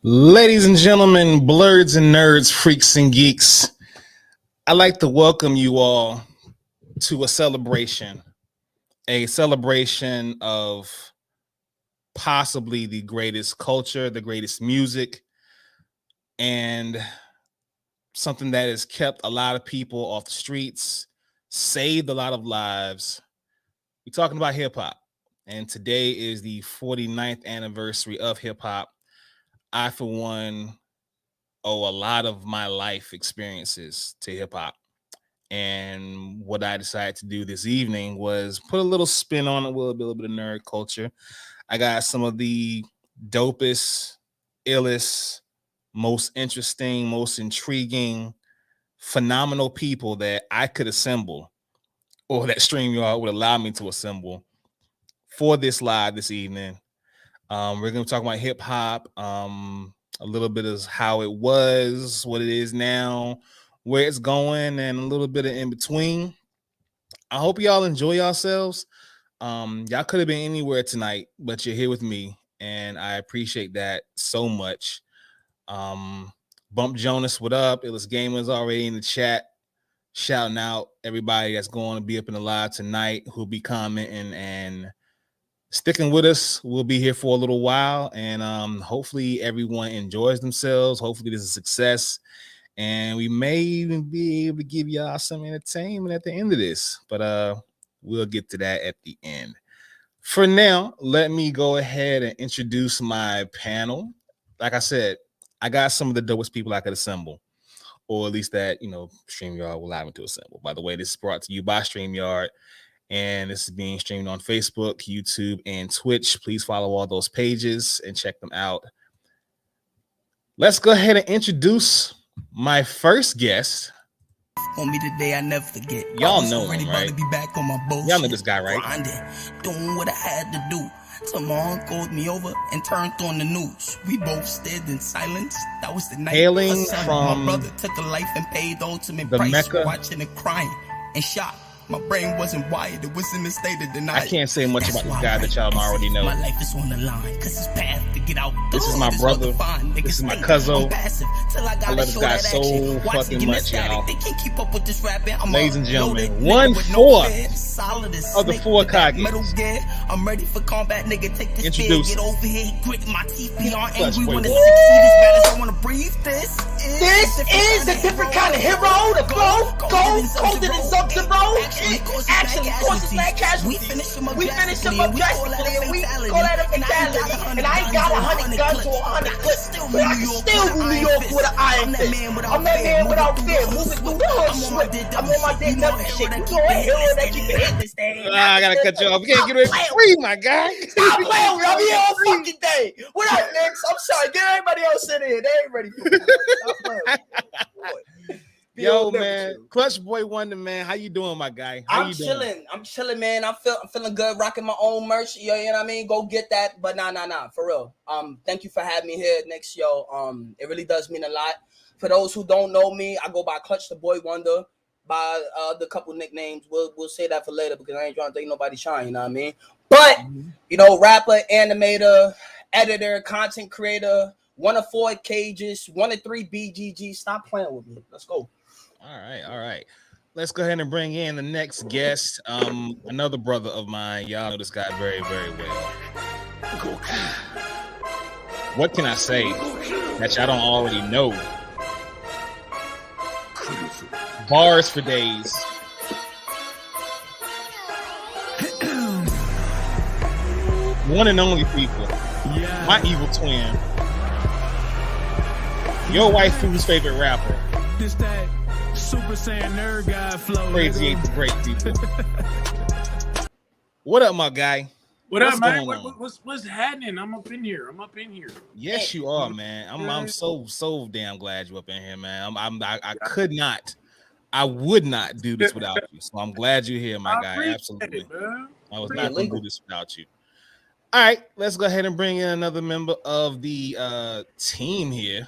Ladies and gentlemen, blurs and nerds, freaks and geeks, I'd like to welcome you all to a celebration of possibly the greatest culture, the greatest music, and something that has kept a lot of people off the streets, saved a lot of lives. We're talking about hip hop, and today is the 49th anniversary of hip hop. I, for one, owe a lot of my life experiences to hip hop. And what I decided to do this evening was put a little spin on it, a little bit of nerd culture. I got some of the dopest, illest, most interesting, most intriguing, phenomenal people that I could assemble, or that StreamYard would allow me to assemble for this live this evening. We're going to talk about hip hop, a little bit of how it was, what it is now, where it's going, and a little bit of in between. I hope y'all enjoy yourselves. Y'all could have been anywhere tonight, but you're here with me, and I appreciate that so much. Bump Jonas, what up? Illest Gamers already in the chat, shouting out everybody that's going to be up in the live tonight, who'll be commenting and sticking with us. We'll be here for a little while, and hopefully everyone enjoys themselves. Hopefully this is a success, and we may even be able to give y'all some entertainment at the end of this, but we'll get to that at the end. For now, let me go ahead and introduce my panel. Like I said, I got some of the dopest people I could assemble, or at least that, StreamYard will allow me to assemble. By the way, this is brought to you by StreamYard, and this is being streamed on Facebook, YouTube, and Twitch. Please follow all those pages and check them out. Let's go ahead and introduce my first guest. On me today, I never forget. Y'all know him, right? To be back on my boat. Y'all know this guy, right? Grinding, doing what I had to do. Till my aunt called me over and turned on the news. We both stared in silence. That was the night. Hailing from my brother took a life and paid the ultimate the price. Mecca. Watching and crying and shocked. My brain wasn't wired, it was in the state of denial. I can't say much about this guy that y'all already know. My life is on the line, cause it's path to get out. This is my brother. This is my cousin. I love this guy so fucking much, y'all. Ladies and gentlemen, 1/4 of the 4 Kages. I'm ready for combat, nigga. Take this Introduce. Get over here, grit my teeth beyond Clutch angry. boy. When the 16 is bad as I wanna breathe. This is a different kind of hero. The flow, go, colder than Sub-Zero. Actually causes black casualties. We finish them up drastically, and we call that a fatality. And I ain't got 100 guns or 100 clips, but I can still rule New York with an iron fist. I'm that man without fear, moving through the hood swift. I'm on my dick nothing shit. You know a hero that you can hit this thing. I gotta cut you off. You can't get away free, my guy. Stop playing with me. I'm here all fucking day. What up, Nix? I'm sorry. Get everybody else in here. They ain't ready for me. Stop playing with me. Yo, man, Clutch Boy Wonder, man, how you doing, my guy? How you chilling. doing? I'm chilling, man. I'm feeling good, rocking my own merch. You know what I mean? Go get that. But nah, for real. Thank you for having me here, Nix. Yo, it really does mean a lot. For those who don't know me, I go by Clutch the Boy Wonder, by the couple nicknames. We'll say that for later because I ain't trying to take nobody shine. You know what I mean? But rapper, animator, editor, content creator. 1 of 4 Cages, 1 of 3 BGG. Stop playing with me. Let's go. All right. Let's go ahead and bring in the next guest. Another brother of mine. Y'all know this guy very, very well. What can I say that y'all don't already know? Bars for days. One and only people. Yeah. My evil twin. Your waifu's favorite rapper. This that Super Saiyan nerd guy flow. Crazy ain't the great people. What up, my guy? What's up, man? What's happening? I'm up in here. Yes, you are, man. I'm so damn glad you up in here, man. I would not do this without you. So I'm glad you're here, my guy. Absolutely. I was not gonna do this without you. All right, let's go ahead and bring in another member of the team here.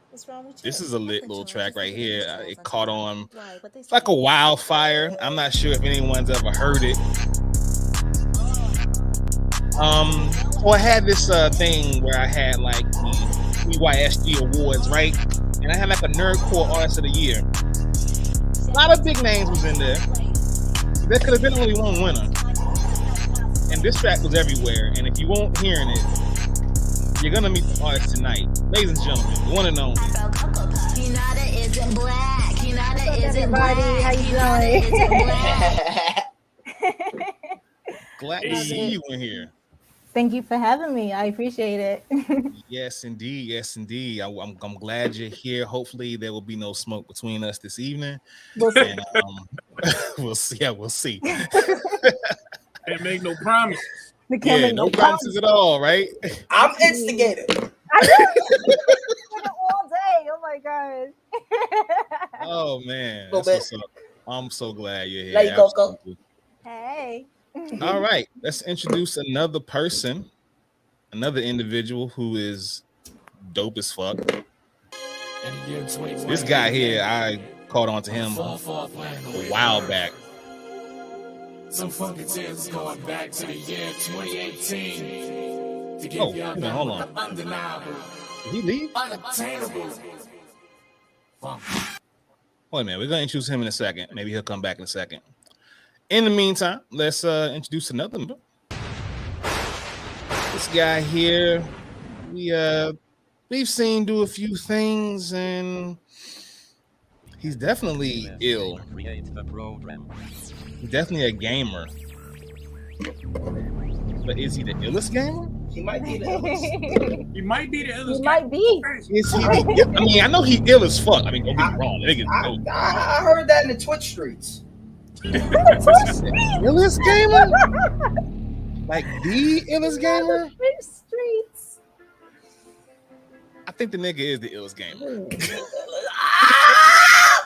What's wrong with you? This is a lit little track right here. It caught on like a wildfire. I'm not sure if anyone's ever heard it. So I had this thing where I had like the DYSG awards, right? And I had like a nerdcore artist of the year. A lot of big names was in there. There could have been only one winner. And this track was everywhere. And if you weren't hearing it, you're gonna meet the artist tonight. Ladies and gentlemen, the one and only. Hinata isn't black. Hinata isn't everybody? black. How you Hinata isn't black. Glad to see you in here. Thank you for having me. I appreciate it. Yes, indeed. Yes, indeed. I'm glad you're here. Hopefully, there will be no smoke between us this evening. We'll see. And, we'll see. Yeah, we'll see. Can't make no promises. We can't Yeah, make no promises at all, right? I'm instigated. I know. All day. Oh my god. Oh man, Little that's what's up. I'm so glad you're here. There you go, go. Absolutely. Hey. All right, let's introduce another person, another individual who is dope as fuck. This guy here, I caught on to him a while back. Some funky tales going back to the year 2018. To give Oh, y'all hold on. undeniable, Did he leave? unattainable. Wait a minute, we're gonna introduce him in a second. Maybe he'll come back in a second. In the meantime, let's introduce another member. This guy here, we've seen do a few things, and he's definitely ill. He's definitely a gamer. But is he the illest gamer? He might be the illest. He might be the illest. You might be. Is he I mean, I know he ill as fuck. I mean, don't get me wrong. Nigga, I heard that in the Twitch streets. illest gamer? Like the illest gamer? Streets. I think the nigga is the illest gamer.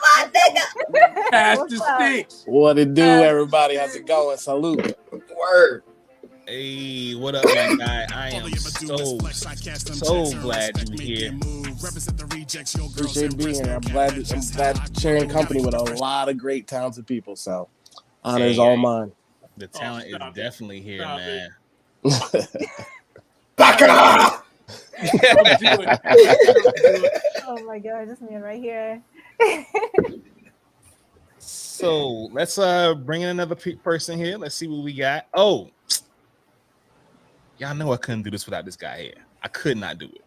My nigga. Pass What's the up? sticks. What it do, everybody? How's it going? Salute. Word. Hey, what up, my guy? I am so glad you're here. Appreciate being here. I'm glad sharing company with a lot of great talented people. So, honor's all mine. The talent is stop it. definitely here, Stop man. Back it up. Don't do it. Oh my god, this man right here. So let's bring in another person here. Let's see what we got. Oh, y'all know I couldn't do this without this guy here. I could not do it.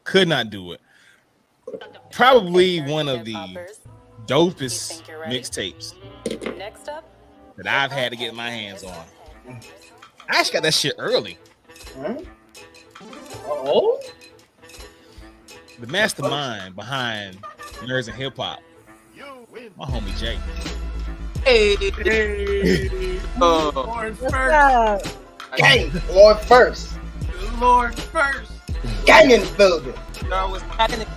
Could not do it. Probably one of the dopest mixtapes Next up, that I've had to get my hands on. I actually got that shit early. Oh, The mastermind behind Nerds and Hip Hop, my homie Jay. Hey. What's up? gang, Lord first. Lord first. Gang in the building. What's happening?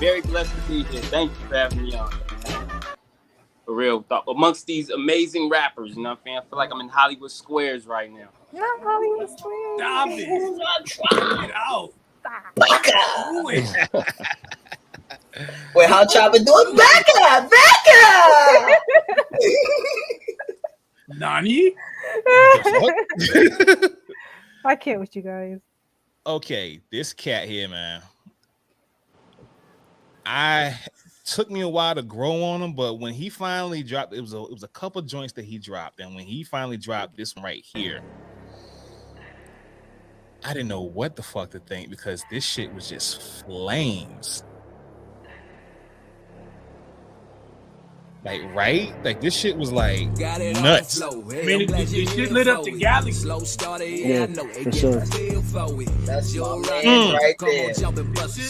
Very blessed to be here. Thank you for having me on. For real, amongst these amazing rappers, you know what I'm saying? I feel like I'm in Hollywood Squares right now. Not Hollywood Squares. Stop it. Get out. Back up. Do it. Wait, how Chopper doing? Back up. Back up. Nani? I can't with you guys. Okay, this cat here, man. Took me a while to grow on him, but when he finally dropped, it was a couple joints that he dropped, and when he finally dropped this one right here, I didn't know what the fuck to think because this shit was just flames. Like, right? Like, this shit was like nuts. I mean, this shit lit up the galaxy. Yeah, for sure. That's my man right there. This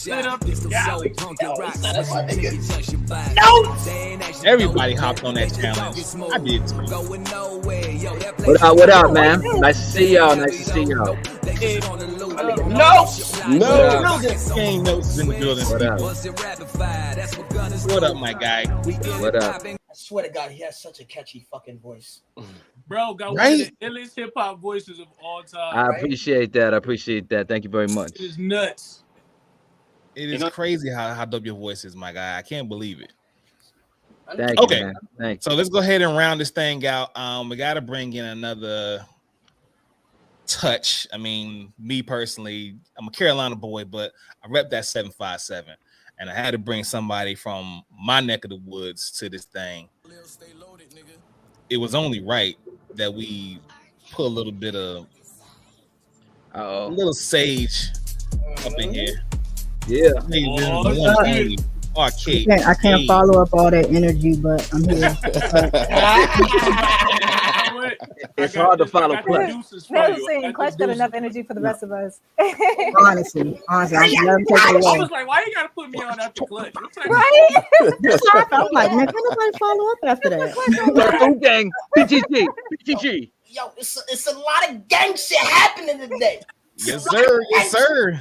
shit lit up the galaxy. That's my nigga. Everybody hopped on that challenge. I did too. What up, man? Nice to see y'all. Nice to see y'all. No. No, Game Notes in the building. What up? What up, my guy? What up? I swear to God, he has such a catchy fucking voice. Bro, got one Right? of the illest hip hop voices of all time. I appreciate that. I appreciate that. Thank you very much. It is nuts. It is crazy how dope your voice is, my guy. I can't believe it. Thank Okay. you, man. Thank you. So let's go ahead and round this thing out. We got to bring in another touch. I mean, me personally, I'm a Carolina boy, but I rep that 757. And I had to bring somebody from my neck of the woods to this thing. It was only right that we put a little bit of a little sage up in here. Yeah. Arcade. I can't follow up all that energy, but I'm here. It's hard to follow Clutch. Never saying Clutch got enough energy for the rest of us. Honestly, I'm letting take it I away. was like, why you gotta put me on after Clutch? It's like, Right? That's how I felt like, man, can nobody follow up after that? Boom gang, BGG. Yo, it's a lot of gang shit happening today. Yes, sir. Yes, sir.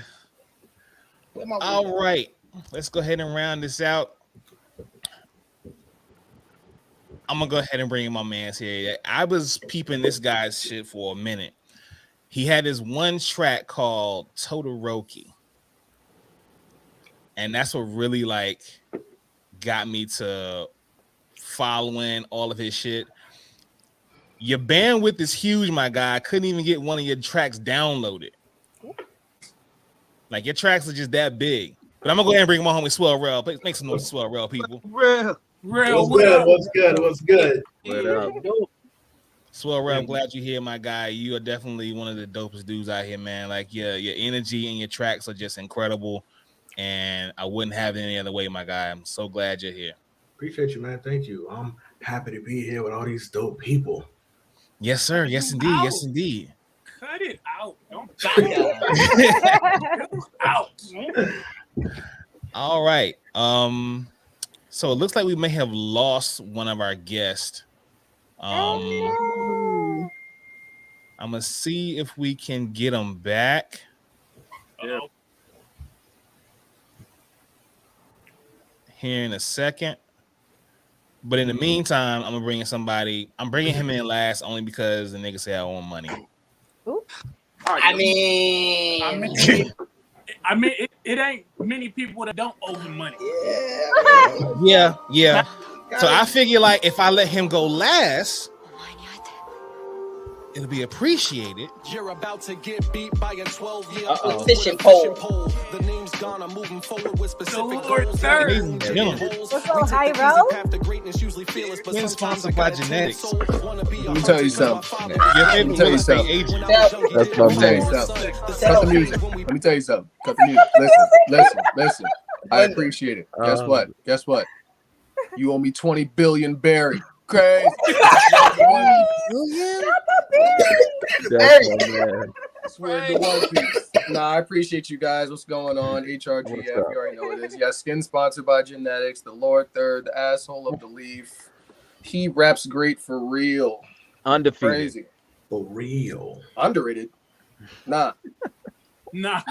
All right. Let's go ahead and round this out. I'm gonna go ahead and bring in my man's here. I was peeping this guy's shit for a minute. He had this one track called Todoroki, and that's what really like got me to following all of his shit. Your bandwidth is huge, my guy. I couldn't even get one of your tracks downloaded. Like your tracks are just that big. But I'm gonna go ahead and bring my homie Swell Rel. Make some noise, Swell Rel, people. real. What's good? What up? Swell Rel, I'm glad you're here, my guy. You are definitely one of the dopest dudes out here, man. Like your energy and your tracks are just incredible, and I wouldn't have it any other way, my guy. I'm so glad you're here. Appreciate you, man. Thank you. I'm happy to be here with all these dope people. Yes, sir. Yes, indeed. Yes, indeed. Cut it out. Don't out. All right. So it looks like we may have lost one of our guests. I'm gonna see if we can get him back. Here in a second. But in the meantime, I'm gonna bring in somebody. I'm bringing him in last only because the nigga say I want money. I mean, it ain't many people that don't owe him money. Yeah. So I figure like if I let him go last, it'll be appreciated. You're about to get beat by a 12-year fishing pole. The name's gone. I'm moving forward with specific goals. What's up, high row? Being sponsored by Genetics. Let me tell you something. Let me tell you something. That's my man. Cut the music. Let me tell you something. Cut the music. Listen. I appreciate it. Guess what? You owe me 20 billion Barry. Crazy. Swear to One Piece. Nah, I appreciate you guys. What's going on? HRGF, you already know what it is. Yeah, Skin sponsored by Genetics, the Lord Third, the asshole of the leaf. He raps great for real. Undefeated. Crazy. For real. Underrated. Nah. Nah.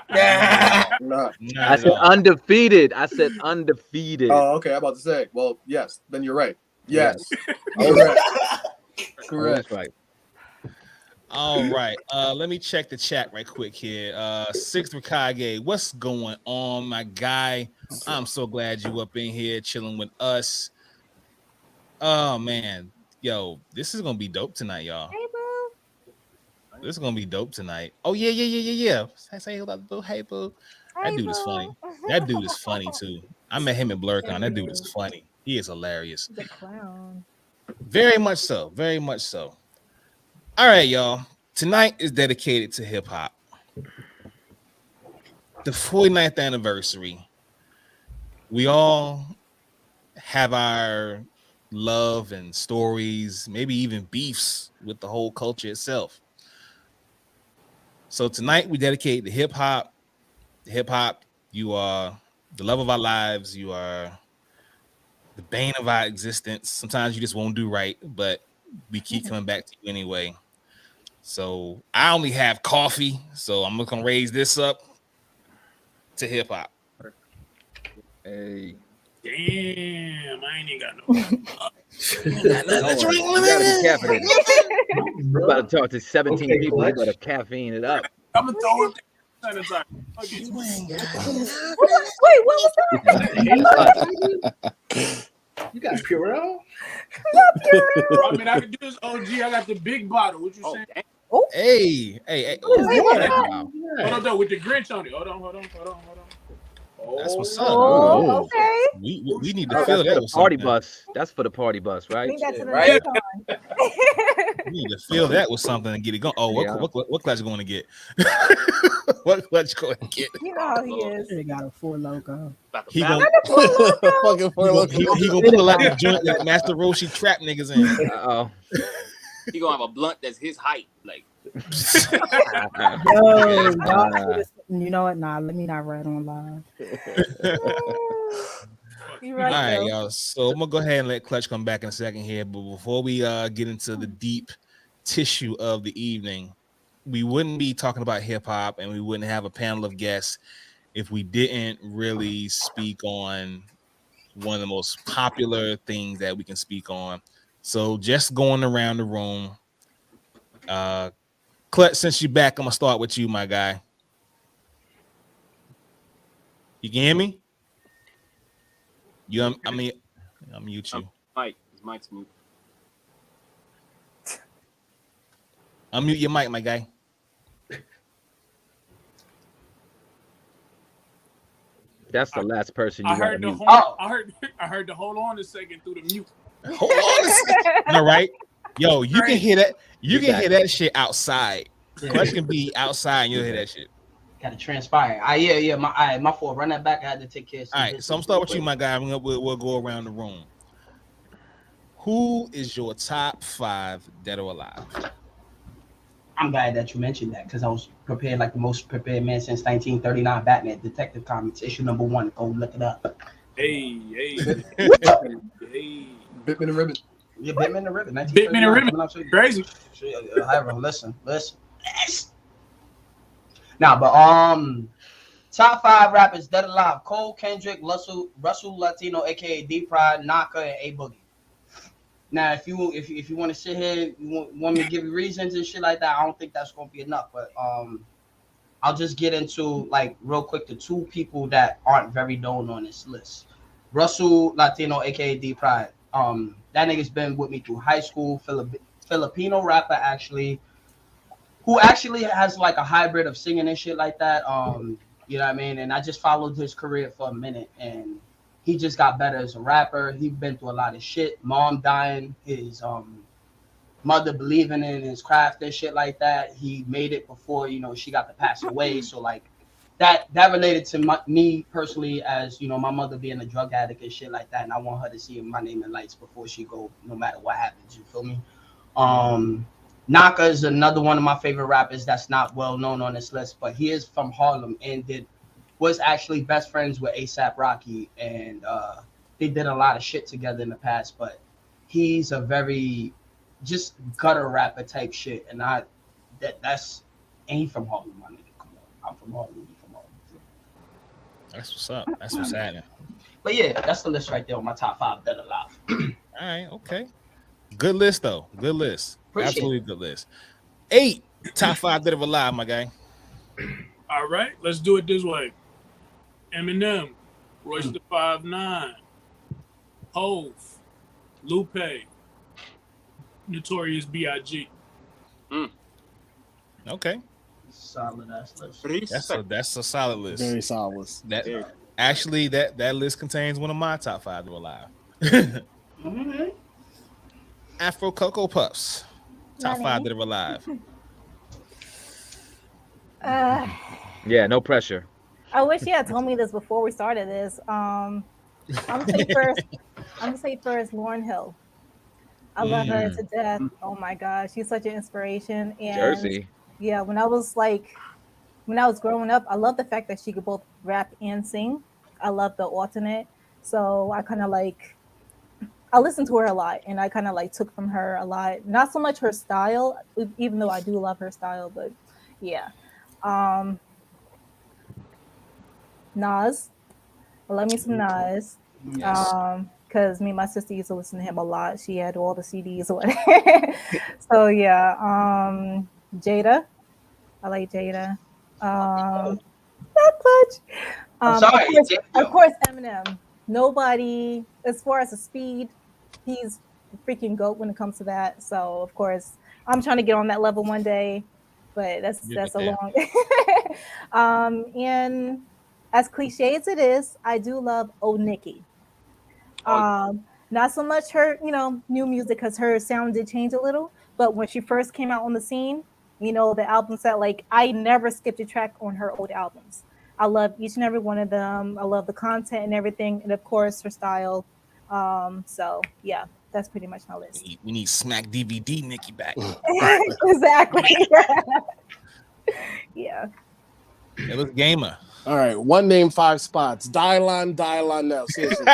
I said undefeated. Oh, okay. I'm about to say. Well, yes. Then you're right. Yes. Correct. Correct. Right. All right. Let me check the chat right quick here. Sixth Rikage, what's going on, my guy? I'm so glad you up in here chilling with us. Oh man, yo, this is gonna be dope tonight, y'all. Hey, boo. This is gonna be dope tonight. Oh yeah. Say hello, hey boo. That dude is funny. That dude is funny too. I met him at BlurCon. That dude is funny. He is hilarious. The clown. Very much so. Very much so. All right, y'all. Tonight is dedicated to hip hop. The 49th anniversary. We all have our love and stories, maybe even beefs with the whole culture itself. So tonight we dedicate to hip hop. Hip hop, you are the love of our lives. You are the bane of our existence. Sometimes you just won't do right, but we keep coming back to you anyway. So I only have coffee, so I'm gonna raise this up to hip hop. Hey. Damn, I ain't even got no. You gotta be caffeinated. We're about to talk to 17 people. You gotta caffeine it up. I'm gonna throw it. Wait, what was that? You got Purell? I mean, I can do this OG. I got the big bottle. What you saying? Oh, hey. What is that? Wow. Hold on, though, with the Grinch on it. Hold on. That's what's up. Oh, okay. We need to Oh, feel that's that for the with party something. bus. That's for the party bus, right? Bring that to the Right? next time. We need to feel that with something and get it going. Oh, Yeah. what clutch you going to get? What clutch going to get? You know how he is. They got a full logo. He gonna Fucking for look. he gonna pull out the joint that Master Roshi trap niggas in. Oh. He gonna have a blunt that's his height, like. Yo, you know what? Nah, let me not write on live. You All right, right, though. y'all. So I'm gonna go ahead and let Clutch come back in a second here. But before we get into the deep tissue of the evening, we wouldn't be talking about hip hop and we wouldn't have a panel of guests if we didn't really speak on one of the most popular things that we can speak on. So just going around the room, Clutch, since you're back, I'm gonna start with you, my guy. You can hear me? I'll mute you. Mike, his mic's mute. Unmute your mic, my guy. That's the last person you I got to heard the mute. hold. I heard the hold on a second through the mute. Hold on a second. All right. Yo, you can hear that. You can Exactly. hear that shit outside. Clutch can be outside and you'll hear that shit. Gotta transpire. Yeah. My fault. Run that back. I had to take care of some All right. business So I'm start with real you, my guy. We'll go around the room. Who is your top 5 dead or alive? I'm glad that you mentioned that because I was prepared like the most prepared man since 1939 Batman Detective Comics issue number 1. Go look it up. Hey. Bitman and Ribbon. Yeah, Bitman and Ribbon. Bitman and Ribbon. Crazy. However, listen. Nah, but top 5 rappers dead or alive: Cole, Kendrick, Russell Latino, aka D Pride, Naka, and A Boogie. Now, if you want to sit here, you want me to give you reasons and shit like that, I don't think that's gonna be enough. But I'll just get into like real quick the 2 people that aren't very known on this list. Russell Latino, aka D Pride. That nigga's been with me through high school. Filipino rapper actually, who actually has like a hybrid of singing and shit like that. You know what I mean? And I just followed his career for a minute, and he just got better as a rapper. He's been through a lot of shit. Mom dying, his mother believing in his craft and shit like that. He made it before, she got to pass away. So like that related to me personally, as my mother being a drug addict and shit like that. And I want her to see my name in lights before she go, no matter what happens. You feel me? Naka is another one of my favorite rappers that's not well known on this list, but he is from Harlem and was actually best friends with A$AP Rocky, and they did a lot of shit together in the past. But he's a very just gutter rapper type shit, and that's ain't from Harlem, my nigga. Come on, I'm from Harlem. You from Harlem? That's what's up. That's what's happening. But yeah, that's the list right there on my top 5 dead or alive. All right, okay. Good list though. Good list. Appreciate Absolutely good list. 8 top 5 dead or alive, my guy. All right, let's do it this way. Eminem, Royce the 5'9", Hove, Lupe, Notorious B.I.G. Okay. Solid ass list. That's a solid list. Very solid. Actually, that list contains one of my top 5 that were alive. Mm-hmm. Afro Cocoa Puffs, top 5 that are alive. Yeah, no pressure. I wish you had told me this before we started this. I'm gonna say first, Lauryn Hill. I love her to death. Oh my gosh, she's such an inspiration. And Jersey. yeah, when I was growing up, I love the fact that she could both rap and sing. I love the alternate. So I kind of I listened to her a lot, and I kind of took from her a lot. Not so much her style, even though I do love her style, but yeah. Nas. I love me some Nas. Yes. Because me and my sister used to listen to him a lot. She had all the CDs or whatever. So yeah. Jada. I like Jada. Not much. I'm sorry. Of course, Eminem. Nobody, as far as the speed, he's the freaking GOAT when it comes to that. So of course, I'm trying to get on that level one day, but that's a long. And as cliche as it is, I do love Old Nikki. Not so much her, new music because her sound did change a little. But when she first came out on the scene, the albums that like I never skipped a track on her old albums. I love each and every one of them. I love the content and everything, and of course her style. So yeah, that's pretty much my list. We need Smack DVD Nikki back. Exactly. Yeah. It was Gamer. All right, one name, 5 spots. Dylon now. Seriously.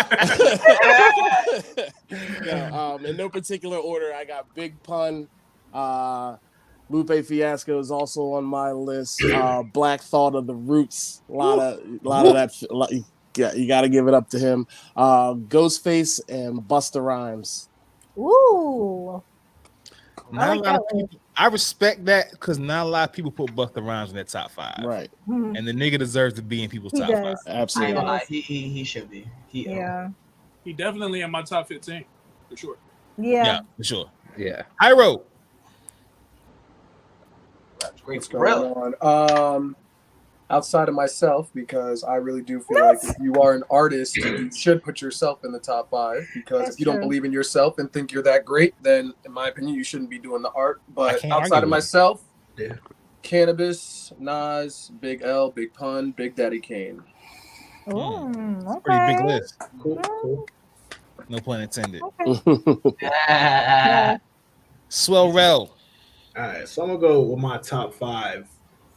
In no particular order, I got Big Pun. Lupe Fiasco is also on my list. Black Thought of the Roots. A lot of that. You got to give it up to him. Ghostface and Busta Rhymes. Ooh. Not a lot of people. I respect that because not a lot of people put Busta Rhymes in their top 5. Right. And the nigga deserves to be in people's top 5. Absolutely. I ain't gonna lie. He should be. He definitely in my top 15 for sure. Yeah, for sure. Yeah. Hyro. What's going on? Outside of myself, because I really do feel like if you are an artist, you should put yourself in the top 5. Because if you don't believe in yourself and think you're that great, then in my opinion, you shouldn't be doing the art. But outside of myself, Cannabis, Nas, Big L, Big Pun, Big Daddy Kane. Okay. Pretty big list. Cool. No pun intended. Swell Rel. All right, so I'm gonna go with my top 5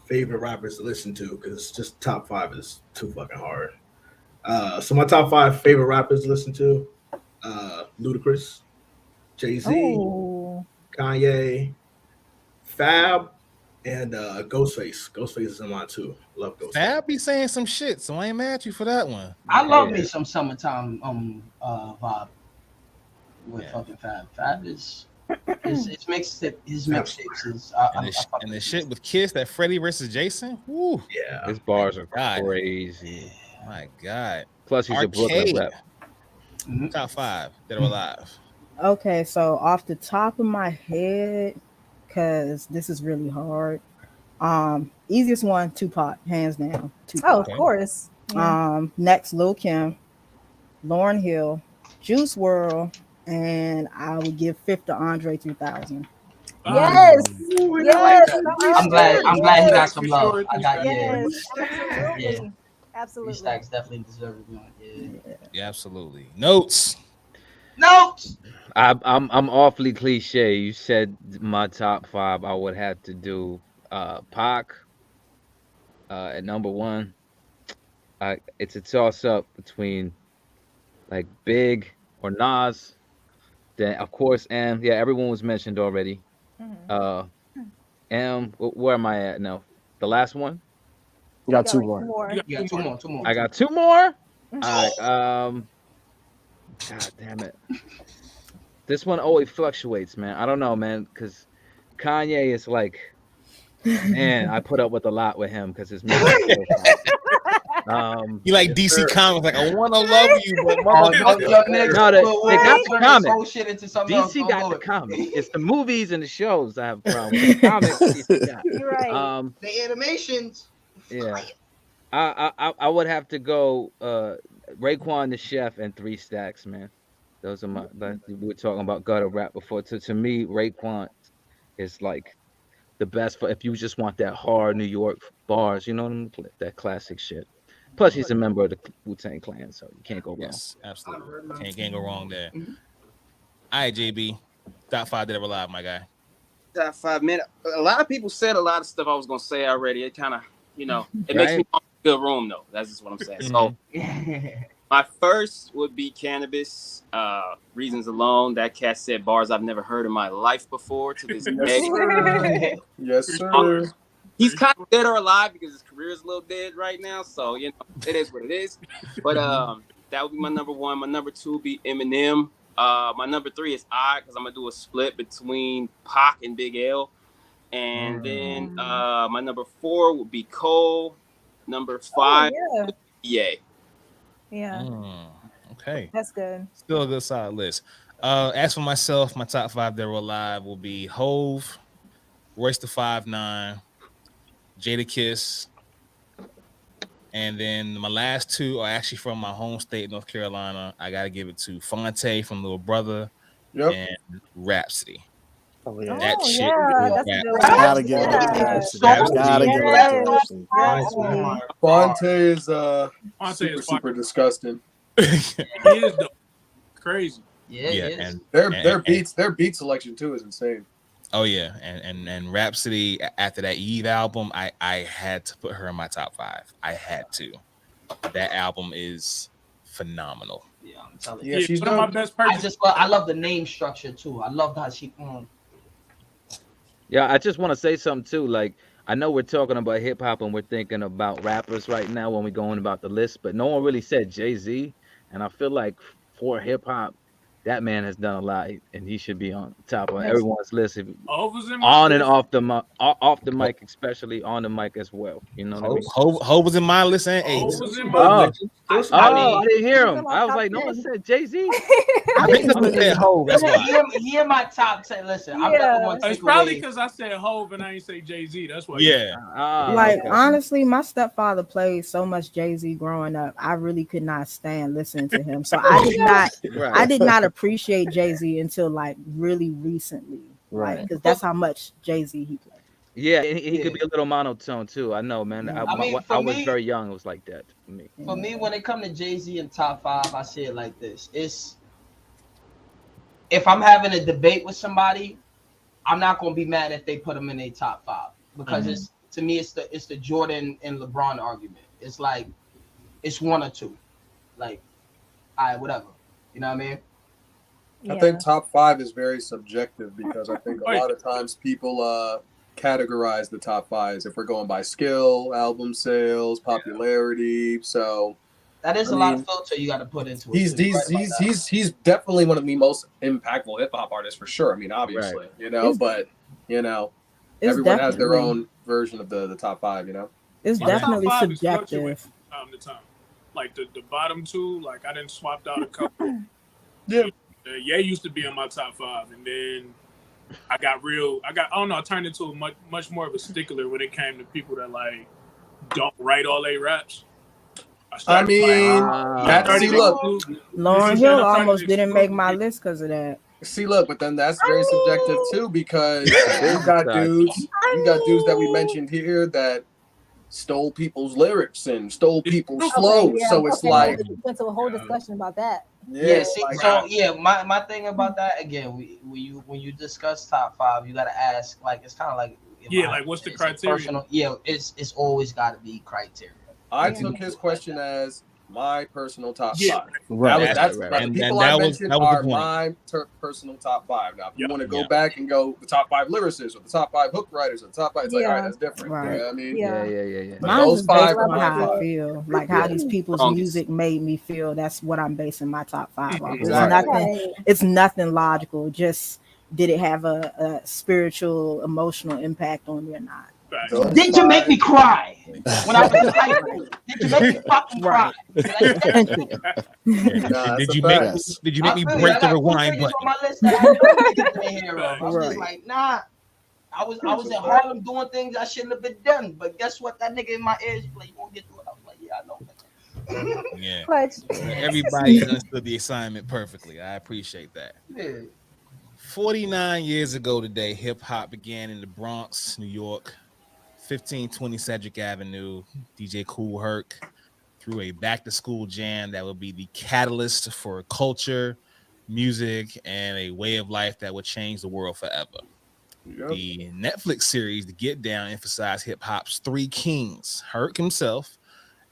favorite rappers to listen to because just top 5 is too fucking hard. So my top 5 favorite rappers to listen to: Ludacris, Jay-Z, Kanye, Fab, and Ghostface. Ghostface is in mine too. Love Ghostface. Fab be saying some shit, so I ain't mad at you for that one. I love me some summertime vibe with fucking Fab. Fab is his mixtapes is and the shit with Kiss, that Freddie versus Jason. Woo. Yeah, his bars are crazy. My God. Plus he's a Brooklyn rep. Top 5 that are alive. Okay, so off the top of my head, because this is really hard. Easiest one, Tupac, hands down. Tupac. Oh, of course. Yeah. Next, Lil Kim, Lauryn Hill, Juice WRLD, and I would give 5th to Andre 3000. Yes. Yes. I'm glad he got some love. I got Absolutely. These stacks definitely deserve it. Yeah, absolutely. Notes. I'm awfully cliche. You said my top 5. I would have to do Pac at number 1. It's a toss up between like Big or Nas. Then of course everyone was mentioned already. Where am I at now? The last one? You got 2 more. You got two more. I got 2 more. All right. God damn it. This one always fluctuates, man. I don't know, man, because Kanye is like, man, I put up with a lot with him because his music. You like DC Comics? Like I want to love you, but they got the comics. DC got the comics. It's the movies and the shows I have problems with. The comics, DC got. You're right. The animations. Yeah. I would have to go Raekwon the Chef and 3 Stacks, man. Those are my. We were talking about gutter rap before. To me, Raekwon is like the best for if you just want that hard New York bars. You know what I mean? That classic shit. Plus, he's a member of the Wu-Tang Clan, so you can't go wrong. Yes, absolutely. Can't go wrong there. All right, JB, top 5 that ever live, my guy. Top 5, man. A lot of people said a lot of stuff I was gonna say already. It kind of, it makes me want a good room though. That's just what I'm saying. So, my first would be Cannabis. Reasons alone. That cat said bars I've never heard in my life before. To this day. Yes, sir. He's kind of dead or alive because his career is a little dead right now. So, it is what it is. But that would be my number 1. My number 2 would be Eminem. My number 3 is I, because I'm going to do a split between Pac and Big L. And then my number 4 would be Cole. Number 5 would be Ye. Yeah. Okay. That's good. Still a good solid list. As for myself, my top 5 that were alive will be Hove, Royce the 5'9", Jada Kiss, and then my last 2 are actually from my home state, North Carolina. I gotta give it to Fonte from Little Brother and Rhapsody. Oh yeah, That shit yeah, is that's a good Rhapsody. one. gotta give it up to Rhapsody. Gotta give it up to Rhapsody. Fonte is Fonte super is fire. super disgusting. He is though. Crazy. Yeah, and their beat selection too is insane. Oh yeah, and Rhapsody after that Eve album, I had to put her in my top 5. I had to. That album is phenomenal. Yeah, I'm telling Yeah, you. she's one of my dope. best I love the name structure too. I love how she. Yeah, I just want to say something too. Like, I know we're talking about hip hop and we're thinking about rappers right now when we're going about the list, but no one really said Jay-Z. And I feel like for hip hop, that man has done a lot, and he should be on top of everyone's list. Hov was in my On and list. off the mic, especially on the mic as well. You know what I mean? Hov was in my list and Ace. Hov was in my list. I didn't hear him. I was like, no one said Jay-Z. I think someone said Hov. That's why. He in my top 10. Listen, I'm not the one. It's probably because I said Hov and I ain't say Jay-Z. That's why. Yeah. Like, honestly, my stepfather played so much Jay-Z growing up. I really could not stand listening to him. So I did not appreciate Jay-Z until like really recently. Right. Because that's how much Jay-Z he played. Yeah, and he could be a little monotone too. I know, man. I was very young. It was like that for me. For me, when it comes to Jay-Z in top 5, I say it like this: it's if I'm having a debate with somebody, I'm not gonna be mad if they put him in a top 5 because it's to me it's the Jordan and LeBron argument. It's like it's 1 or 2, like whatever. You know what I mean? I think top 5 is very subjective because I think a lot of times people categorize the top 5s if we're going by skill, album sales, popularity. So that is a lot of filter you got to put into it. He's definitely one of the most impactful hip hop artists for sure. I mean, obviously, but everyone has their own version of the top 5. It's definitely subjective. The time, like the bottom 2, like I didn't swapped out a couple. Yeah. Ye used to be in my top 5, and then I turned into a much more of a stickler when it came to people that like don't write all their raps. I mean, look, Lauryn Hill almost didn't make my list because of that. See, look, but then that's very subjective too because you got dudes that we mentioned here that stole people's lyrics and stole people's flows. So it's like went to a whole discussion about that. My thing about that again, when you discuss top 5, you gotta ask like it's kind of like like what's the criteria? It's always got to be criteria. I took his question as my personal top 5. Right. That's the people I mentioned are my personal top 5. Now, if you want to go back and go the top 5 lyricists or the top 5 hook writers or the top 5, it's like, all right, that's different. Right. You know what I mean? Yeah. But Mine those is based 5 on are how my I 5. feel, like how these people's music made me feel. That's what I'm basing my top 5 on. Exactly. It's nothing logical. Just did it have a spiritual, emotional impact on me or not? Did you make me cry when I was in high school? Did you make me fucking cry? Did you make me break the rewind button? On my list that I was just like, nah. I was in Harlem doing things I shouldn't have been done. But guess what? That nigga in my ears, like, you won't get through it. I was like, yeah, I know. Yeah. Everybody understood the assignment perfectly. I appreciate that. Yeah. 49 years ago today, hip hop began in the Bronx, New York. 1520 Cedric Avenue, DJ Kool Herc threw a back-to-school jam that would be the catalyst for culture, music, and a way of life that would change the world forever. Yep. The Netflix series, The Get Down, emphasized hip-hop's 3 kings, Herc himself,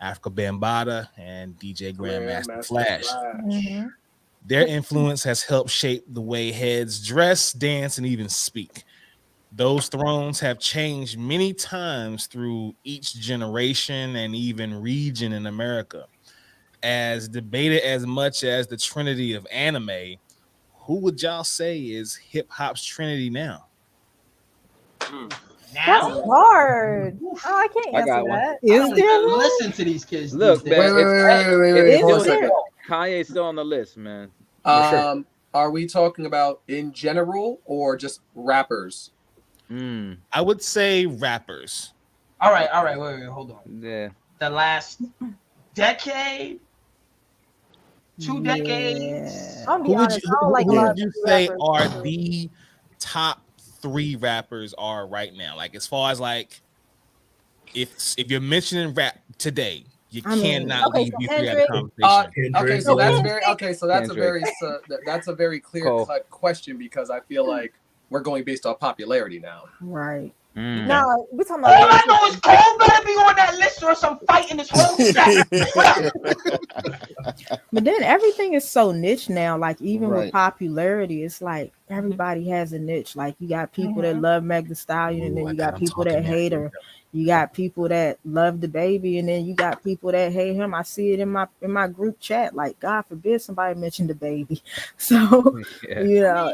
Africa Bambaataa, and DJ Grandmaster Flash. Mm-hmm. Their influence has helped shape the way heads dress, dance, and even speak. Those thrones have changed many times through each generation and even region in America. As debated as much as the trinity of anime, who would y'all say is hip-hop's trinity now? That's hard. Oh, I can't answer that. Is there? Listen to these kids. Look, these days. man, wait, hold on a second. Kanye's still on the list, man. Sure. Are we talking about in general or just rappers? I would say rappers. All right, wait, hold on. Yeah. The last decade, 2 decades. I'll be Who would honest. you I don't like a who lot would of you new say rappers. are the top 3 rappers are right now? Like as far as like if you're mentioning rap today, you cannot leave these 3 out of conversation. Okay, so that's very Kendrick. that's a very clear cut question because I feel like we're going based off popularity now. Right. No, we're talking All about. I know is Cole better be on that list or some fight in this whole set. But then everything is so niche now. Like even Right. with popularity, it's like everybody has a niche. Like you got people that love Meg Thee Stallion, and then you got people that hate her. You got people that love the baby, and then you got people that hate him. I see it in my group chat. Like God forbid somebody mentioned the baby. So you know,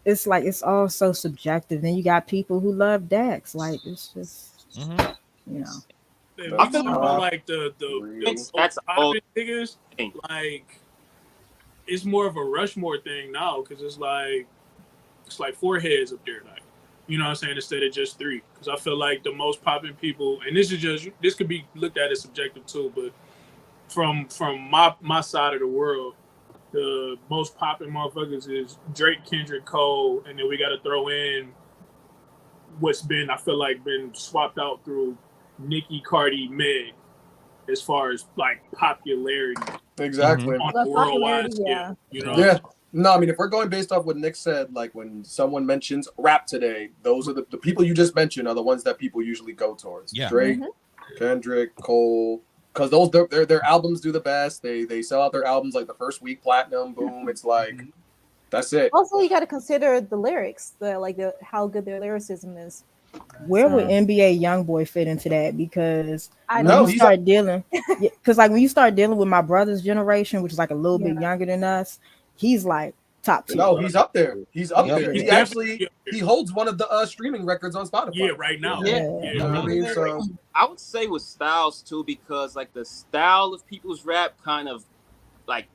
it's like it's all so subjective. Then you got people who love Dax. Like it's just you know. If we talking about like the that's popping niggas, like it's more of a Rushmore thing now because it's like 4 heads up there, like you know what I'm saying, instead of just 3. Because I feel like the most popping people, and this could be looked at as subjective too, but from my side of the world, the most popping motherfuckers is Drake, Kendrick, Cole, and then we got to throw in what's been, I feel like, been swapped out through Nicki, Cardi, Meg, as far as like popularity. Exactly. On a worldwide scale, you know? Yeah. No, I mean, if we're going based off what Nick said, like when someone mentions rap today, those are the people you just mentioned are the ones that people usually go towards. Yeah. Drake, Kendrick, Cole, because those their albums do the best. They sell out their albums like the first week platinum. Boom. It's like that's it. Also, you got to consider the lyrics, how good their lyricism is. Where would NBA YoungBoy fit into that? Because I when know you start dealing, because like when you start dealing with my brother's generation, which is like a little bit younger than us, he's like top 2. No, he's up there. He's up there. He's He actually he holds one of the streaming records on Spotify. Yeah, right now. You know what I mean? So I would say with styles too, because like the style of people's rap kind of like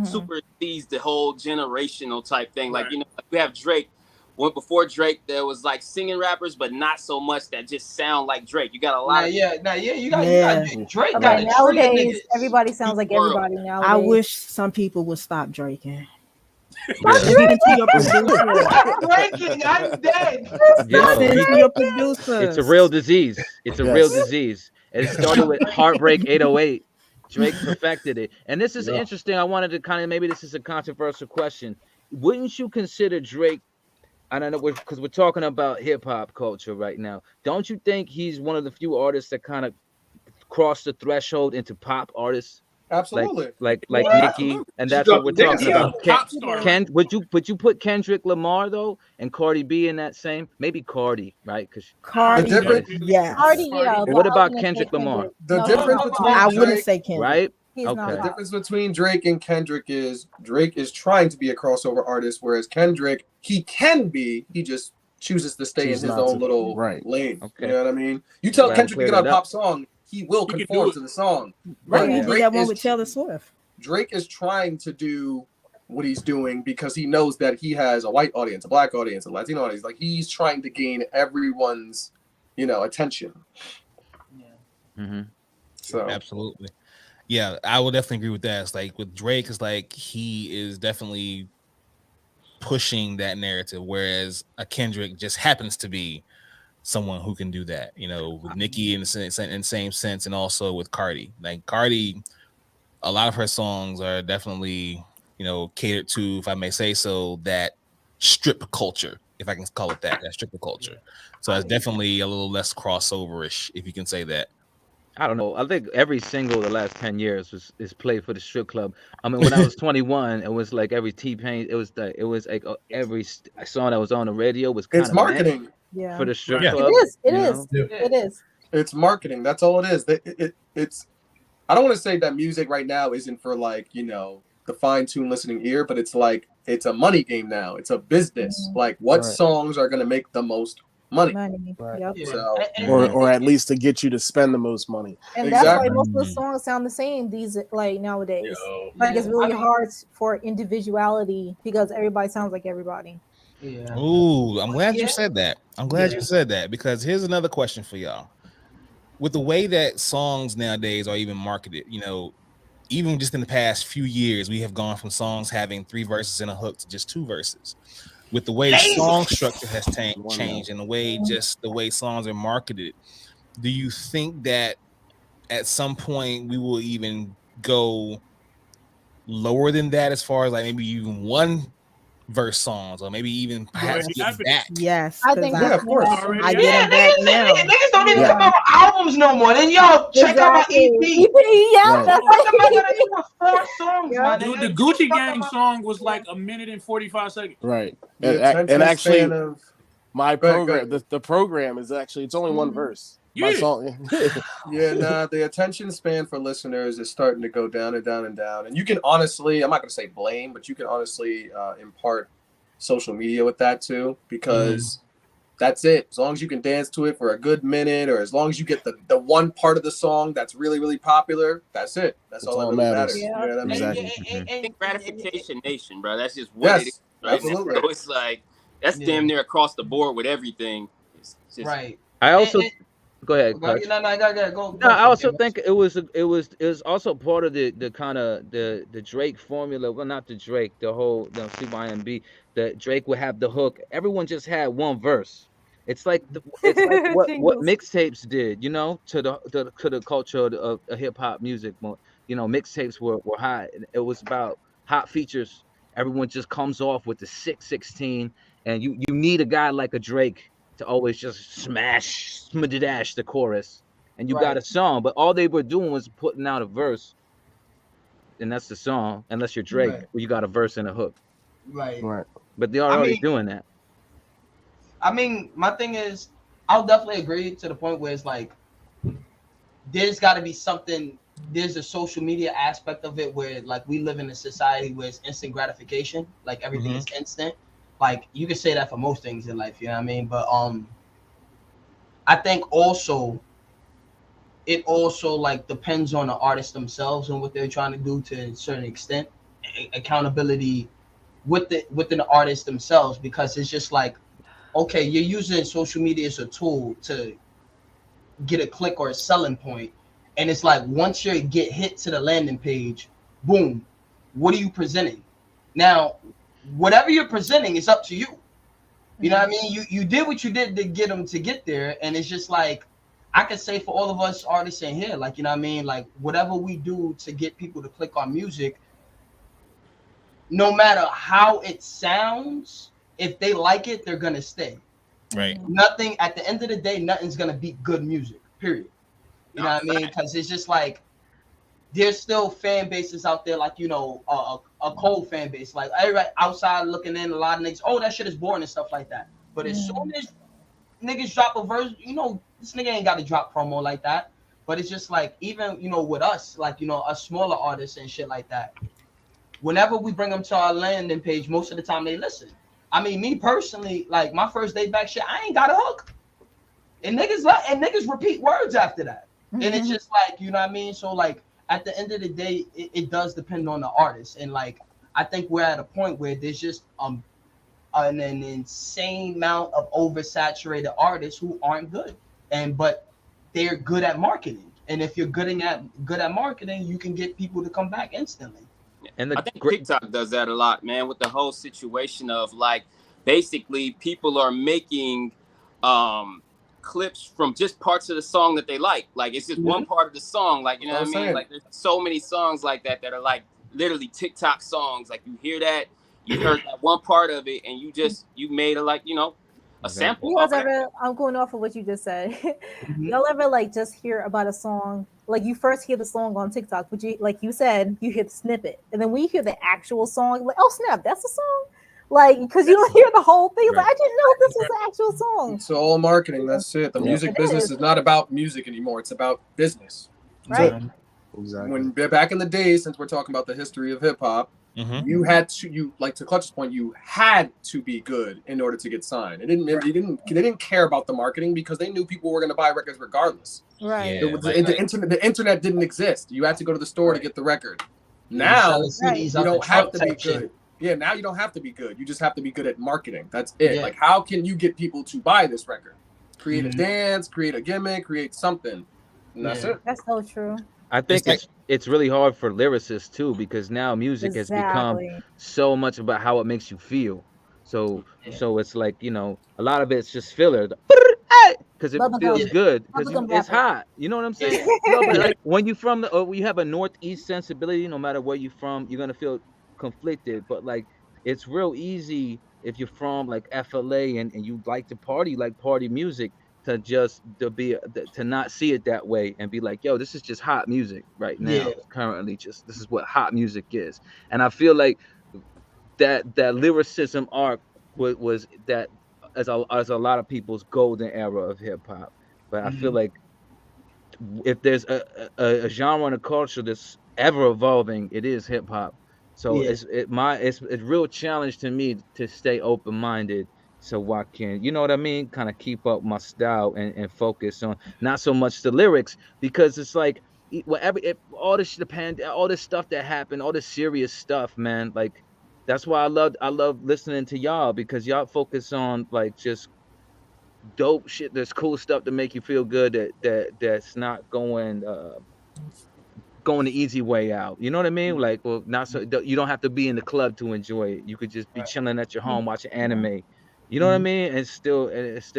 supersedes the whole generational type thing. Like you know, like we have Drake. When before Drake, there was like singing rappers, but not so much that just sound like Drake. You got a lot. You got Drake. Okay, nowadays, everybody sounds like everybody nowadays. I wish some people would stop draking. Listen to your producer. I'm dead. Listen to your producer. It's a real disease. It's a real disease. And it started with Heartbreak 808. Drake perfected it. And this is interesting. I wanted to kind of, maybe this is a controversial question. Wouldn't you consider Drake, I don't know, because we're talking about hip hop culture right now. Don't you think he's one of the few artists that kind of crossed the threshold into pop artists? Absolutely. Like Nicki, and that's what we're talking about. Would you put Kendrick Lamar though and Cardi B in that same? Maybe Cardi, right? Because Cardi, yeah. Cardi, yeah. What about Kendrick Lamar? The difference between I wouldn't say Kendrick. Right? The difference between Drake and Kendrick is Drake is trying to be a crossover artist, whereas Kendrick, he can be, he just chooses to stay in his own little lane. You know what I mean? You tell Kendrick to get on a pop song, he will conform to the song. Right? He did that one with Taylor Swift. Drake is trying to do what he's doing because he knows that he has a white audience, a black audience, a Latino audience. Like he's trying to gain everyone's, attention. So absolutely. Yeah, I would definitely agree with that. It's like with Drake, it's like he is definitely pushing that narrative, whereas a Kendrick just happens to be someone who can do that. With Nicki in the same sense, and also with Cardi. Like Cardi, a lot of her songs are definitely, catered to, if I may say so, that strip culture, if I can call it that strip culture. So it's definitely a little less crossover-ish, if you can say that. I don't know. I think every single the last 10 years is played for the strip club. I mean, when I was 21, it was like every T-Pain. It was like every song that was on the radio was kind it's of marketing for the strip club. It is. It's marketing. That's all it is. It's. I don't want to say that music right now isn't for like the fine-tuned listening ear, but it's like it's a money game now. It's a business. Like what songs are going to make the most money. Right. Yep. So, or at least to get you to spend the most money. And that's why most of the songs sound the same these like nowadays. Like it's really hard for individuality because everybody sounds like everybody. Yeah. Ooh, I'm glad you said that. I'm glad you said that because here's another question for y'all. With the way that songs nowadays are even marketed, you know, even just in the past few years, we have gone from songs having 3 verses and a hook to just 2 verses. With the way song structure has changed and the way songs are marketed, do you think that at some point we will even go lower than that as far as like maybe even 1 verse songs or maybe even perhaps get back? Yes, I think of course. I Yeah, get them back now. niggas don't even come out with albums no more. Then y'all check out my EP. Yeah, that's with 4 songs, my Dude, nigga. the Gucci Gang song was like a minute and 45 seconds. Right. The And attention actually, span of my Go ahead, program, the program is actually it's only 1 verse. My song. the attention span for listeners is starting to go down and down and down. And you can honestly, I'm not going to say blame, but you can honestly impart social media with that too, because that's it. As long as you can dance to it for a good minute, or as long as you get the one part of the song that's really, really popular, that's it. That's all that really matters. You know what I mean? I think gratification nation, bro. That's just what it is right absolutely. now. So it's like that's damn near across the board with everything. It's just, I also go ahead. Go, Coach. no, go. No, I also think it was also part of the kind of the Drake formula. Well, not the Drake, the whole CYMB. That Drake would have the hook. Everyone just had 1 verse. It's like what mixtapes did, you know, to the culture of hip hop music. You know, mixtapes were hot. It was about hot features. Everyone just comes off with the 616, and you need a guy like a Drake to always just smash the chorus, and you got a song. But all they were doing was putting out a verse, and that's the song. Unless you're Drake, where you got a verse and a hook. Right. But they're already doing that. I mean, my thing is, I'll definitely agree to the point where it's like, there's got to be something. There's a social media aspect of it where, like, we live in a society where it's instant gratification. Like, everything is instant. Like, you can say that for most things in life, you know what I mean? But I think also, it also like depends on the artist themselves and what they're trying to do to a certain extent. Accountability within the artist themselves, because it's just like, okay, you're using social media as a tool to get a click or a selling point, and it's like once you get hit to the landing page, boom, what are you presenting? Now, whatever you're presenting is up to you. You know what I mean? You did what you did to get them to get there, and it's just like, I could say for all of us artists in here, like, you know what I mean? Like, whatever we do to get people to click on music, no matter how it sounds, if they like it, they're gonna stay. Right. Nothing at the end of the day, nothing's gonna beat good music. Period. You know what I mean? Because it's just like there's still fan bases out there, like, you know, a cold fan base, like everybody outside looking in, a lot of niggas, oh, that shit is boring and stuff like that. But as soon as niggas drop a verse, you know, this nigga ain't got to drop promo like that. But it's just like, even, you know, with us, like, you know, us smaller artists and shit like that, whenever we bring them to our landing page, most of the time they listen. I mean, me personally, like, my first day back shit, I ain't got a hook. And niggas repeat words after that. And it's just like, you know what I mean? So, like, at the end of the day, it does depend on the artist. And, like, I think we're at a point where there's just an insane amount of oversaturated artists who aren't good. But they're good at marketing. And if you're good at marketing, you can get people to come back instantly. And I think TikTok does that a lot, man, with the whole situation of, like, basically people are making clips from just parts of the song that they like. Like, it's just one part of the song. Like, you know what I mean? Like, there's so many songs like that are like literally TikTok songs. Like, you hear that, you heard that one part of it, and you made a, like, you know, a sample. You guys ever, I'm going off of what you just said. Y'all ever, like, just hear about a song, like, you first hear the song on TikTok, but you, like you said, you hear the snippet, and then when you hear the actual song, like, oh snap, that's a song. Like, because you don't hear the whole thing. Like, I didn't know this was the actual song. It's all marketing. That's it. The music business is not about music anymore. It's about business. Right. Exactly. When back in the day, since we're talking about the history of hip hop, Mhm. You had to to Clutch's point, you had to be good in order to get signed. They didn't care about the marketing because they knew people were going to buy records regardless. Right. Yeah, The internet didn't exist. You had to go to the store to get the record. Yeah, Now selling CDs you out the don't have trunk to be type shit. good. Yeah, now you don't have to be good. You just have to be good at marketing. That's it. Yeah. Like, how can you get people to buy this record? Create a Mhm. dance, create a gimmick, create something. And that's it. That's so true. I think it's really hard for lyricists too, because now music has become Exactly. so much about how it makes you feel. So it's like, you know, a lot of it's just filler. Because it feels Bubblegum. good, because Bubblegum it's rapper. hot. You know what I'm saying? No, but like when you from when you have a northeast sensibility, no matter where you're from, you're gonna feel conflicted. But like it's real easy if you're from like FLA and you like to party, like party music, to not see it that way and be like, yo, this is just hot music right now. Yeah. Currently, just this is what hot music is. And I feel like that lyricism arc was that as a lot of people's golden era of hip hop. But I feel Mhm. like if there's a genre and a culture that's ever evolving, it is hip hop. So Yeah. it's a real challenge to me to stay open minded, so I can, you know what I mean, kind of keep up my style and focus on not so much the lyrics, because it's like whatever all this all this stuff that happened, all this serious stuff, man. Like that's why I love listening to y'all, because y'all focus on like just dope shit, there's cool stuff to make you feel good, that's not going the easy way out. You know what I mean? Like, well, not so you don't have to be in the club to enjoy it. You could just be chilling at your home watching anime. You know what I mean? And it still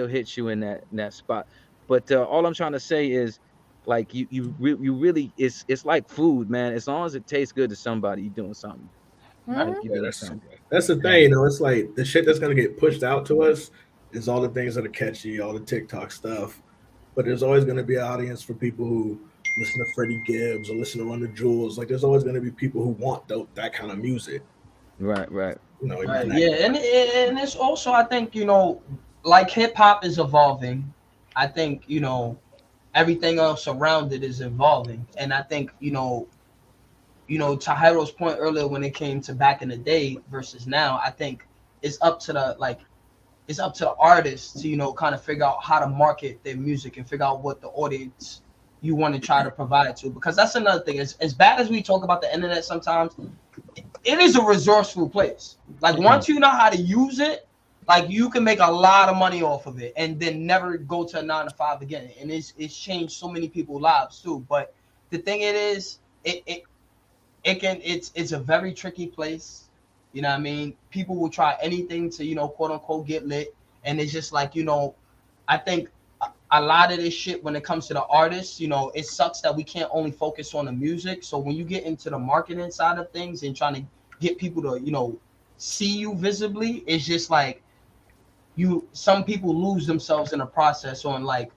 hits you in that spot. But all I'm trying to say is, like, you really, it's like food, man. As long as it tastes good to somebody, you're doing something. Like you're doing something. That's the thing, you know. It's like the shit that's gonna get pushed out to us is all the things that are catchy, all the TikTok stuff. But there's always gonna be an audience for people who listen to Freddie Gibbs or listen to Run the Jewels. Like, there's always gonna be people who want that kind of music. Right. You know, Right. Yeah, and it's also, I think, you know, like hip hop is evolving. I think, you know, everything else around it is evolving, and I think, Tahiro's point earlier when it came to back in the day versus now, I think it's up to the artists to, kind of figure out how to market their music and figure out what the audience you want to try to provide to, because that's another thing. As bad as we talk about the internet sometimes, it is a resourceful place. Like, once you know how to use it, like, you can make a lot of money off of it and then never go to a 9 to 5 again. And it's changed so many people's lives too. But the thing it's a very tricky place. You know what I mean? People will try anything to, quote unquote, get lit. And it's just like, I think a lot of this shit, when it comes to the artists, it sucks that we can't only focus on the music. So when you get into the marketing side of things and trying to get people to, see you visibly, it's just like some people lose themselves in the process on like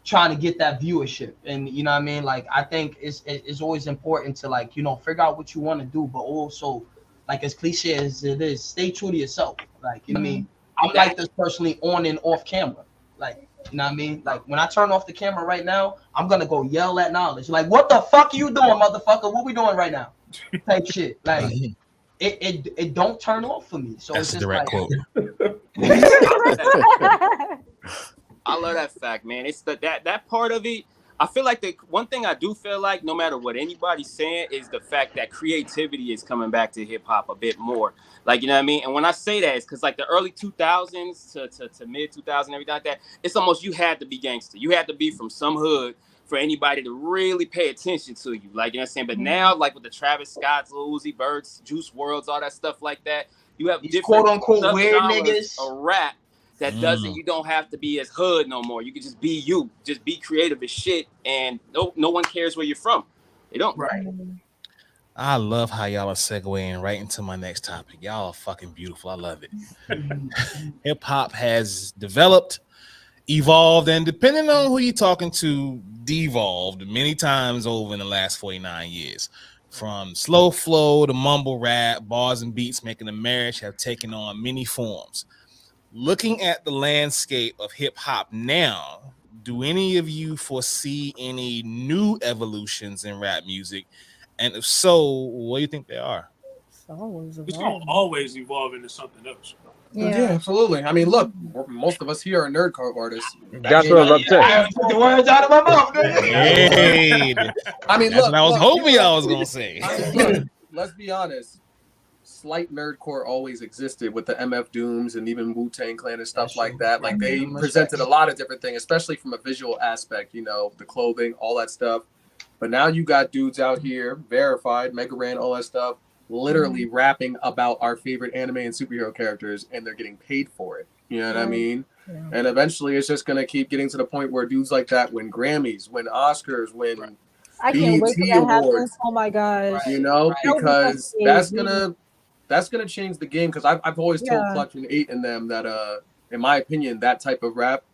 trying to get that viewership. And you know what I mean? Like, I think it's always important to, like, figure out what you want to do, but also, like, as cliche as it is, stay true to yourself. Like, you know what I mean? I'm like this personally on and off camera. Like, you know what I mean? Like, when I turn off the camera right now, I'm gonna go yell at Knowledge. Like, what the fuck are you doing, motherfucker? What we doing right now? Type shit. Like, it don't turn off for me. So That's it's a just direct like, quote. I love that fact, man. It's that part of it. I feel like the one thing I do feel like, no matter what anybody's saying, is the fact that creativity is coming back to hip hop a bit more. Like, you know what I mean? And when I say that, it's because like the early 2000s to mid 2000s, everything like that, it's almost you had to be gangster. You had to be from some hood for anybody to really pay attention to you. Like, you know what I'm saying? But now, like with the Travis Scotts, Lil Uzi Verts, Juice WRLDs, all that stuff like that, you have these different quote unquote weird subgenres niggas of rap that doesn't, you don't have to be as hood no more. You can just be you, just be creative as shit, and no one cares where you're from. They don't. Right. I love how y'all are segueing right into my next topic. Y'all are fucking beautiful. I love it. Hip hop has developed, evolved, and depending on who you're talking to, devolved many times over in the last 49 years. From slow flow to mumble rap, bars and beats making a marriage have taken on many forms. Looking at the landscape of hip hop now, do any of you foresee any new evolutions in rap music? And if so, what do you think they are? always It's gonna always evolve into something else. Yeah, absolutely. I mean, look, most of us here are nerdcore artists. That's what I was about to say. I took the words out of my mouth. Hey, I mean, that's look, what I was look, hoping people y'all was gonna say. I mean, look, let's be honest. Slight nerdcore always existed with the MF Dooms and even Wu-Tang Clan and stuff like that. Like they presented a lot of different things, especially from a visual aspect, you know, the clothing, all that stuff. But now you got dudes out here, verified, Mega Ran, all that stuff, literally rapping about our favorite anime and superhero characters, and they're getting paid for it. You know what I mean? Yeah. And eventually it's just gonna keep getting to the point where dudes like that win Grammys, win Oscars, win I can't wait till BET that awards. happens. Oh my gosh. You know, That would be because so that's gonna change the game. Because I've always told Yeah. Clutch and 8 and them that in my opinion that type of rap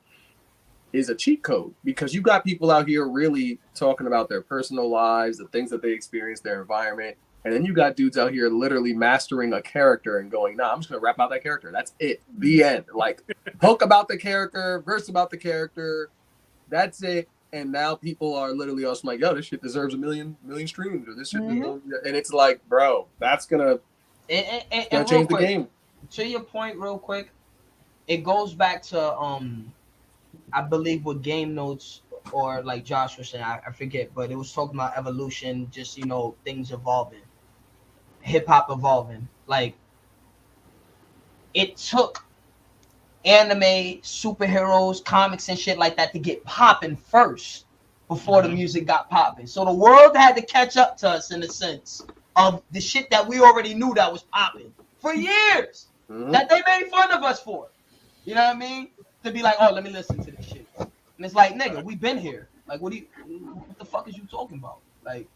is a cheat code, because you got people out here really talking about their personal lives, the things that they experience, their environment, and then you got dudes out here literally mastering a character and going, nah, I'm just gonna rap about that character. That's it. The end. Like hook about the character, verse about the character. That's it. And now people are literally also like, yo, this shit deserves a million streams, or this shit deserves, and it's like, bro, that's gonna And change the real quick, game. To your point, real quick, it goes back to I believe with Game Notes, or like Josh was saying, I forget, but it was talking about evolution, just things evolving, hip hop evolving. Like it took anime, superheroes, comics, and shit like that to get popping first before the music got popping. So the world had to catch up to us in a sense of the shit that we already knew that was popping for years, that they made fun of us for. You know what I mean? To be like, oh, let me listen to this shit. And it's like, nigga, we been here. Like, what the fuck is you talking about? Like,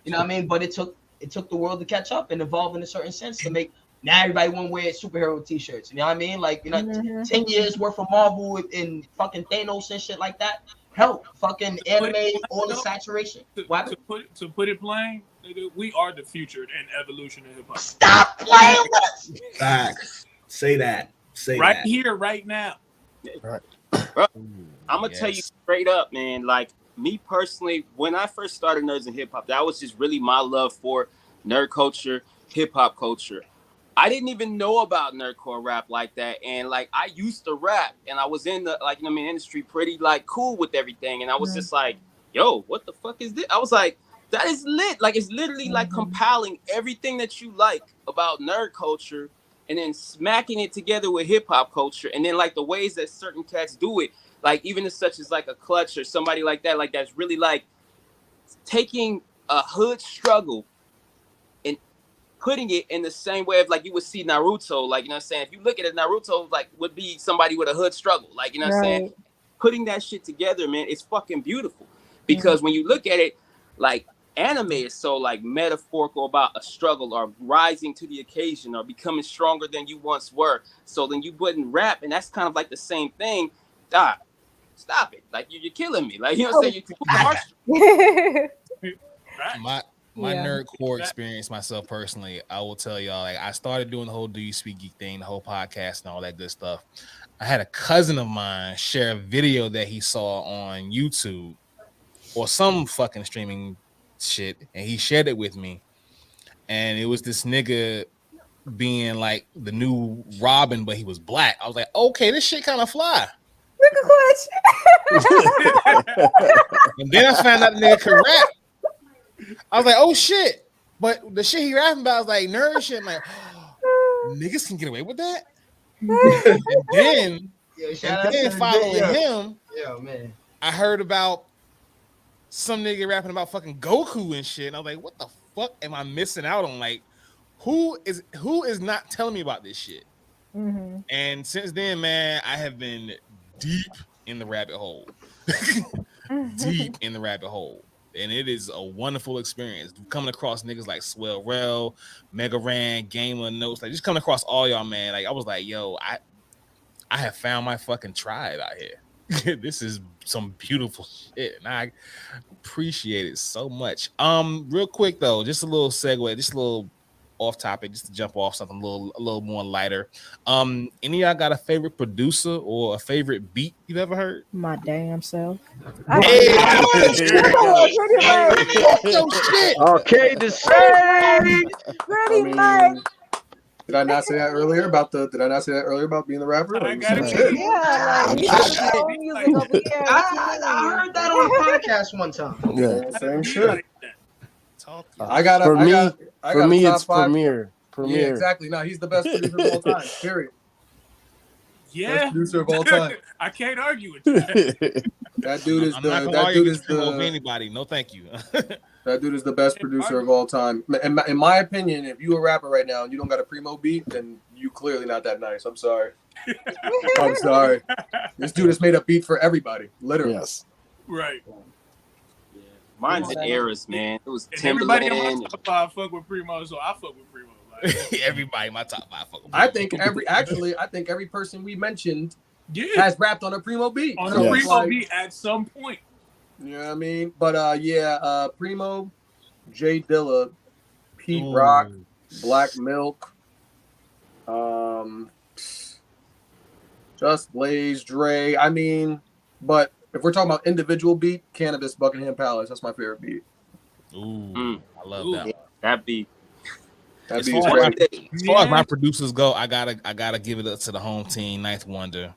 you know what I mean? But it took the world to catch up and evolve in a certain sense to make now everybody want to wear superhero t-shirts. You know what I mean? Like, 10 years worth of Marvel and fucking Thanos and shit like that. Hell, fucking anime, all the saturation. To put it plain, nigga, we are the future and evolution of hip hop. Stop playing with us. Facts. Say that. Say right that. here, right now. Bro, I'm gonna tell you straight up, man. Like me personally, when I first started Nerds and Hip Hop, that was just really my love for nerd culture, hip hop culture. I didn't even know about nerdcore rap like that, and like I used to rap, and I was in the industry pretty like cool with everything, and I was just like, yo, what the fuck is this? I was like, that is lit. Like it's literally like compiling everything that you like about nerd culture and then smacking it together with hip hop culture, and then like the ways that certain cats do it, like even such as like a Clutch or somebody like that, like that's really like taking a hood struggle and putting it in the same way of like you would see Naruto, like, you know what I'm saying? If you look at it, Naruto like would be somebody with a hood struggle, like, you know what I'm saying? Putting that shit together, man, it's fucking beautiful. Because when you look at it, like anime is so like metaphorical about a struggle or rising to the occasion or becoming stronger than you once were. So then you put in rap, and that's kind of like the same thing. Stop it. Like you're killing me. Like, you know what I'm saying? My nerdcore experience myself personally, I will tell y'all, like I started doing the whole Do You Speak Geek thing, the whole podcast and all that good stuff. I had a cousin of mine share a video that he saw on YouTube or some fucking streaming shit, and he shared it with me. And it was this nigga being like the new Robin, but he was black. I was like, okay, this shit kind of fly. And then I found out the nigga could rap. I was like, oh shit. But the shit he rapping about was like nerd shit. I'm like, niggas can get away with that. And then following him, man, I heard about some nigga rapping about fucking Goku and shit. And I was like, what the fuck am I missing out on? Like, who is not telling me about this shit? And since then, man, I have been deep in the rabbit hole. Deep in the rabbit hole. And it is a wonderful experience coming across niggas like Swell Rel, Mega Ran, Gamer Notes, like just coming across all y'all, man. Like I was like, yo, I have found my fucking tribe out here. This is some beautiful shit, and I appreciate it so much. Real quick though, just a little segue, just a little off topic, just to jump off something a little more lighter. Any of y'all got a favorite producer or a favorite beat you've ever heard? My damn self. Hey, Okay, the same. Pretty much. Did I not say that earlier about being the rapper? Like, Yeah, like he has his own music over here. I heard that on a podcast one time. Yeah, same shit. For me, top it's five. Premier. Yeah, exactly. No, he's the best producer of all time. Period. Yeah, best producer of all time. I can't argue with that. That dude is I'm not gonna argue against anybody. No, thank you. That dude is the best producer of all time. In my opinion, if you a rapper right now and you don't got a Primo beat, then you clearly not that nice. I'm sorry. I'm sorry. This dude has made a beat for everybody, literally. Yes. Right. Mine's the eras, man. It was And everybody in my Timberland. top five fuck with Primo, so I fuck with Primo. Like, Everybody in my top five fuck with I think every person we mentioned has rapped on a Primo beat. on So a it's Primo like, beat at some point. you know what I mean? But Primo, Jay Dilla, Pete Rock, Black Milk, Just Blaze, Dre. I mean, but if we're talking about individual beat, Cannabis, Buckingham Palace, that's my favorite beat. Ooh, I love that. That beat. That As beat is far, great. as far as my producers go, I gotta give it up to the home team, Ninth Wonder.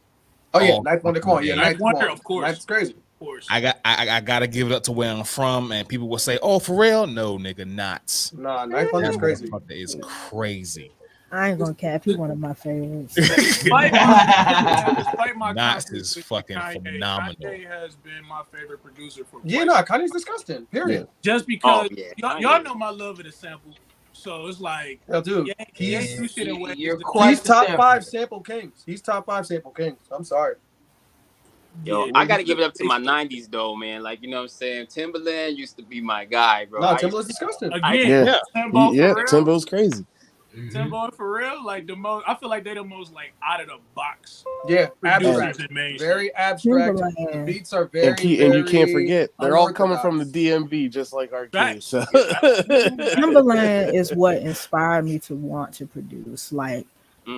Oh yeah, Ninth Wonder, come on, yeah, Ninth Wonder, come on. of course. Ninth's crazy. Of course. I gotta give it up to where I'm from, and people will say, "Oh, for real?" No, nigga, not. Nah, Ninth Wonder's crazy. It's crazy. I ain't gonna cap. He's one of my favorites. Despite my Knots confidence is with fucking Kanye, phenomenal. Kanye has been my favorite producer for Yeah, no, Kanye's disgusting. Period. just because Oh, yeah. y'all know my love of the sample. So it's like, Yo, dude, he ain't do shit in ways. he's top 5 sample kings. He's top 5 sample kings. I'm sorry. Yo, Yeah, I gotta give it up to my '90s though, man. Like, you know what I'm saying? Timberland used to be my guy, bro. No, Timberland's disgusting. Again, Yeah, Timbo yeah. for real. Timbo's crazy. Timbo and for real, like the most. I feel like they the most like out of the box. Yeah, producers abstract. in mainstream. Very abstract. The Timberland. beats are very, And you can't very forget, they're all coming from the unorthodox. DMV, just like our Facts. So. Timberland is what inspired me to want to produce. Like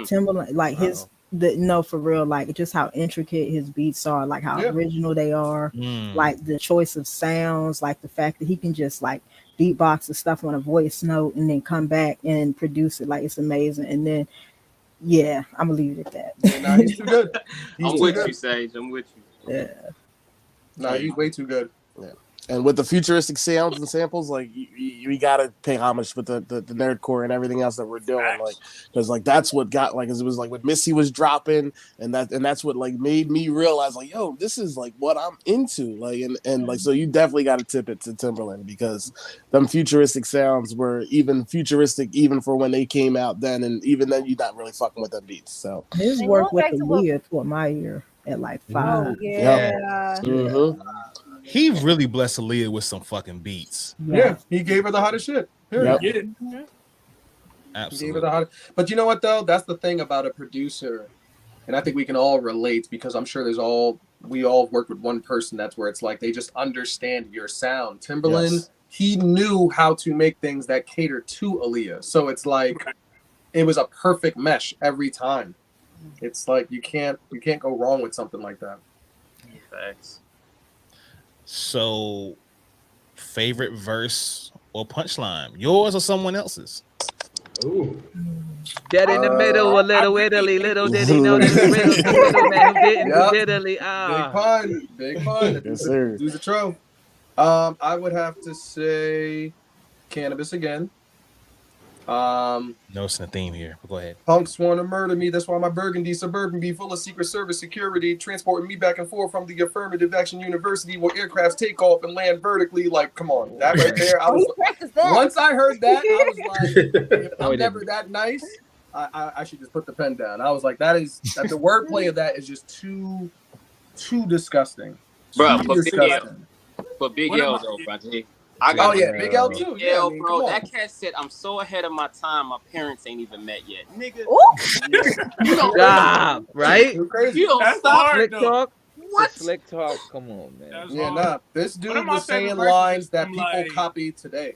Timberland, like for real, like just how intricate his beats are, like how original they are, like the choice of sounds, like the fact that he can just like beatbox the stuff on a voice note and then come back and produce it. Like it's amazing. And then I'm gonna leave it at that. Yeah, nah, he's too good. I'm with you, Sage. I'm with you. Yeah. Nah, he's way too good. Yeah. And with the futuristic sounds and samples, like we gotta pay homage with the nerdcore and everything else that we're doing, like because like that's what got like it was like when Missy was dropping, and that's what like made me realize like, yo, this is like what I'm into, like and like so you definitely got to tip it to Timberland because them futuristic sounds were even futuristic even for when they came out then, and even then you're not really fucking with them beats. So His And work going with back to Aaliyah taught my ear at like 5. Oh, yeah. He really blessed Aaliyah with some fucking beats. Yeah, he gave her the hottest shit. Period. Yeah. Absolutely. He gave her the hottest. But you know what though? That's the thing about a producer, and I think we can all relate because I'm sure we all work with one person that's where it's like they just understand your sound. Timberland, he knew how to make things that cater to Aaliyah. So it's like it was a perfect mesh every time. It's like you can't go wrong with something like that. Thanks. So, favorite verse or punchline, yours or someone else's? Ooh. Dead in the middle, a little Italy, little did he know this middle man who didn't do Italy. Big pun. Yes, sir. Use the trope. I would have to say Cannabis again. Noticing a theme here, but go ahead. Punks want to murder me. That's why my Burgundy Suburban be full of Secret Service security, transporting me back and forth from the Affirmative Action University where aircrafts take off and land vertically. Like, come on, that right there. I was once I heard that, I was like, if I'm never that nice, I should just put the pen down. I was like, that the wordplay of that is just too disgusting. Bro, Too disgusting. but Big What L am I- though, Bronte. I got Big L too. Big Yeah, L, I mean, bro. come on. That cat said, "I'm so ahead of my time. My parents ain't even met yet, nigga." You don't stop, right? You're crazy. You don't That's stop. hard, Slick though. talk. What? Slick talk. Come on, man. That's Yeah, hard. nah. This One dude of my was saying favorite verses lines that from, people like- copy today.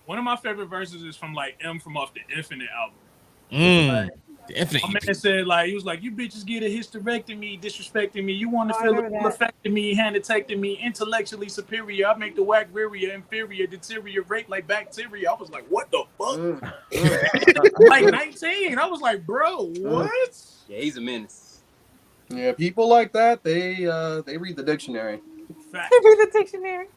One of my favorite verses is from like M from off the Infinite album. The Infinite. My man said like he was like, "You bitches get a hysterectomy, disrespecting me. You want to Oh, I feel remember that. affecting me, hand detecting me, intellectually superior. I make the whack rearier, inferior, deteriorate like bacteria." I was like, "What the fuck?" Like 19. I was like, "Bro, what?" Yeah, he's a menace. Yeah, people like that, they read the dictionary. Facts. Read the dictionary.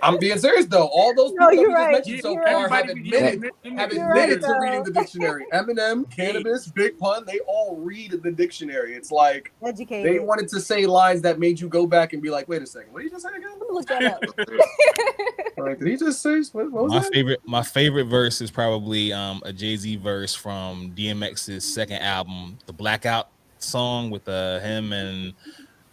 I'm being serious though. All those No, people you're that we right. just mentioned Yeah, so you're far right. have admitted You're right, to though. reading the dictionary. Eminem, Cannabis, Big Pun, they all read the dictionary. It's like Educated. they wanted to say lines that made you go back and be like, wait a second, what did he just say again? Let me look that up. Like, did he just say what was My favorite verse is probably a Jay-Z verse from DMX's second album, the Blackout song with him and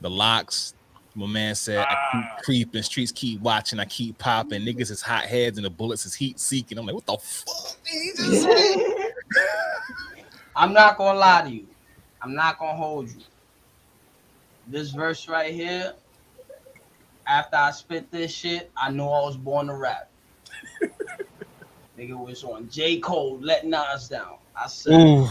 the Locks. My man said, "I keep creeping, streets keep watching, I keep popping. Niggas is hot heads and the bullets is heat seeking." I'm like, what the fuck did he just say? I'm not gonna lie to you. I'm not gonna hold you. This verse right here, after I spit this shit, I knew I was born to rap. Nigga was on J. Cole, Let Nas Down. I said,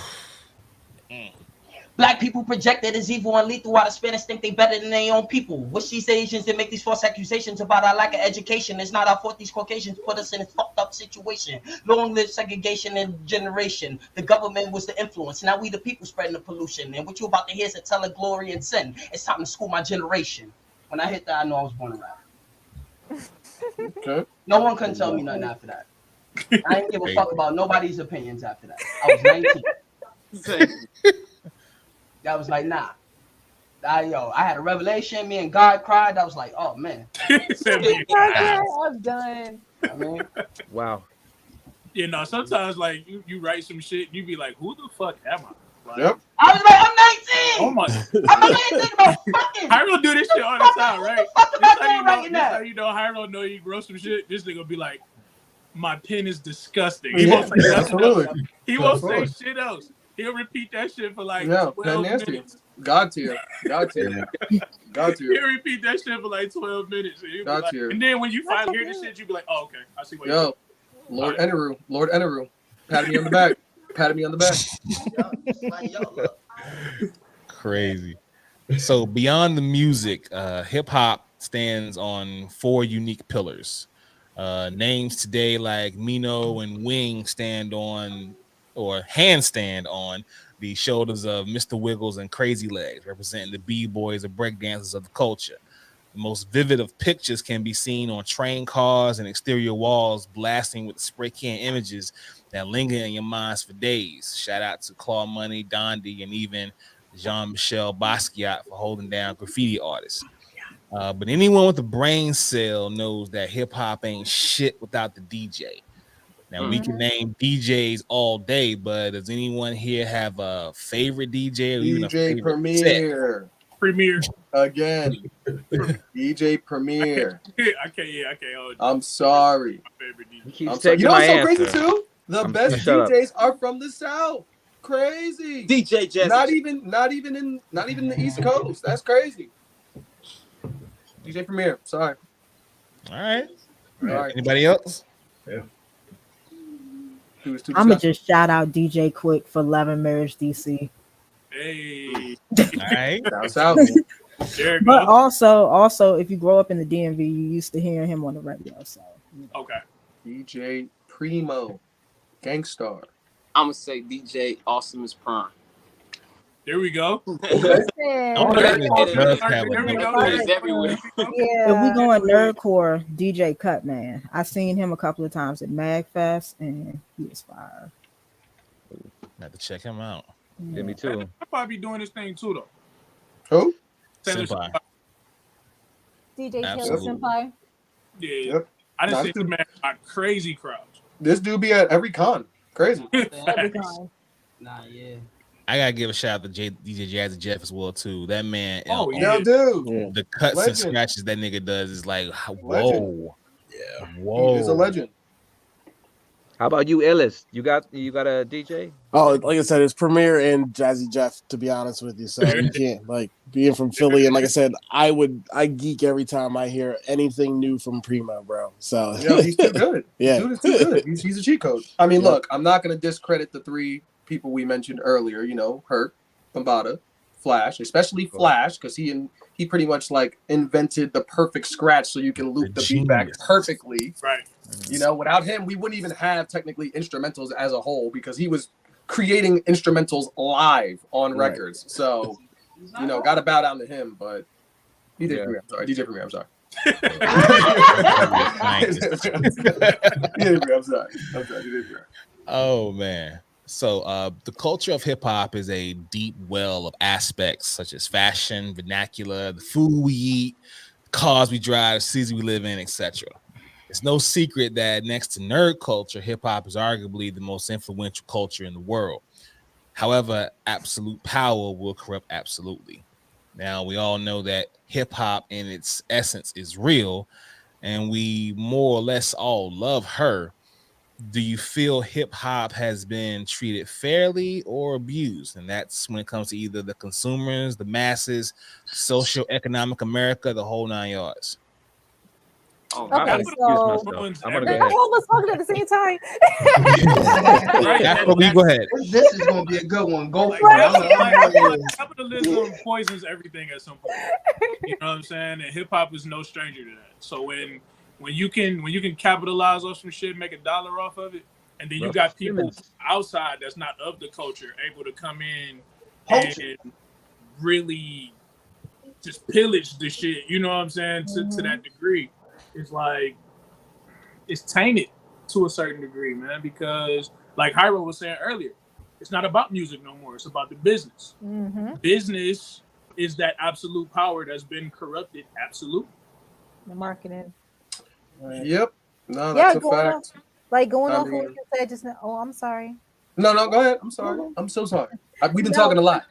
black people projected as evil and lethal while the Spanish think they better than their own people. Wish these Asians that make these false accusations about our lack of education. It's not our fault these Caucasians put us in a fucked up situation. Long live segregation and generation. The government was the influence. Now we the people spreading the pollution. And what you about to hear is a tell of glory and sin. It's time to school my generation. When I hit that, I know I was born to rap. Okay. No one couldn't tell me nothing after that. I didn't give a fuck about nobody's opinions after that. I was 19. That was like, nah. I had a revelation. Me and God cried. I was like, oh, man. I'm done. I mean, wow. You know, sometimes like you write some shit, you be like, "Who the fuck am I?" Like, yep. I was like, I'm 19. Oh my! I'm not even thinking about fucking. Hyro do this shit all the time, right? This how you know Hyro know you wrote some shit. This nigga be like, "My pen is disgusting." He won't say nothing else. He won't say shit else. He'll repeat that shit for like 12 minutes. God tier. God tier. God tier. He'll repeat that shit for like 12 minutes. God tier. And then when you finally hear this shit, you be like, "Oh, okay, I see what you're Yo, Lord Eneru. Patted me on the back. Patted me on the back. Crazy. So beyond the music, hip hop stands on 4 unique pillars. Names today like Mino and Wing stand on or handstand on the shoulders of Mr. Wiggles and Crazy Legs, representing the b-boys and breakdancers of the culture. The most vivid of pictures can be seen on train cars and exterior walls, blasting with spray can images that linger in your minds for days. Shout out to Claw Money, Dondi, and even Jean-Michel Basquiat for holding down graffiti artists. But anyone with a brain cell knows that hip-hop ain't shit without the DJ. Now, we can name DJs all day, but does anyone here have a favorite DJ or even a favorite Premier. Set? Premier. Again. DJ Premier. I can't hold you. I'm sorry. My favorite DJ. He keeps I'm sorry. taking You know my what's so answer. crazy too? The best DJs are from the South. Crazy. DJ Jazzy. Not even in the East Coast. That's crazy. DJ Premier. Sorry. All right. All right. Anybody else? Yeah. I'm gonna just shout out DJ Quick for Love and Marriage DC. Hey. All right. That's out. But also, if you grow up in the DMV, you used to hearing him on the radio. So okay. DJ Primo, Gangstar. I'm gonna say DJ Awesome's Prime. There we go. It's everywhere. If we go in nerdcore, DJ Cutman. I seen him a couple of times at MagFest, and he was fire. Have to check him out. Yeah, me too. I'll probably be doing this thing too, though. Who? Senpai. DJ Taylor Absolutely. Senpai. Yeah. Yep. I done Nice seen dude. the man at crazy crowds. This dude be at every con. Crazy. Every time. Nah, yeah. I gotta give a shout out to DJ Jazzy Jeff as well too. That man, Oh, Yeah, dude. the cuts Legend. and scratches that nigga does is like, whoa, Legend. yeah, whoa. He is a legend. How about you, Ellis? You got a DJ? Oh, like I said, it's Premier and Jazzy Jeff, to be honest with you. So you can't, like, being from Philly, and like I said, I geek every time I hear anything new from Primo, bro. So Yo, he's too good. Yeah. Dude is too good. He's a cheat code. I mean, look, I'm not gonna discredit the three people we mentioned earlier. You know, Herc, Bambaataa, Flash, especially Flash, because he pretty much like invented the perfect scratch so you can loop the beat back perfectly. Right. You know, without him, we wouldn't even have technically instrumentals as a whole because he was creating instrumentals live on Right. records. So, you know, got to bow down to him. But DJ Premier, I'm sorry. DJ Premier, I'm sorry. Oh man. So the culture of hip hop is a deep well of aspects such as fashion, vernacular, the food we eat, cars we drive, the cities we live in, etc. It's no secret that next to nerd culture, hip hop is arguably the most influential culture in the world. However, absolute power will corrupt absolutely. Now, we all know that hip hop in its essence is real, and we more or less all love her. Do you feel hip hop has been treated fairly or abused? And that's when it comes to either the consumers, the masses, socio-economic America, the whole 9 yards. Oh, Okay, so I'm gonna go I ahead. almost talking at the same time. Go ahead. This is gonna be a good one. Go for Like, capitalism poisons everything at some point. You know what I'm saying? And hip hop is no stranger to that. So when you can capitalize off some shit, make $1 off of it, and then you got people outside that's not of the culture able to come in and really just pillage the shit. You know what I'm saying? To that degree, it's like it's tainted to a certain degree, man. Because like Hyro was saying earlier, it's not about music no more. It's about the business. Business is that absolute power that's been corrupted. Absolutely. The marketing. Yep. No, that's a fact. Going I off mean- what you said just now. Oh, I'm sorry. No, go ahead. I'm sorry. I'm so sorry. We've been talking a lot.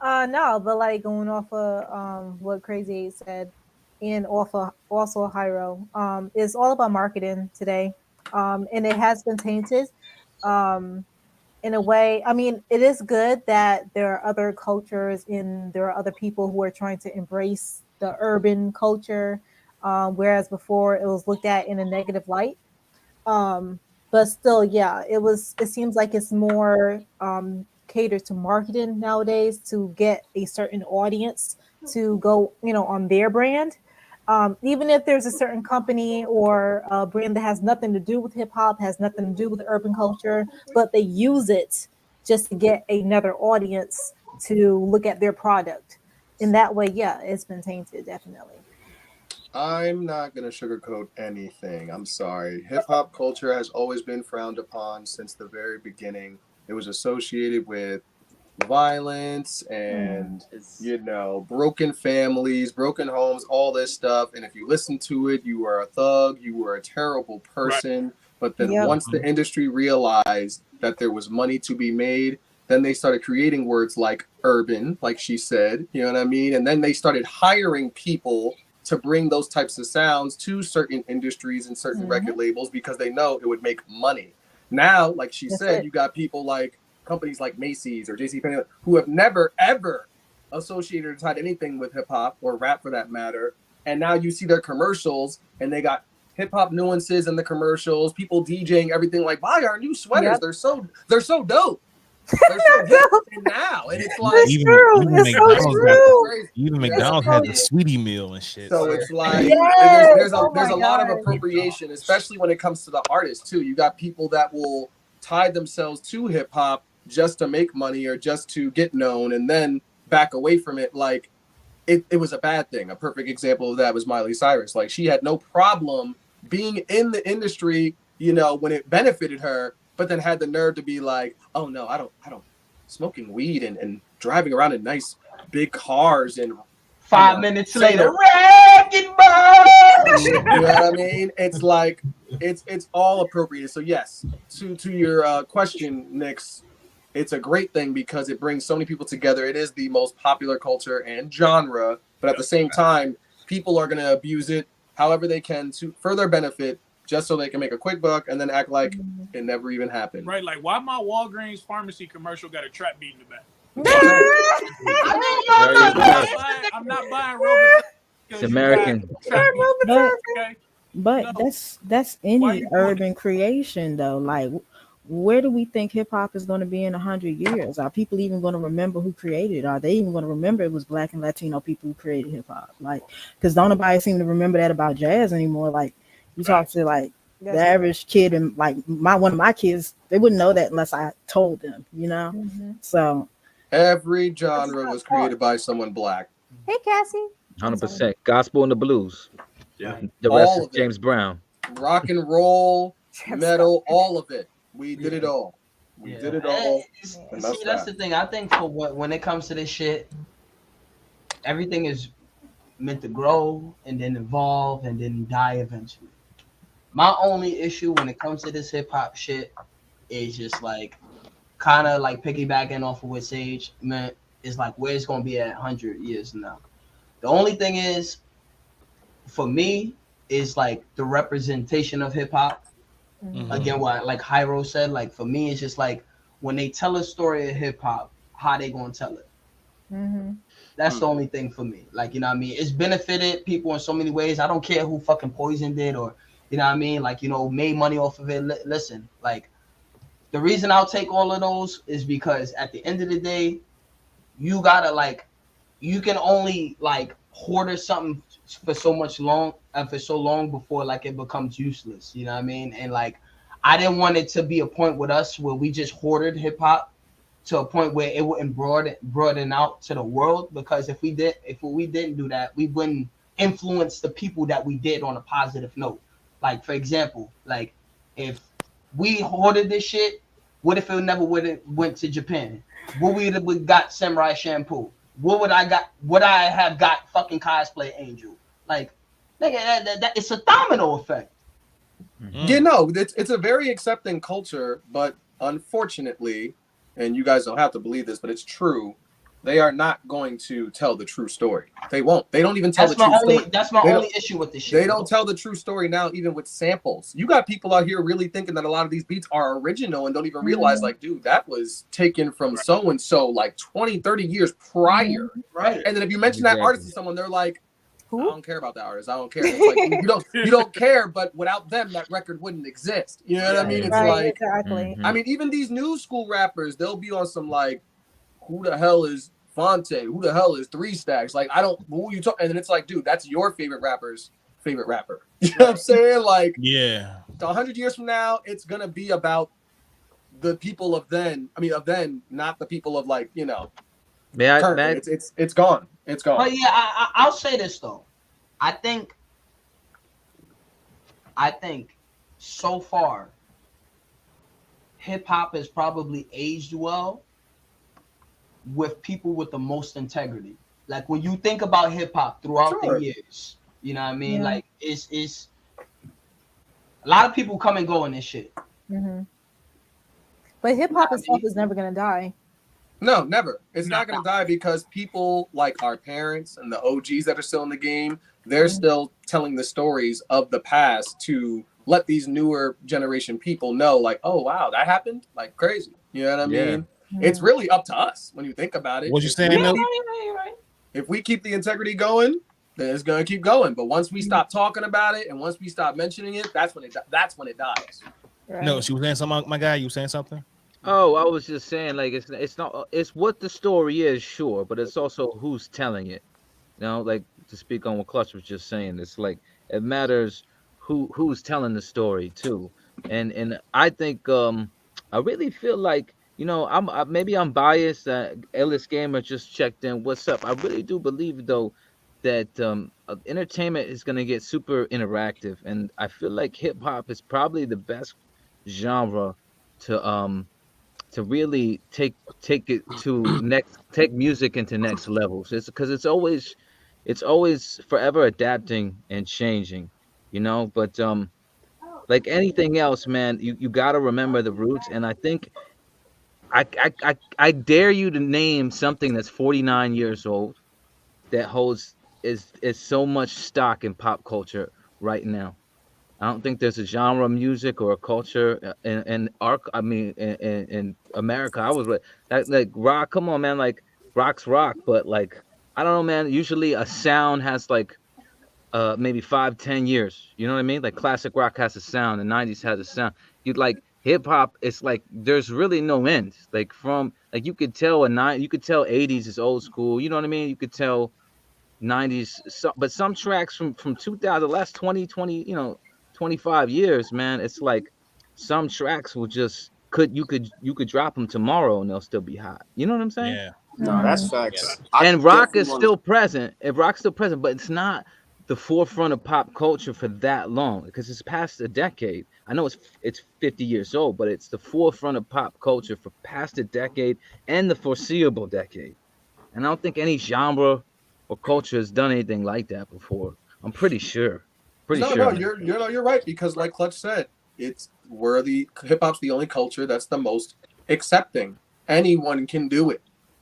No, but like going off of what Crazy 8 said, and off of also Hyro, it's all about marketing today, and it has been tainted, in a way. I mean, it is good that there are other cultures and there are other people who are trying to embrace the urban culture, whereas before it was looked at in a negative light. But still, yeah, it seems like it's more catered to marketing nowadays to get a certain audience to go, on their brand. Even if there's a certain company or a brand that has nothing to do with hip hop, has nothing to do with urban culture, but they use it just to get another audience to look at their product. In that way, yeah, it's been tainted, definitely. I'm not going to sugarcoat anything. I'm sorry. Hip hop culture has always been frowned upon since the very beginning. It was associated with violence and, broken families, broken homes, all this stuff. And if you listen to it, you are a thug, you were a terrible person. Right. But then once the industry realized that there was money to be made, then they started creating words like urban, like she said, you know what I mean? And then they started hiring people to bring those types of sounds to certain industries and certain record labels because they know it would make money. Now, like she said, you got people like companies like Macy's or JCPenney who have never, ever associated or tied anything with hip hop or rap for that matter. And now you see their commercials and they got hip hop nuances in the commercials, people DJing everything like, buy our new sweaters. They're so dope. They're so hip now, and it's like even McDonald's has a sweetie meal and shit. So it's like there's a lot of appropriation, especially when it comes to the artists too. You got people that will tie themselves to hip hop just to make money or just to get known, and then back away from it. Like it was a bad thing. A perfect example of that was Miley Cyrus. Like she had no problem being in the industry, when it benefited her. But then had the nerve to be like, oh no, I don't smoking weed and driving around in nice big cars and 5 minutes later, wrecking ball. You know what I mean? It's like it's all appropriate. So yes, to your question, Nix, it's a great thing because it brings so many people together. It is the most popular culture and genre, but at the same time, people are gonna abuse it however they can to further benefit just so they can make a quick buck and then act like it never even happened. Right, like why my Walgreens pharmacy commercial got a trap beat in the back? I'm not buying Robitussin. It's American. But that's any urban creation though. Like, where do we think hip hop is going to be in 100 years? Are people even going to remember who created it? Are they even going to remember it was Black and Latino people who created hip hop? Like, because don't nobody seem to remember that about jazz anymore. Like, you talk to like the average kid, and like one of my kids, they wouldn't know that unless I told them. You know, so every genre was created by someone Black. Hey, Cassie. 100%. Gospel and the blues. Yeah. The rest is James Brown. Rock and roll, metal, all of it. We did it all. We did it all. See, that's the thing. I think for when it comes to this shit, everything is meant to grow and then evolve and then die eventually. My only issue when it comes to this hip hop shit is just like kind of like piggybacking off of what Sage meant is like where it's gonna be at 100 years from now. The only thing is, for me, is like the representation of hip hop. Again, what like Hyro said, like for me, it's just like when they tell a story of hip hop, how they gonna tell it. That's the only thing for me. Like, you know what I mean? It's benefited people in so many ways. I don't care who fucking poisoned it or, you know what I mean? Like, you know, made money off of it. Listen, like the reason I'll take all of those is because at the end of the day, you gotta like, you can only like hoard something for so long before like it becomes useless, you know what I mean? And like I didn't want it to be a point with us where we just hoarded hip hop to a point where it wouldn't broaden out to the world, because if we didn't do that, we wouldn't influence the people that we did on a positive note. Like for example, like if we hoarded this shit, what if it never would have went to Japan? What we got Samurai Shampoo? What I have got fucking Cosplay Angel? Like, nigga, that it's a domino effect. Yeah, no, it's a very accepting culture, but unfortunately, and you guys don't have to believe this, but it's true, they are not going to tell the true story. They won't. They don't even tell the true story. That's my only issue with this shit. They don't tell the true story now, even with samples. You got people out here really thinking that a lot of these beats are original and don't even realize, like, dude, that was taken from so-and-so like 20, 30 years prior. Right. And then if you mention that artist to someone, they're like, I don't care about that artist. I don't care. It's like, you don't care, but without them, that record wouldn't exist. You know what I mean? It's like, exactly. I mean, even these new school rappers, they'll be on some like, who the hell is Fonte? Who the hell is Three Stacks? Like, who are you talking? And then it's like, dude, that's your favorite rapper's favorite rapper. You know what I'm saying? Like, yeah, 100 years from now, it's gonna be about the people of then. I mean, of then, not the people of like, you know. It's gone. It's gone. But yeah, I'll say this though. I think so far, hip hop has probably aged well with people with the most integrity. Like when you think about hip hop throughout the years, you know what I mean? Yeah. Like it's a lot of people come and go in this shit. But hip hop itself is never gonna die. No, never. It's not going to die because people like our parents and the OGs that are still in the game, they're still telling the stories of the past to let these newer generation people know, like, oh, wow, that happened? Like, crazy. You know what I mean? It's really up to us when you think about it. What you saying, Mel? If we keep the integrity going, then it's going to keep going. But once we stop talking about it and once we stop mentioning it, that's when it dies. Right. No, she was saying something, my guy. You saying something? Oh, I was just saying, like it's what the story is, sure, but it's also who's telling it. You know, like to speak on what Clutch was just saying, it's like it matters who's telling the story too. And I think I really feel like, you know, maybe I'm biased. Ellis Gamer just checked in. What's up? I really do believe though that entertainment is gonna get super interactive, and I feel like hip hop is probably the best genre to really take music into next levels. It's because it's always forever adapting and changing, you know. But like anything else, man, you got to remember the roots. And I think I dare you to name something that's 49 years old that holds is so much stock in pop culture right now. I don't think there's a genre of music or a culture in in America. I was like rock. Come on, man. Like rock's rock, but like I don't know, man. Usually a sound has like maybe 5-10 years. You know what I mean? Like classic rock has a sound, the 90s has a sound. You'd like hip hop, it's like there's really no end. Like from like you could tell you could tell 80s is old school. You know what I mean? You could tell 90s, but some tracks from 2000, the last 20, 25 years, man, it's like some tracks will just you could drop them tomorrow and they'll still be hot. You know what I'm saying? Yeah. No, that's facts. And rock is still present. If rock's still present, but it's not the forefront of pop culture for that long because it's past a decade. I know it's 50 years old, but it's the forefront of pop culture for past a decade and the foreseeable decade. And I don't think any genre or culture has done anything like that before. I'm pretty sure. No, you're right, because like Clutch said, hip hop's the only culture that's the most accepting. Anyone can do it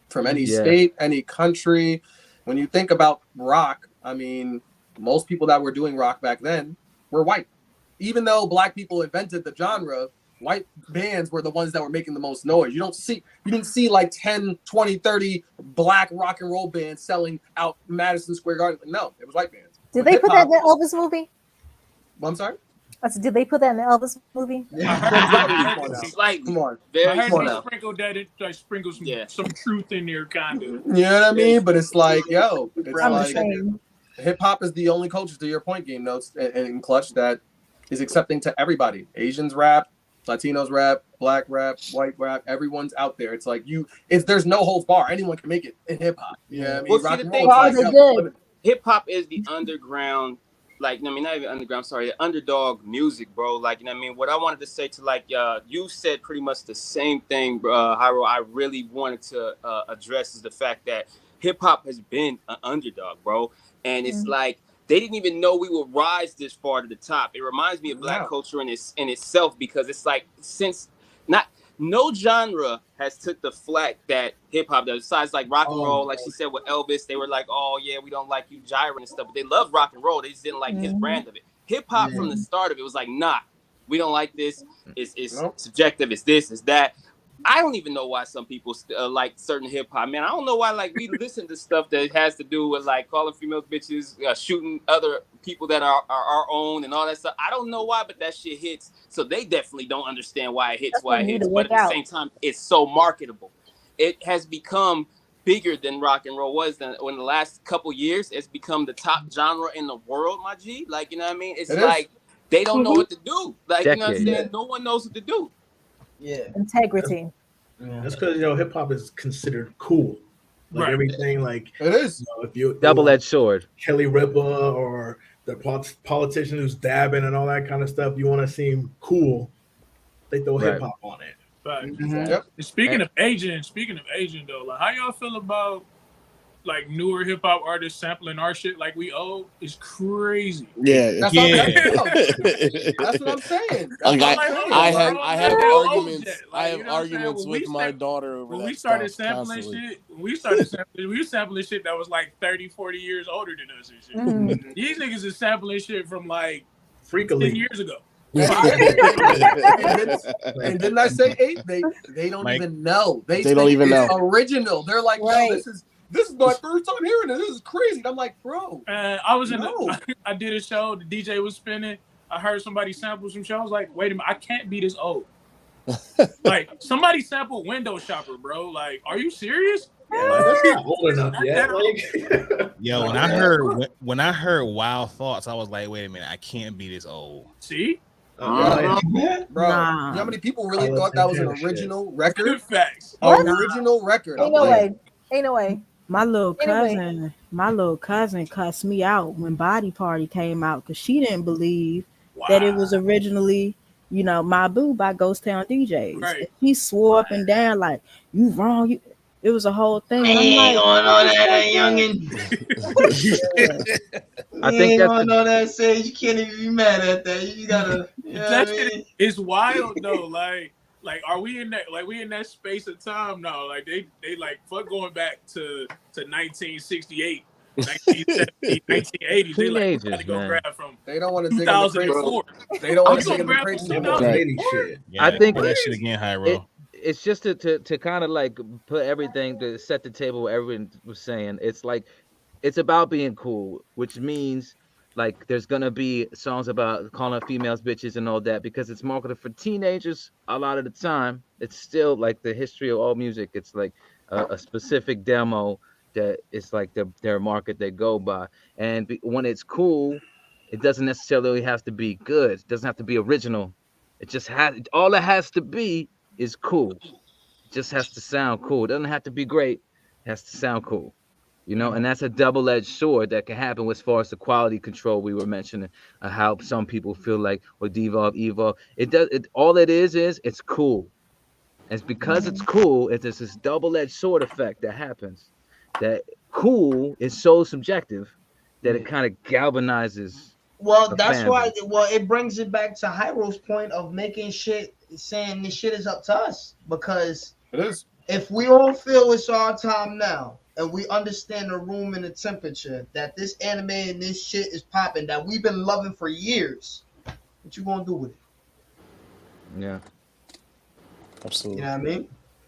from any state, any country. When you think about rock, I mean, most people that were doing rock back then were white. Even though black people invented the genre, white bands were the ones that were making the most noise. You didn't see like 10, 20, 30 black rock and roll bands selling out Madison Square Garden. No, it was white bands. Did they put that in the Elvis movie? I'm sorry? Did they put that in the Elvis movie? Slightly. Come on. I heard they sprinkled that in, like sprinkle some truth in there, kind of. You know what I mean? But it's like, it's I'm like saying. hip hop is the only culture, to your point, Game Notes and Clutch, that is accepting to everybody. Asians rap, Latinos rap, black rap, white rap. Everyone's out there. It's like there's no holds bar. Anyone can make it in hip hop. Yeah, Well, see, the thing is, hip hop is the underground, like, I mean, not even underground, sorry, the underdog music, bro. Like, you know what I mean? What I wanted to say to, like, you said pretty much the same thing, Hyro. I really wanted to address is the fact that hip hop has been an underdog, bro. And it's like, they didn't even know we would rise this far to the top. It reminds me of black culture in itself, because it's like, no genre has took the flack that hip hop does. Besides like rock and roll, like she said with Elvis, they were like, "Oh yeah, we don't like you gyring and stuff," but they love rock and roll. They just didn't like his brand of it. Hip hop from the start of it was like, "Nah, we don't like this. It's subjective. It's this. It's that." I don't even know why some people like certain hip hop. Man, I don't know why like we listen to stuff that has to do with like calling females bitches, shooting other people that are our own and all that stuff. I don't know why, but that shit hits. So they definitely don't understand why it hits, why it hits. But at the same time, it's so marketable. It has become bigger than rock and roll was. In the last couple years, it's become the top genre in the world, my G. Like, you know what I mean? It's like they don't know what to do. Like, you know what I'm saying? No one knows what to do. Yeah, integrity. That's because hip hop is considered cool. Like everything, like it is. If you double-edged sword, Kelly Ripa or the politician who's dabbing and all that kind of stuff, you want to seem cool. They throw hip hop on it. Right. Speaking of aging though, like how y'all feel about like newer hip hop artists sampling our shit like we owe? Is crazy. Yeah, that's what I'm saying. I have arguments. I have arguments with my daughter over when that. We started sampling shit. We were sampling shit that was like 30, 40 years older than us and shit. Mm-hmm. These niggas is sampling shit from like Freakily 10 years ago. And didn't I say 8? They don't even know. They don't even know. Original. They're like, no, this is my first time hearing it. This is crazy. And I'm like, bro. I was I did a show. The DJ was spinning. I heard somebody sample some show. I was like, wait a minute, I can't be this old. Like somebody sampled Window Shopper, bro. Like, are you serious? That's not old enough yet. Yo, when I heard Wild Thoughts, I was like, wait a minute, I can't be this old. See? Bro, you know how many people really thought that was an original record? Facts. Original record. Ain't no way. My little cousin cussed me out when Body Party came out because she didn't believe that it was originally, My Boo by Ghost Town DJs. Right. He swore up and down like, you wrong. It was a whole thing. Ain't going on that youngin. I think that's going on that stage. You can't even be mad at that. You gotta. That shit is wild though. Like, are we in that? Like, we in that space of time now? Like, they like fuck going back to 1968 1970, 1980. They like, we Teenagers, gotta go man. grab from They don't want to dig in the crates. 2004. They don't want I'm to dig in the gonna crates grab no more. from Lady shit. Yeah, I think play that shit again, Hyro. it's just to kind of like put everything to set the table. What everyone was saying, it's like it's about being cool, which means like there's gonna be songs about calling females bitches and all that because it's marketed for teenagers. A lot of the time, it's still like the history of all music. It's like a specific demo that it's like their market they go by, and when it's cool, it doesn't necessarily have to be good. It doesn't have to be original. It just has all it has to be is cool. It just has to sound cool. It doesn't have to be great. It has to sound cool. You know, and that's a double-edged sword that can happen as far as the quality control we were mentioning, how some people feel like, well, devolve, evolve. It does. All it is it's cool. It's because it's cool. It's this double-edged sword effect that happens. That cool is so subjective that it kind of galvanizes. Well, the that's fan why. base. Well, it brings it back to Hyro's point of making shit, saying this shit is up to us because it is. If we all feel it's our time now, and we understand the room and the temperature that this anime and this shit is popping that we've been loving for years, what you gonna do with it? Yeah, absolutely. You know what I mean?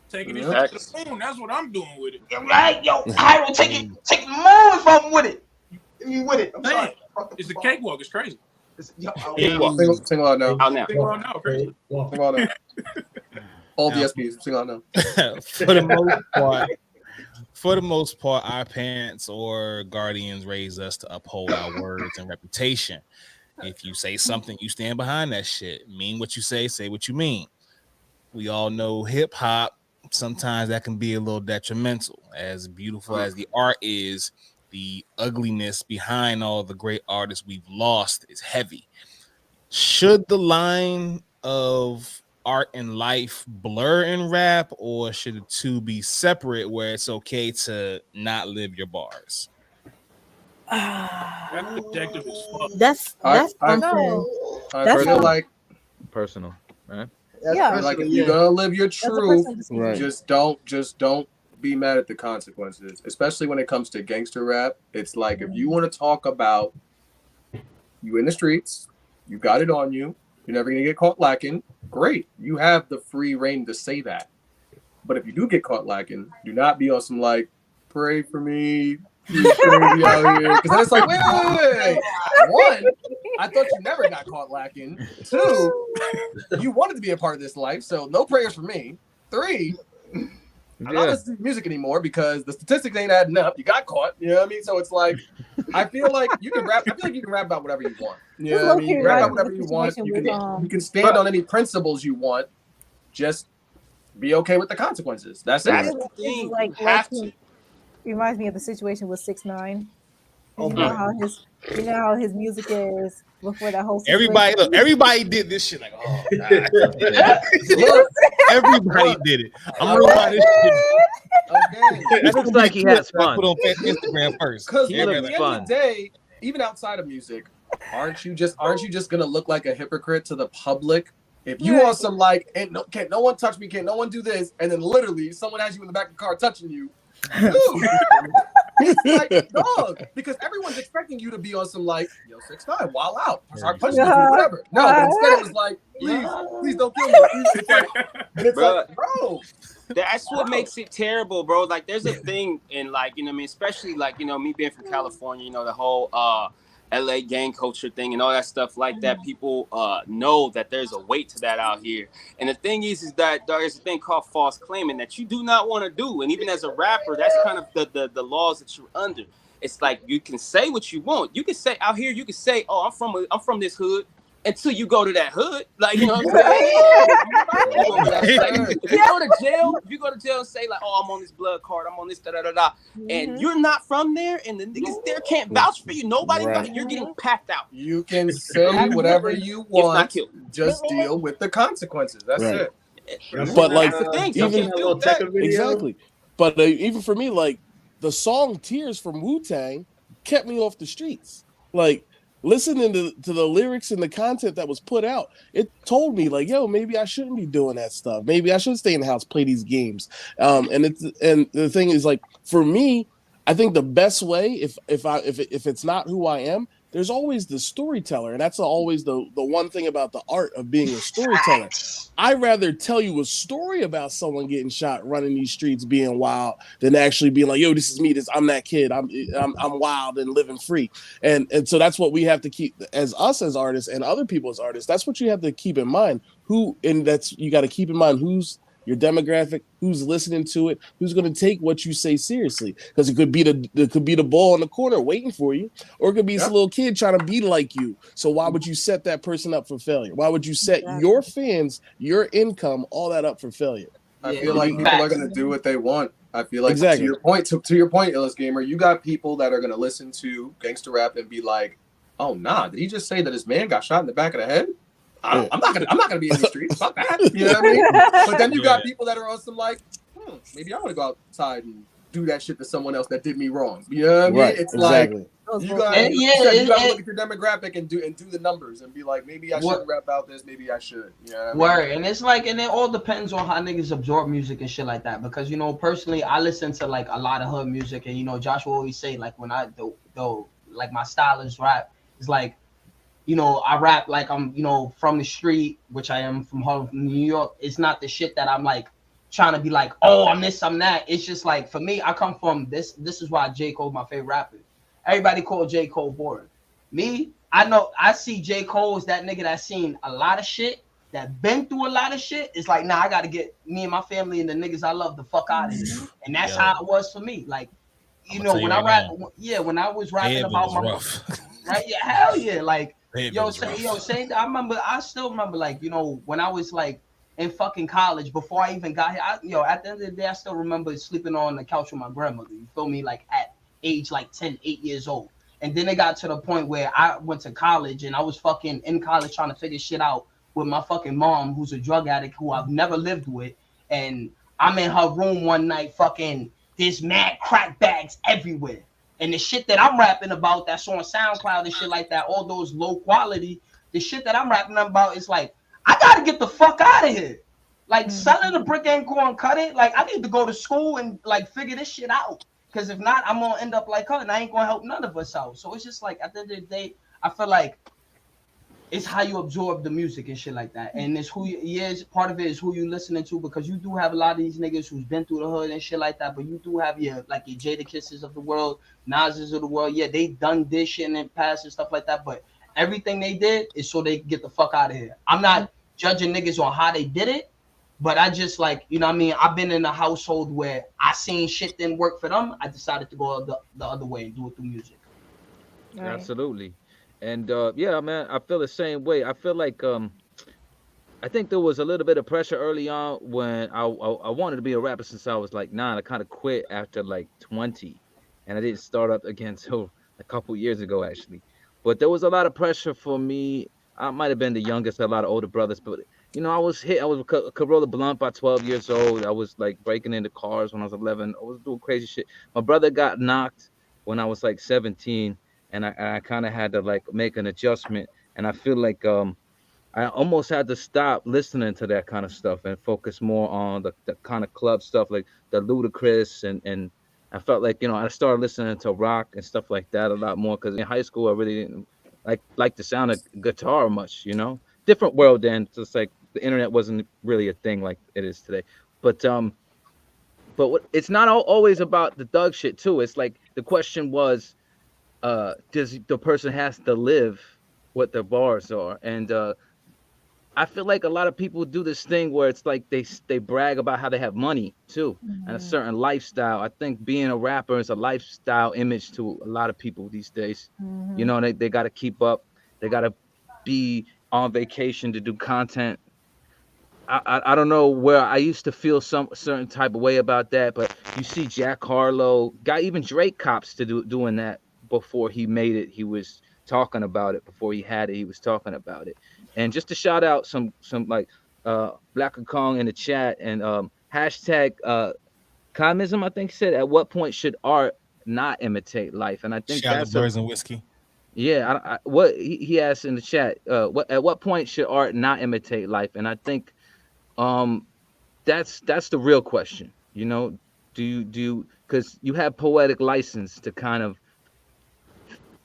Taking this shit to the moon. That's what I'm doing with it. Right, yo, Hyro, take the moon if I'm with it. If you with it, I'm Man, sorry. it's a cakewalk. It's crazy. Single out now. Out now. Single out now, crazy. Single out now. All DSPs, single out now. For the most part, our parents or guardians raise us to uphold our words and reputation. If you say something, you stand behind that shit. Mean what you say what you mean. We all know hip hop, sometimes that can be a little detrimental. As beautiful as the art is, the ugliness behind all the great artists we've lost is heavy. Should the line of art and life blur in rap, or should the two be separate where it's okay to not live your bars? That's subjective as fuck. That's something. I feel like personal, right? Yeah. Like if you're gonna live your That's a truth, personal decision. just don't be mad at the consequences. Especially when it comes to gangster rap. It's like if you want to talk about you in the streets, you got it on you, you're never gonna get caught lacking. Great, you have the free reign to say that. But if you do get caught lacking, do not be on some like pray for me. Please pray me out here. Because then it's like, wait. One, I thought you never got caught lacking. Two, you wanted to be a part of this life, so no prayers for me. Three, I'm not listening to music anymore because the statistics ain't adding up. You got caught. You know what I mean? So it's like, I feel like you can rap. I feel like you can rap about whatever you want. You know what I mean? You can rap about whatever you want. You can stand on any principles you want. Just be okay with the consequences. That's it. It's like reminds me of the situation with 6ix9ine. You know how his music is before that whole situation. Everybody did this shit like, oh God. Everybody did it. I'm gonna buy this shit. It looks like he has fun. Put on Instagram first. Because He at looks the end fun. of the day, even outside of music, aren't you just gonna look like a hypocrite to the public? If you want some like, can't no one touch me, can't no one do this, and then literally someone has you in the back of the car touching you. Dude, it's like, dog, because everyone's expecting you to be on some like, yo, 6ix9ine, wild out, start punching people, whatever. No, but instead it was like, please don't kill me. It's like, and it's like, bro. That's what makes it terrible, bro. Like, there's a thing in like, you know what I mean, especially like, you know, me being from California, you know, the whole LA gang culture thing and all that stuff like that. People know that there's a weight to that out here. And the thing is that there's a thing called false claiming that you do not want to do. And even as a rapper, that's kind of the laws that you're under. It's like you can say what you want. You can say out here, you can say, oh, I'm from this hood. Until you go to that hood, like, you know what I'm saying? Like, if you go to jail and say like, oh, I'm on this blood card, I'm on this and you're not from there, and the niggas there can't vouch for you. Nobody, you're getting packed out. You can say whatever you want. Just deal with the consequences. That's it. But like, even exactly. But even for me, like the song "Tears" from Wu-Tang kept me off the streets. Like, listening to the lyrics and the content that was put out, it told me like, yo, maybe I shouldn't be doing that stuff. Maybe I should stay in the house, play these games. And the thing is, like, for me, I think the best way, if it's not who I am, there's always the storyteller, and that's always the one thing about the art of being a storyteller. I'd rather tell you a story about someone getting shot, running these streets, being wild, than actually being like, "Yo, this is me. I'm that kid. I'm wild and living free." And so that's what we have to keep as us as artists and other people as artists. That's what you have to keep in mind. You got to keep in mind who's your demographic, who's listening to it, who's going to take what you say seriously, because it could be the ball in the corner waiting for you, or it could be this little kid trying to be like you. So why would you set that person up for failure? Why would you set your fans, your income, all that up for failure? I feel like people are going to do what they want. I feel like to your point, Illis Gamer, you got people that are going to listen to gangster rap and be like, "Oh nah, did he just say that his man got shot in the back of the head? I'm not gonna be in the streets. Fuck that." You know what I mean? But then you got people that are on some like, maybe I want to go outside and do that shit to someone else that did me wrong. You know what I mean? Right, It's exactly. like you gotta look at your demographic and do the numbers and be like, maybe I shouldn't rap about this, maybe I should. You know what I mean? Word, and it's like, and it all depends on how niggas absorb music and shit like that. Because personally, I listen to like a lot of hood music, and Josh will always say like when I though like my style is rap, it's like, I rap like I'm, from the street, which I am from New York. It's not the shit that I'm like trying to be like, oh, I'm this, I'm that. It's just like, for me, I come from this. This is why J. Cole my favorite rapper. Everybody called J. Cole boring. Me, I see J. Cole as that nigga that's seen a lot of shit, that been through a lot of shit. It's like, nah, I got to get me and my family and the niggas I love the fuck out of here. And that's how it was for me. Like, when I rap, when I was rapping about my right, yeah, hell yeah, like, I still remember like, when I was like in fucking college before I even got here, at the end of the day, I still remember sleeping on the couch with my grandmother. You feel me? Like at age like 8 years old. And then it got to the point where I went to college and I was fucking in college trying to figure shit out with my fucking mom, who's a drug addict who I've never lived with. And I'm in her room one night, fucking, there's mad crack bags everywhere. And the shit that I'm rapping about that's on SoundCloud and shit like that, all those low quality, the shit that I'm rapping about is like, I gotta get the fuck out of here. Like, selling the brick ain't going to cut it. Like, I need to go to school and like figure this shit out. Because if not, I'm gonna end up like her and I ain't gonna help none of us out. So it's just like, at the end of the day, I feel like it's how you absorb the music and shit like that. And it's part of it is who you listening to, because you do have a lot of these niggas who's been through the hood and shit like that, but you do have your Jada Kisses of the world, Nas's of the world. Yeah, they done this shit in the past and stuff like that, but everything they did is so they get the fuck out of here. I'm not judging niggas on how they did it, but I just like, what I mean? I've been in a household where I seen shit didn't work for them. I decided to go the other way and do it through music. Right. Absolutely. And yeah, man, I feel the same way. I feel like I think there was a little bit of pressure early on when I wanted to be a rapper since I was like 9. I kind of quit after like 20, and I didn't start up again until a couple years ago actually. But there was a lot of pressure for me. I might have been the youngest of a lot of older brothers, but I was a Corolla Blunt by 12 years old. I was like breaking into cars when I was 11. I was doing crazy shit. My brother got knocked when I was like 17, and I kind of had to like make an adjustment. And I feel like I almost had to stop listening to that kind of stuff and focus more on the kind of club stuff, like the Ludacris, and I felt like I started listening to rock and stuff like that a lot more, because in high school I really didn't like the sound of guitar much. Different world then. Just like the internet wasn't really a thing like it is today. But it's not always about the thug shit too. It's like the question was, does the person has to live what their bars are? And I feel like a lot of people do this thing where it's like they brag about how they have money too, and a certain lifestyle. I think being a rapper is a lifestyle image to a lot of people these days. They got to keep up. They got to be on vacation to do content. I don't know where I used to feel some certain type of way about that, but you see Jack Harlow, even Drake cops to doing that before he made it. He was talking about it before he had it. He was talking about it. And just to shout out some like Black Kong in the chat and hashtag communism, I think said, at what point should art not imitate life? And I think shout that's birds and whiskey. Yeah, what he asked in the chat, at what point should art not imitate life? And I think that's the real question. Do you because you have poetic license to kind of,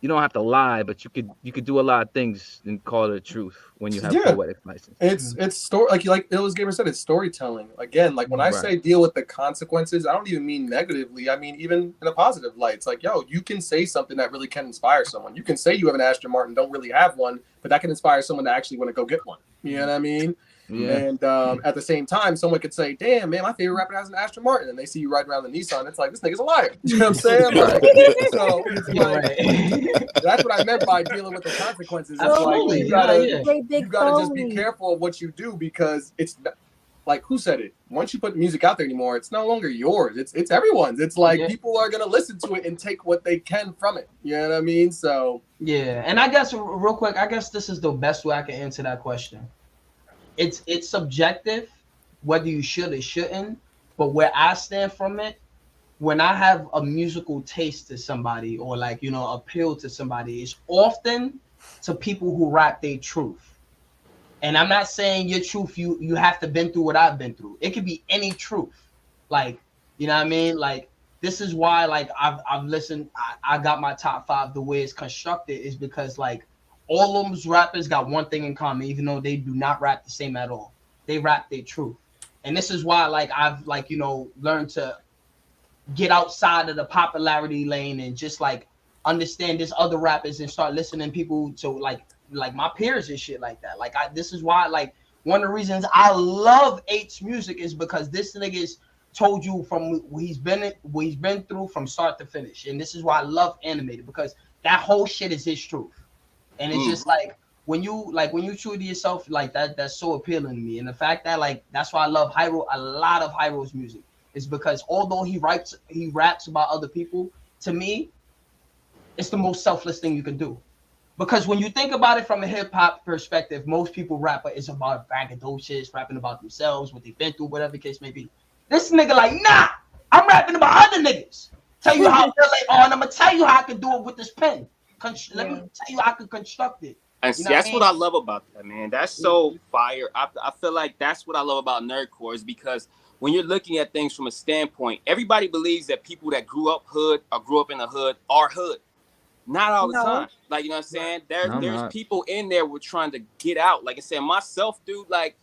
you don't have to lie, but you could do a lot of things and call it a truth when you have Yeah, poetic license. it's story like Illis Gamer said, it's storytelling. Again, like when I say deal with the consequences, I don't even mean negatively. I mean even in a positive light. It's like, yo, you can say something that really can inspire someone. You can say you have an Aston Martin, don't really have one, but that can inspire someone to actually want to go get one. You know what I mean? Yeah. And at the same time, someone could say, damn, man, my favorite rapper has an Aston Martin. And they see you riding around the Nissan. It's like, this nigga's a liar. You know what I'm saying? Like, so it's like, that's what I meant by dealing with the consequences. It's like, you gotta just be careful of what you do, because it's like, who said it? Once you put music out there anymore, it's no longer yours. It's everyone's. It's like people are going to listen to it and take what they can from it. You know what I mean? So. Yeah. And I guess real quick, I guess this is the best way I can answer that question. It's subjective whether you should or shouldn't, but where I stand from it, when I have a musical taste to somebody or like, you know, appeal to somebody, it's often to people who rap their truth. And I'm not saying your truth, you have to been through what I've been through. It could be any truth. Like, you know what I mean? Like, this is why, like, I've listened, I got my top 5 the way it's constructed is because, like, all of those rappers got one thing in common, even though they do not rap the same at all. They rap their truth. And this is why, like, I've, like, you know, learned to get outside of the popularity lane and just, like, understand this other rappers and start listening to people to, like my peers and shit like that. Like, this is why, like, one of the reasons I love H music is because this nigga's told you from what he's been through from start to finish. And this is why I love Animated, because that whole shit is his truth. And it's just like when you true to yourself like that, that's so appealing to me. And the fact that, like, that's why I love Hyro, a lot of Hyro's music, is because although he raps about other people, to me, it's the most selfless thing you can do. Because when you think about it from a hip hop perspective, most people rap is about a bag of dope shit, rapping about themselves, what they've been through, whatever the case may be. This nigga like, nah, I'm rapping about other niggas. Tell you how I feel later on. I'm gonna tell you how I can do it with this pen. Let me tell you how I can construct it. And see, that's what I love about that, man. That's so fire. I feel like that's what I love about nerdcore, is because when you're looking at things from a standpoint, everybody believes that people that grew up hood or grew up in the hood are hood. Not all the time. Like, you know what I'm saying? There's people in there who are trying to get out. Like I said, myself, dude, like,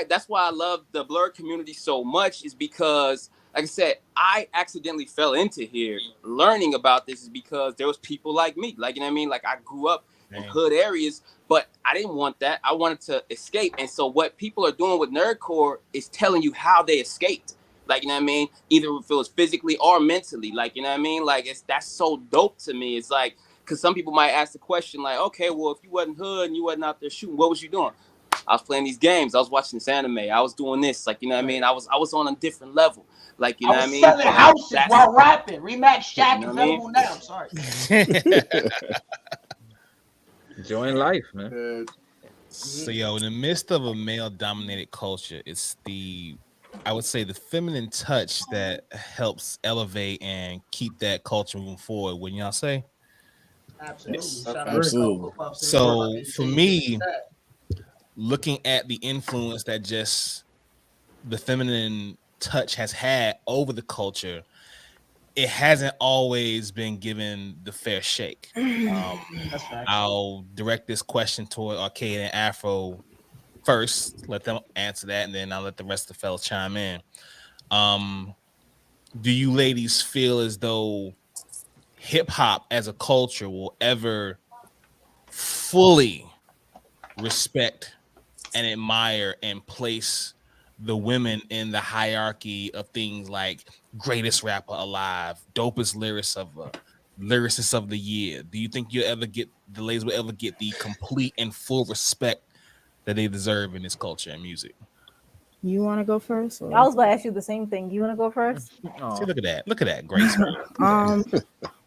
that's why I love the Blur community so much, is because, like I said, I accidentally fell into here. Learning about this is because there was people like me. Like, you know what I mean? Like, I grew up in hood areas, but I didn't want that. I wanted to escape. And so what people are doing with nerdcore is telling you how they escaped. Like, you know what I mean? Either if it was physically or mentally. Like, you know what I mean? Like, that's so dope to me. It's like, because some people might ask the question, like, okay, well, if you wasn't hood and you wasn't out there shooting, what was you doing? I was playing these games. I was watching this anime. I was doing this. Like, you know what I mean? I was on a different level. Like, you know what I mean? I was selling houses while rapping. Rematch Shaq, you know, available now. Sorry. Enjoying life, man. So, yo, in the midst of a male-dominated culture, it's I would say the feminine touch that helps elevate and keep that culture moving forward. Wouldn't y'all say? Absolutely. Absolutely. So for me, looking at the influence that just the feminine touch has had over the culture, it hasn't always been given the fair shake. I'll direct this question toward Arcade and Afro first, let them answer that, and then I'll let the rest of the fellas chime in. Do you ladies feel as though hip hop as a culture will ever fully respect and admire and place the women in the hierarchy of things like greatest rapper alive, dopest lyricist of the year? Do you think the ladies will ever get the complete and full respect that they deserve in this culture and music? You want to go first? Or? I was about to ask you the same thing. You want to go first? See, look at that, Grace.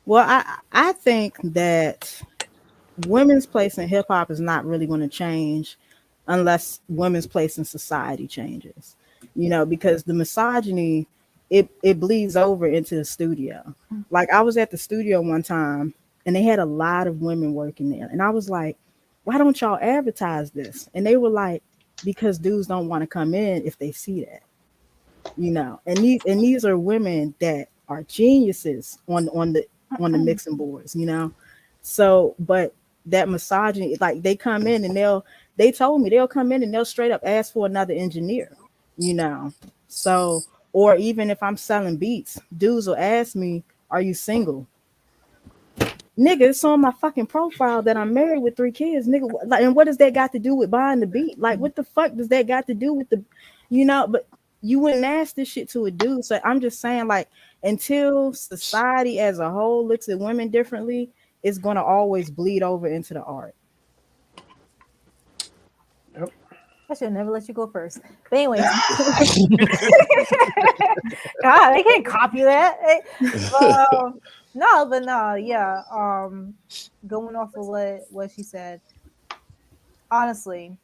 Well, I think that women's place in hip hop is not really going to change unless women's place in society changes. You know, because the misogyny it bleeds over into the studio. Like, I was at the studio one time and they had a lot of women working there, and I was like, why don't y'all advertise this? And they were like, because dudes don't want to come in if they see that. you know, and these are women that are geniuses on the mixing boards, you know. So, but that misogyny, like they come in and they told me they'll come in and they'll straight up ask for another engineer, you know. So, or even if I'm selling beats, dudes will ask me, "Are you single?" Nigga, it's on my fucking profile that I'm married with 3 kids, nigga. Like, and what does that got to do with buying the beat? Like, what the fuck does that got to do with the, you know? But you wouldn't ask this shit to a dude. So I'm just saying, like, until society as a whole looks at women differently, it's gonna always bleed over into the art. Yep. I should never let you go first. But anyways, God, they can't copy that. No, yeah. Going off of what she said, honestly,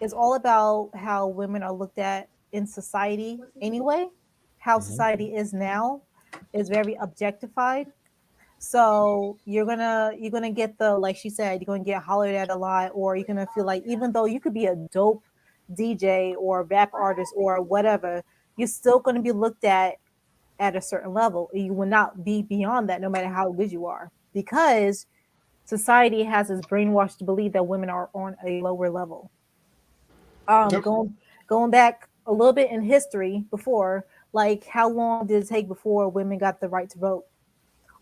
it's all about how women are looked at in society anyway. How society is now is very objectified. So you're gonna get the, like she said, you're gonna get hollered at a lot, or you're gonna feel like even though you could be a dope DJ or rap artist or whatever, you're still gonna be looked at a certain level. You will not be beyond that, no matter how good you are, because society has us brainwashed to believe that women are on a lower level. Going back a little bit in history before, like how long did it take before women got the right to vote,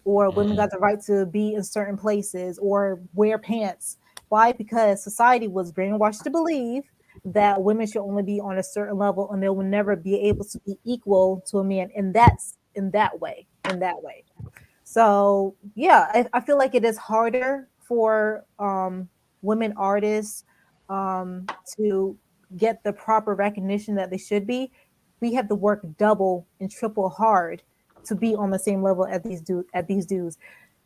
or women got the right to be in certain places or wear pants? Why? Because society was brainwashed to believe that women should only be on a certain level and they will never be able to be equal to a man. And that's in that way. So yeah, I feel like it is harder for women artists to get the proper recognition that they should be. We have to work double and triple hard to be on the same level at these dudes.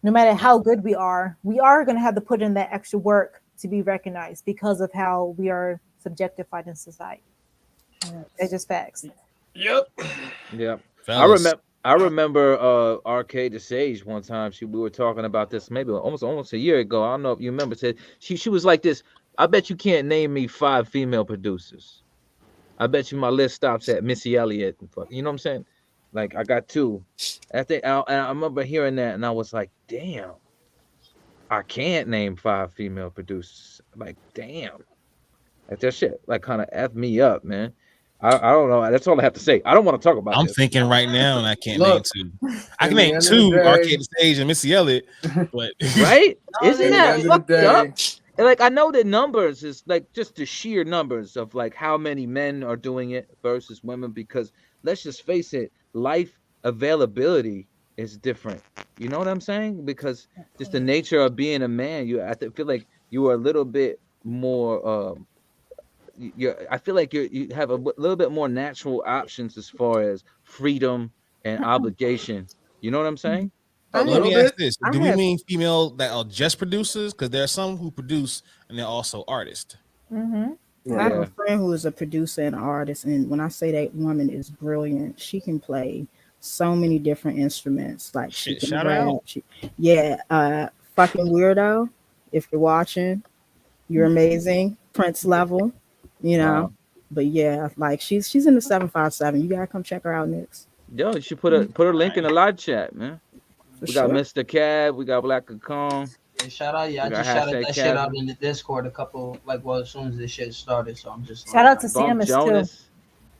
No matter how good we are going to have to put in that extra work to be recognized because of how we are subjectified in society. It's just facts. Yep. I remember Arcade the Sage one time. We were talking about this maybe almost a year ago. I don't know if you remember. Said she was like this. I bet you can't name me 5 female producers. I bet you my list stops at Missy Elliott. You know what I'm saying? Like I got 2. I remember hearing that and I was like, damn, I can't name 5 female producers. Like, damn. Like that shit like kind of F me up, man. I don't know. That's all I have to say. I don't want to talk about I'm this. thinking right now, and I can't name 2. I can name 2, Arcade Stage and Missy Elliott, but right? Isn't that fucked up? And like I know the numbers is like just the sheer numbers of like how many men are doing it versus women, because let's just face it, life availability is different. You know what I'm saying? Because just the nature of being a man, feel like you are a little bit more I feel like you have a little bit more natural options as far as freedom and obligation. You know what I'm saying? Let me ask this: do we mean female that are just producers? Because there are some who produce and they're also artists. Mm-hmm. I have a friend who is a producer and artist, and when I say that woman is brilliant, she can play so many different instruments. Like she can shout rap. out. Fucking weirdo. If you're watching, you're amazing, Prince level. You know, Wow. but yeah, like she's in the 757. You gotta come check her out next. Yo, you should put her link in the live chat, man. We got sure. Mr. Cab, we got Black Kong. Yeah, shout out, I just shouted that shit out in the Discord as soon as this shit started. So I'm just shout out to Samus Jonas.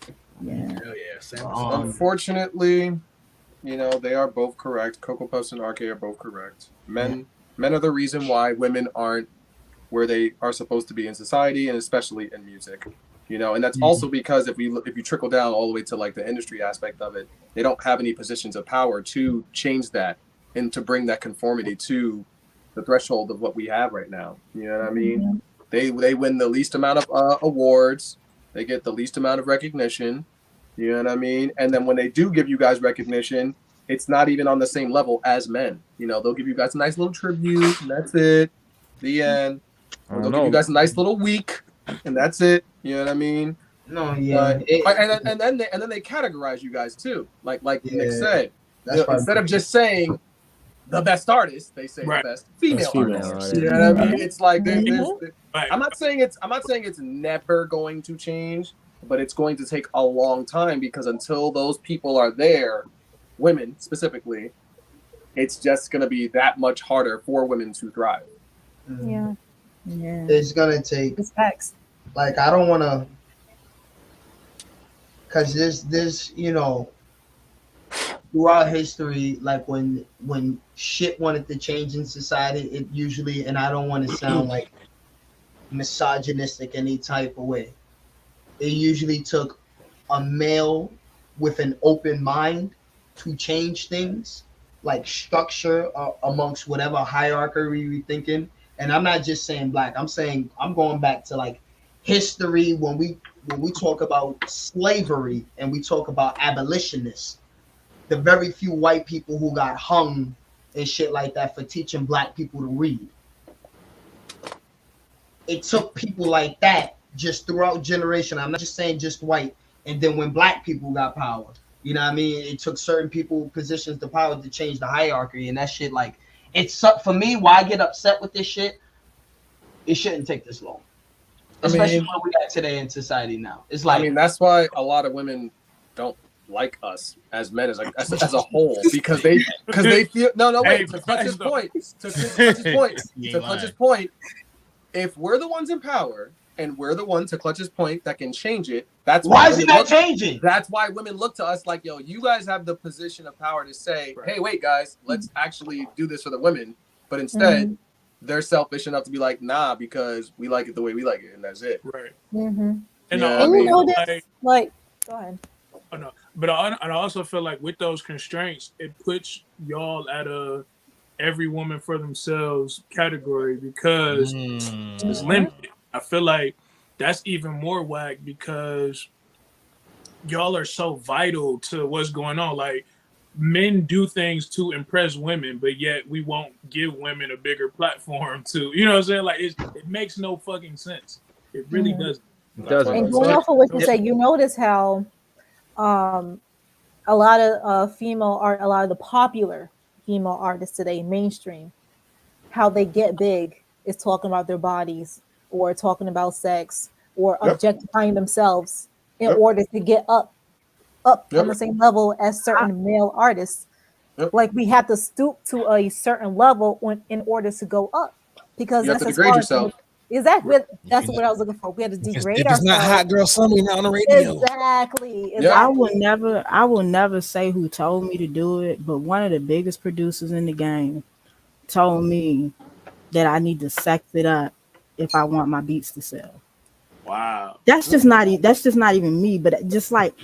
too. Yeah. Hell yeah, Samus. Unfortunately, they are both correct. Cocoa Puffs and RK are both correct. Men are the reason why women aren't where they are supposed to be in society, and especially in music. And that's also because if you trickle down all the way to like the industry aspect of it, they don't have any positions of power to change that and to bring that conformity to the threshold of what we have right now. You know what I mean? They win the least amount of awards. They get the least amount of recognition. You know what I mean? And then when they do give you guys recognition, it's not even on the same level as men. They'll give you guys a nice little tribute, and that's it. The end. Or they'll give you guys a nice little week, and that's it. You know what I mean? No, yeah. And then they categorize you guys too. Like Nick said, instead of just saying the best artist, they say the best female artist. You know what I mean? It's like I'm not saying it's never going to change, but it's going to take a long time because until those people are there, women specifically, it's just going to be that much harder for women to thrive. Yeah. It's gonna take. It's facts. Like I don't want to, cause there's throughout history, like when shit wanted to change in society, it usually, and I don't want to sound like misogynistic any type of way, it usually took a male with an open mind to change things, like structure amongst whatever hierarchy we thinking. And I'm not just saying black. I'm going back to like history when we talk about slavery and we talk about abolitionists. The very few white people who got hung and shit like that for teaching black people to read. It took people like that just throughout generation. I'm not just saying just white. And then when black people got power, you know what I mean? It took certain people positions to power to change the hierarchy. And that shit, like, it's for me, why I get upset with this shit, it shouldn't take this long. Especially where we at today in society now. It's like, I mean, that's why a lot of women don't like us as men as a whole because they feel to Clutch's point, if we're the ones in power and we're the ones to Clutch's point that can change it, that's why is it not changing? That's why women look to us like, yo, you guys have the position of power to say, hey, wait, guys, let's actually do this for the women. But instead, they're selfish enough to be like, nah, because we like it the way we like it, and that's it. Right. Mm-hmm. And you know this, like, go ahead. Oh, no. But I also feel like with those constraints, it puts y'all at a every woman for themselves category because it's limited. I feel like that's even more whack because y'all are so vital to what's going on. Like, men do things to impress women, but yet we won't give women a bigger platform to, you know what I'm saying? Like, it makes no fucking sense. It really doesn't. It doesn't. And going off of what you said, you notice how a lot of a lot of the popular female artists today, mainstream, how they get big is talking about their bodies or talking about sex or objectifying themselves in order to get up on the same level as certain male artists. Like we have to stoop to a certain level in order to go up because you that's have to degrade yourself. Exactly. That's what I was looking for. We had to degrade if it's not hot girl summer, you're not on the radio. Exactly. I will never say who told me to do it, but one of the biggest producers in the game told me that I need to sex it up if I want my beats to sell. Wow. That's just not even me, but just like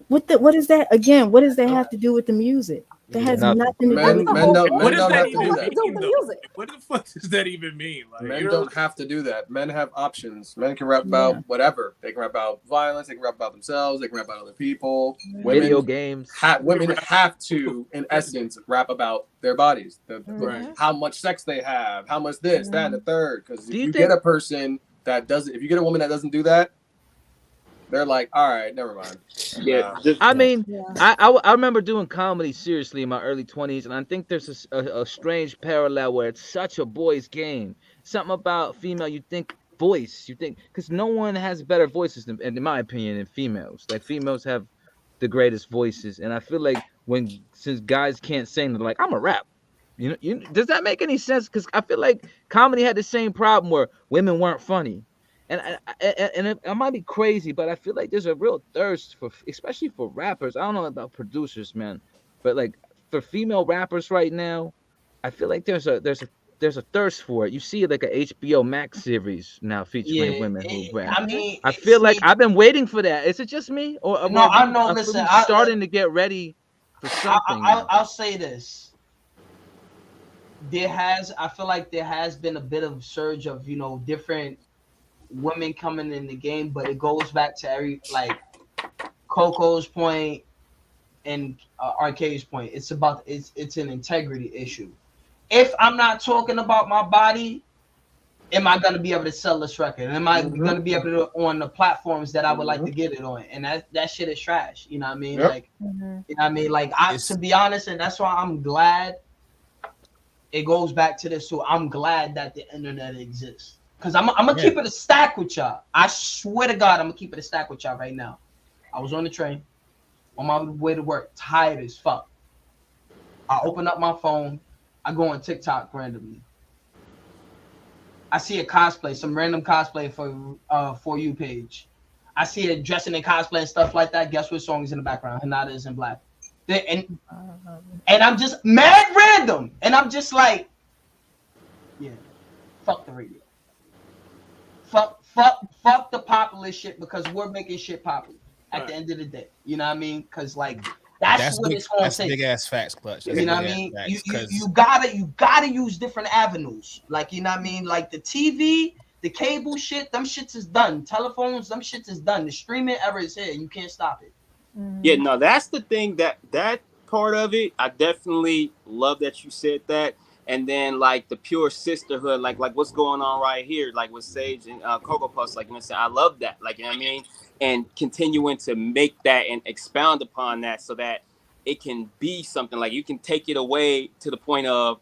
what is that again? What does that have to do with the music? That has nothing to do with the men don't What does have that to even do that. mean? What the fuck does that even mean? Like, Men don't have to do that. Men have options. Men can rap about whatever. They can rap about violence. They can rap about themselves. They can rap about other people. Video games. Women have to, in essence, rap about their bodies. How much sex they have. How much this, that, and the third. Because if you get a person that doesn't, if you get a woman that doesn't do that, they're like, all right, never mind. Yeah, I mean, I remember doing comedy seriously in my early 20s, and I think there's a strange parallel where it's such a boys' game. Something about female, you think voice, because no one has better voices, in my opinion, than females. Like females have the greatest voices, and I feel like since guys can't sing, they're like, I'm a rap. Does that make any sense? Because I feel like comedy had the same problem where women weren't funny. And I might be crazy, but I feel like there's a real thirst especially for rappers. I don't know about producers, man, but like for female rappers right now, I feel like there's a thirst for it. You see like a HBO Max series now featuring women who rap. I feel like I've been waiting for that. Is it just me, or no? I know. Listen, I'm starting to get ready for something. I'll say this. I feel like there has been a bit of surge of different women coming in the game, but it goes back to Coco's point and RK's point. It's an integrity issue. If I'm not talking about my body, am I going to be able to sell this record? Am I going to be able to on the platforms that I would like to get it on? And that shit is trash. You know what I mean? Like, you know what I mean? Like, to be honest, and that's why I'm glad. It goes back to this too. I'm glad that the internet exists. Cause I'm gonna keep it a stack with y'all. I swear to God, I'm gonna keep it a stack with y'all right now. I was on the train on my way to work, tired as fuck. I open up my phone. I go on TikTok randomly. I see a cosplay, some random cosplay for you page. I see it dressing in cosplay and stuff like that. Guess what song is in the background? Hinata is in black. And I'm just mad random. And I'm just like, yeah, fuck the radio. Fuck the popular shit because we're making shit popular at the end of the day. You know what I mean? Because like that's what big, it's gonna that's take. big ass facts, Clutch. That's You know what I mean? You gotta use different avenues. Like, you know what I mean? Like the TV, the cable shit, them shits is done. Telephones, them shits is done. The streaming era is here. You can't stop it. Yeah, no, that's the thing, that part of it. I definitely love that you said that. And then like the pure sisterhood, like what's going on right here, like with Sage and Cocoa Puffs, like, you know what I'm saying? I love that, like, you know what I mean? And continuing to make that and expound upon that so that it can be something like you can take it away to the point of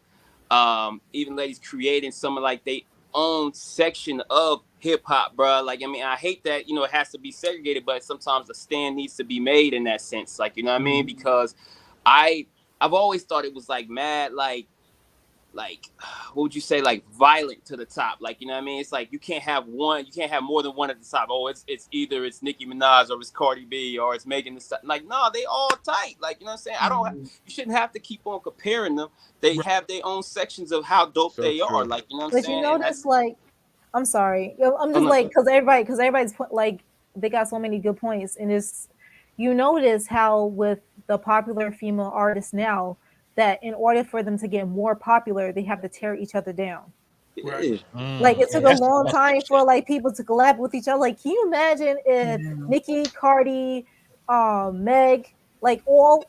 even ladies creating something like they own section of hip hop, bro. Like, I mean, I hate that, you know, it has to be segregated, but sometimes a stand needs to be made in that sense, like, you know what I mean? Because I've always thought it was like mad, like what would you say, like violent to the top, like, you know what I mean? It's like you can't have more than one at the top. Oh, it's either it's Nicki Minaj or it's Cardi B or it's Megan Thee Stallion. Like, no, they all tight, like, you know what I'm saying? You shouldn't have to keep on comparing them. They have their own sections of how dope they are, like, you know what I'm But saying? you notice, like, I'm sorry, I'm just like, because everybody's like, they got so many good points, and it's, you notice how with the popular female artists now, that in order for them to get more popular, they have to tear each other down. Right. Like, it took a long time for like people to collab with each other. Like, can you imagine if Nicki, Cardi, Meg, like all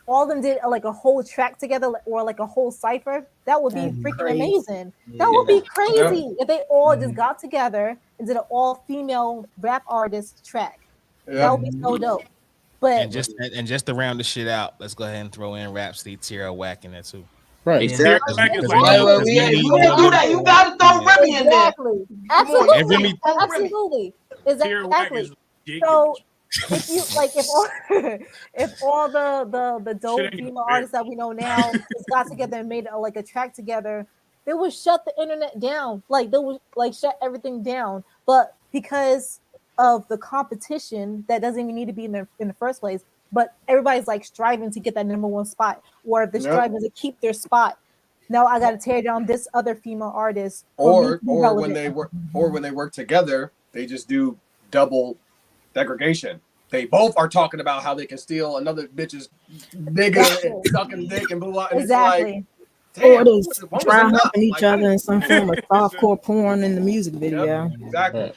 of them did like a whole track together, or like a whole cipher? That would be freaking amazing. That would be crazy if they all just got together and did an all-female rap artist track. That would be so dope. But and just to round the shit out, let's go ahead and throw in Rhapsody, Tierra Whack in there too. Right. Exactly. You gotta throw Remy in there. Absolutely. Absolutely. Exactly. So if you like, if all the dope female artists that we know now just got together and made like a track together, they would shut the internet down. Like, they would like shut everything down. But because of the competition that doesn't even need to be in the first place, but everybody's like striving to get that number one spot, or they're striving to keep their spot. Now I got to tear down this other female artist. Or when they work together, they just do double degradation. They both are talking about how they can steal another bitch's nigga and sucking dick and blah. And exactly. It's like, or they try helping each other in some form of softcore porn in the music video. Exactly.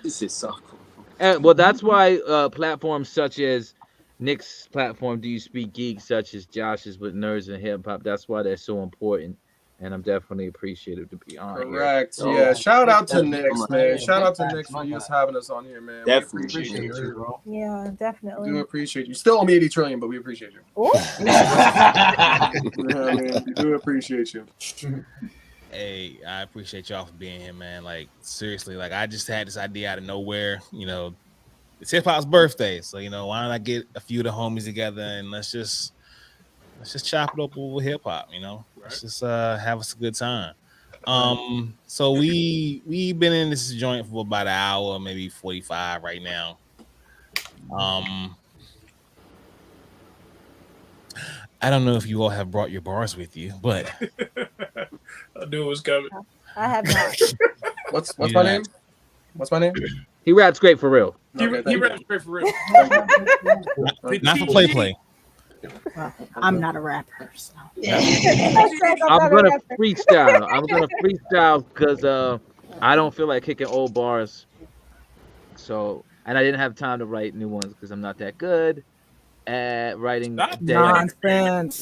This is softcore. And well, that's why platforms such as Nick's platform, Do You Speak Geek, such as Josh's with Nerds and Hip Hop, that's why they're so important. And I'm definitely appreciative to be on Correct. here. Yeah. Shout out to Nick's, man. Shout out to Nick's for just having us on here, man. Definitely appreciate you, bro. Yeah, definitely. We do appreciate you. Still owe me 80 trillion, but we appreciate you. You know what I mean? We do appreciate you. Hey, I appreciate y'all for being here, man. Like, seriously, like, I just had this idea out of nowhere. You know, it's hip hop's birthday, so, you know, why don't I get a few of the homies together and let's just chop it up with hip hop, you know. Let's just have us a good time. So we've been in this joint for about an hour, maybe 45 right now. I don't know if you all have brought your bars with you, but I knew it was coming. I have not. What's my name? What's my name? He raps great for real. He raps great for real. Not for play. I'm not a rapper, so. I'm gonna freestyle because I don't feel like kicking old bars. So, and I didn't have time to write new ones because I'm not that good at writing. Nonsense.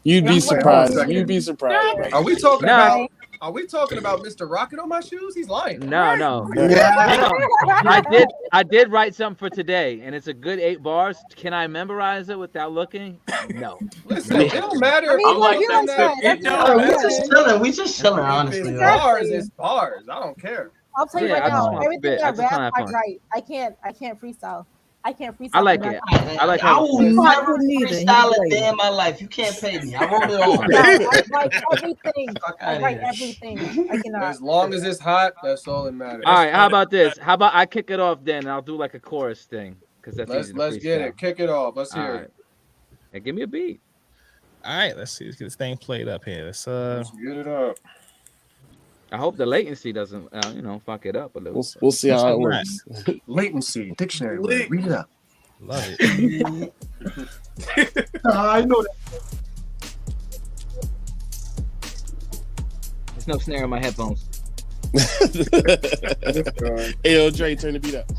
You'd be surprised. You'd be surprised. Are we talking about Are we talking about Mr. Rocket on my shoes? He's lying. No. I did write something for today, and it's a good 8 bars. Can I memorize it without looking? No. Listen, it don't matter. I mean, if like you that. We just chilling, honestly. If it's bars, it's bars. I don't care. I'll tell you Yeah, right I just now, wanna everything spit. I I just wanna rap, have I fun. write. I can't freestyle. I can't freestyle. I like it. I like I how will it never couldn't either. freestyle a He day in my life. You can't pay me. I wrote it all. I write everything. I outta write here. everything. I cannot. As long as it's hot, that's all that matters. All right, how about this? How about I kick it off then? And I'll do like a chorus thing because that's easy to Let's get freestyle. it. Kick it off. Let's hear All it. right. And give me a beat. All right, let's see. Let's get this thing played up here. Let's Let's get it up. I hope the latency doesn't, fuck it up a little. We'll see how it Right. works. Latency dictionary. Word. Read it up. Love it. I know that. There's no snare in my headphones. Ayo, Dre, turn the beat up.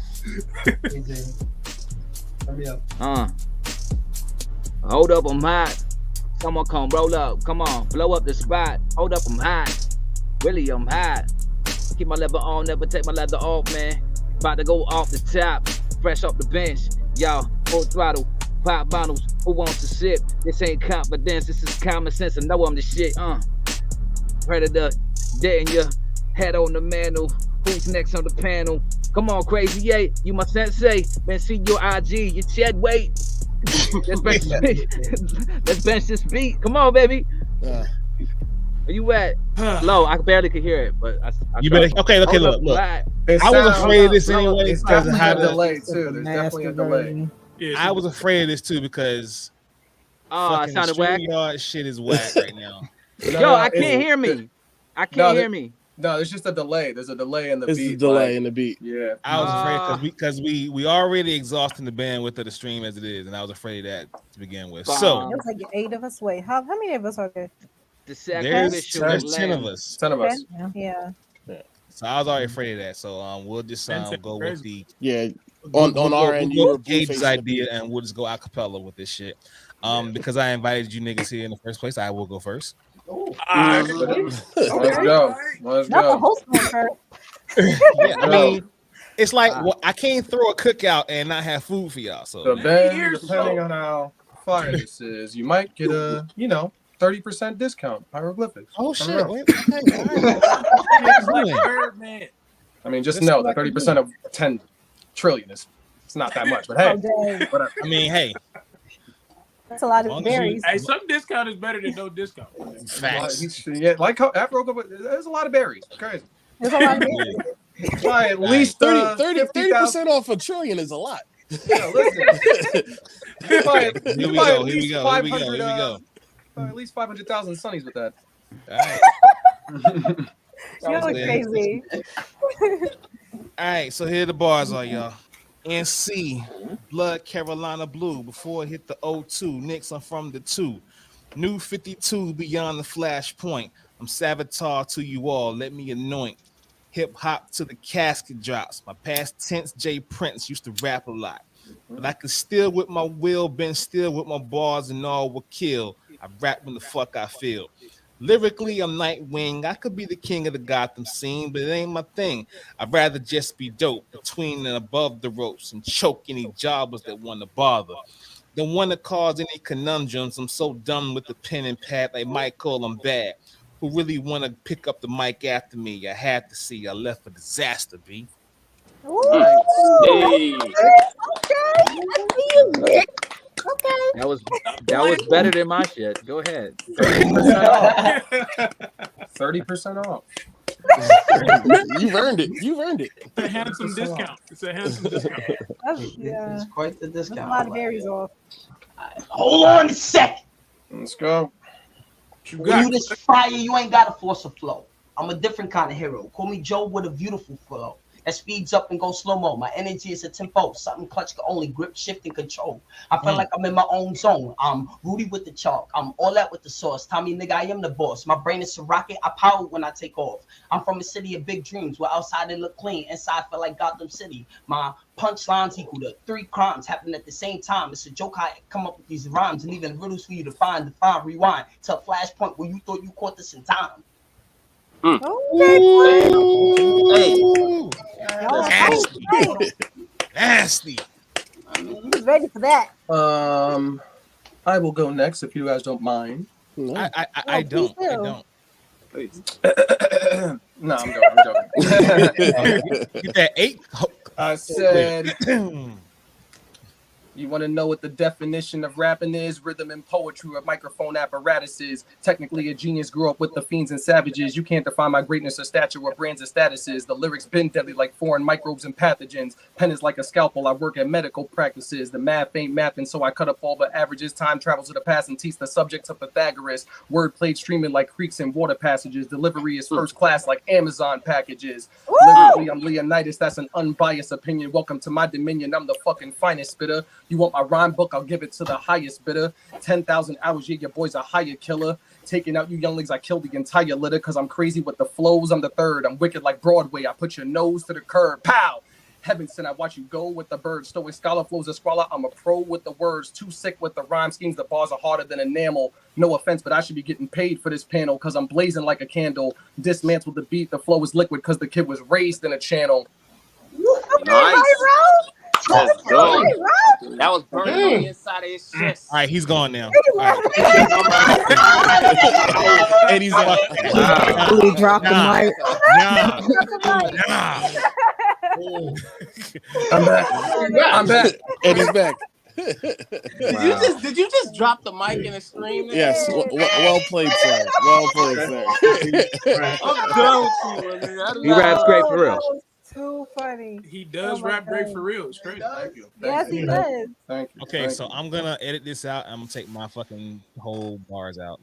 Hold up, I'm hot. Someone come roll up. Come on, blow up the spot. Hold up, I'm hot. Really, I'm hot. Keep my leather on, never take my leather off, man. About to go off the top, fresh off the bench. Y'all, full throttle, pop bottles. Who wants to sip? This ain't confidence, this is common sense. I know I'm the shit. Predator, dead in your head on the mantle. Who's next on the panel? Come on, crazy, yeah. You my sensei. Been see your IG, your shed weight. Let's bench this beat. Come on, baby. Where you at? Low. I barely could hear it, but I You better. Okay. Look. I was afraid of this anyway because of how the delay too. There's definitely a delay. I was afraid of this too because it sounded whack. StreamYard shit is whack right now. Yo, I can't hear me. I can't hear me. No, there's just a delay. There's a delay in the beat. There's a delay in the beat. Yeah. I was afraid because we already exhausting the bandwidth of the stream as it is, and I was afraid of that to begin with. So There's like 8 of us. Wait, how many of us are there? there's 10 of us. 10 of us. Yeah. So I was already afraid of that. So we'll just go with the on our end. You were Gabe's idea, and we'll just go a cappella with this shit. Because I invited you niggas here in the first place, I will go first. Let's go. Let's Not the go. host one first. Yeah, I mean, it's like I can't throw a cookout and not have food for y'all. So The band, depending on how fire this is, you might get a 30% discount. Hieroglyphics. Oh I don't shit! know. Wait, I mean, just know that 30% of 10 trillion is it's not that much, but hey, whatever. I mean, hey, That's a lot long of as you- berries. Hey, some discount is better than no discount. facts. Yeah, like how Afro, there's a lot of berries. Crazy. There's a lot of berries. Buy at least 30% off a trillion is a lot. Yeah, listen. You buy at Here we buy go. at Here we least go. Here we go. 500, Here we go. buy at least 500,000 sunnies with that. All right. You're crazy. All right. So here the bars are, y'all. NC, Blood Carolina Blue. Before it hit the 0-2, Knicks, I'm from the 2. New 52 beyond the flashpoint. I'm Savitar to you all. Let me anoint. Hip hop to the casket drops. My past tense J Prince used to rap a lot. But I can still with my will, been still with my bars and all will kill. I rap when the fuck I feel. Lyrically, I'm Nightwing. I could be the king of the Gotham scene, but it ain't my thing. I'd rather just be dope between and above the ropes and choke any jobbers that want to bother. Don't want to cause any conundrums. I'm so done with the pen and pad, they might call them bad. Who really want to pick up the mic after me? I had to see. I left a disaster, B. Hey. Okay. That was better than my shit. Go ahead. 30% off. You've earned it. You've earned it. It's a handsome discount. It's a handsome discount. Yeah. It's quite the There's discount. a lot of berries off. Hold on a second. Let's go. When you this fire, you ain't gotta force a flow. I'm a different kind of hero. Call me Joe with a beautiful flow that speeds up and goes slow-mo. My energy is a tempo. Something clutch can only grip, shift, and control. I feel like I'm in my own zone. I'm Rudy with the chalk. I'm all that with the sauce. Tommy, nigga, I am the boss. My brain is a rocket. I power when I take off. I'm from a city of big dreams where outside it look clean. Inside I feel like Gotham City. My punchlines equal to 3 crimes happening at the same time. It's a joke how I come up with these rhymes and even riddles for you to find, define, rewind to a flashpoint where you thought you caught this in time. Okay. Y'all are Nasty. so Nasty. He was ready for that. I will go next if you guys don't mind. I don't. I don't. No, I'm joking. Get that 8. I said, you want to know what the definition of rapping is? Rhythm and poetry or microphone apparatuses. Technically a genius, grew up with the fiends and savages. You can't define my greatness or stature or brands or statuses. The lyrics been deadly like foreign microbes and pathogens. Pen is like a scalpel. I work at medical practices. The math ain't mathing, so I cut up all the averages. Time travels to the past and teach the subjects of Pythagoras. Word played streaming like creeks and water passages. Delivery is first class like Amazon packages. Lyrically, I'm Leonidas. That's an unbiased opinion. Welcome to my dominion. I'm the fucking finest spitter. You want my rhyme book? I'll give it to the highest bidder. 10,000 hours, yeah, your boy's a hired killer. Taking out you younglings, I killed the entire litter because I'm crazy with the flows. I'm the third. I'm wicked like Broadway. I put your nose to the curb. Pow! Heaven sent, I watch you go with the birds. Stoic scholar flows a squalor. I'm a pro with the words. Too sick with the rhyme schemes. The bars are harder than enamel. No offense, but I should be getting paid for this panel because I'm blazing like a candle. Dismantle the beat. The flow is liquid because the kid was raised in a channel. Nice. Let's go. Hey, That was burning on the inside of his chest. All right, he's gone now. And he's like, Really dropped the mic. I'm back. And he's back. Did you just drop the mic in a stream? Yes, well played, sir. Well played, sir. I'm done with you, man. He raps great for real. Too funny. He does rap great for real. It's crazy. Thank you. Yes, he does. Thank you. Okay, so I'm gonna edit this out. I'm gonna take my fucking whole bars out.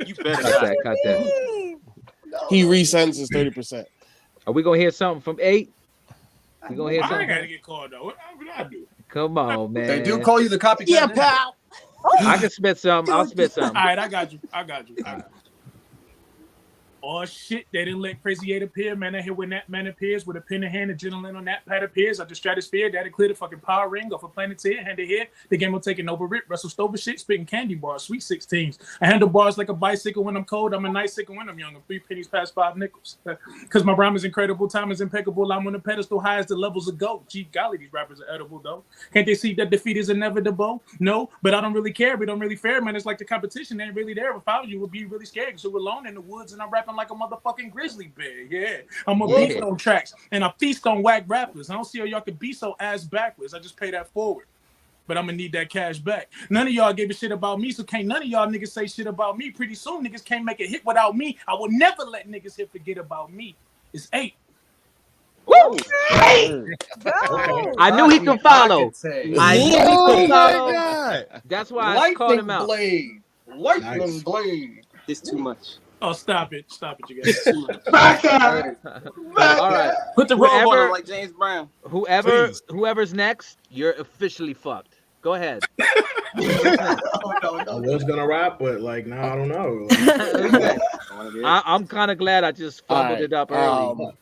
You better Cut that. He resentences 30%. Are we gonna hear something from 8? We gonna hear I something? gotta get called though. What I do? Come on, man. They do call you the copycat. Yeah, pal. I can spit something. I'll spit something. All right, I got you. Oh shit, they didn't let Crazy 8 appear. Man, I hear when that man appears with a pen in hand, a gentleman on that pad appears. At the stratosphere, that'll clear the fucking power ring off a Planeteer, hand to head. The game will taking over it. Russell Stover shit, spitting candy bars, sweet 16s. I handle bars like a bicycle when I'm cold. I'm a nice sickle when I'm young. I'm 3 pennies past 5 nickels. Because my rhyme is incredible, time is impeccable. I'm on the pedestal high as the levels of gold. Gee golly, these rappers are edible though. Can't they see that defeat is inevitable? No, but I don't really care. We don't really fair, man. It's like the competition ain't really there. If I was you, would be really scared because we're alone in the woods and I'm rapping like a motherfucking grizzly bear. Yeah, I'm a beast on tracks and I feast on whack rappers. I don't see how y'all can be so ass backwards. I just pay that forward, but I'm gonna need that cash back. None of y'all gave a shit about me, so can't none of y'all niggas say shit about me. Pretty soon niggas can't make a hit without me. I will never let niggas hit forget about me. It's 8. Woo! I knew he could follow. I knew he could follow. That's why I called him out. Lightning blade. It's too much. Oh, stop it, you guys. All right. Put the robe on him like James Brown. Whoever's next, you're officially fucked. Go ahead. I was gonna rap, but like now I don't know. I'm kind of glad I just fumbled it up early.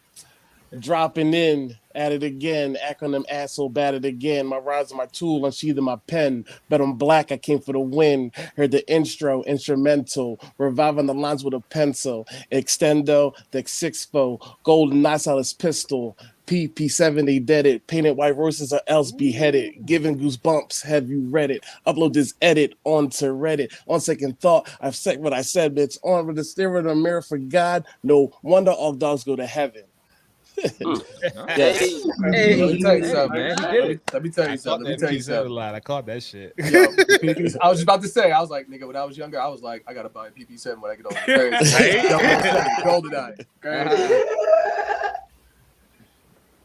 Dropping in at it again, acronym asshole batted again. My rhymes are my tool, unsheathing my pen. Bet on black, I came for the win. Heard the intro, instrumental, reviving the lines with a pencil. Extendo, the sixfo, golden nice out his pistol. PP70 dead it, painted white roses or else beheaded. Giving goosebumps, have you read it? Upload this edit onto Reddit. On second thought, I've said what I said, bitch. On with the steering of the mirror for God. No wonder all dogs go to heaven. Yes. Let me tell you something. Let me tell you something. I caught that shit. Yo, I was just about to say, I was like, nigga, when I was younger, I was like, I gotta buy a PP7 when I get older. Golden eye.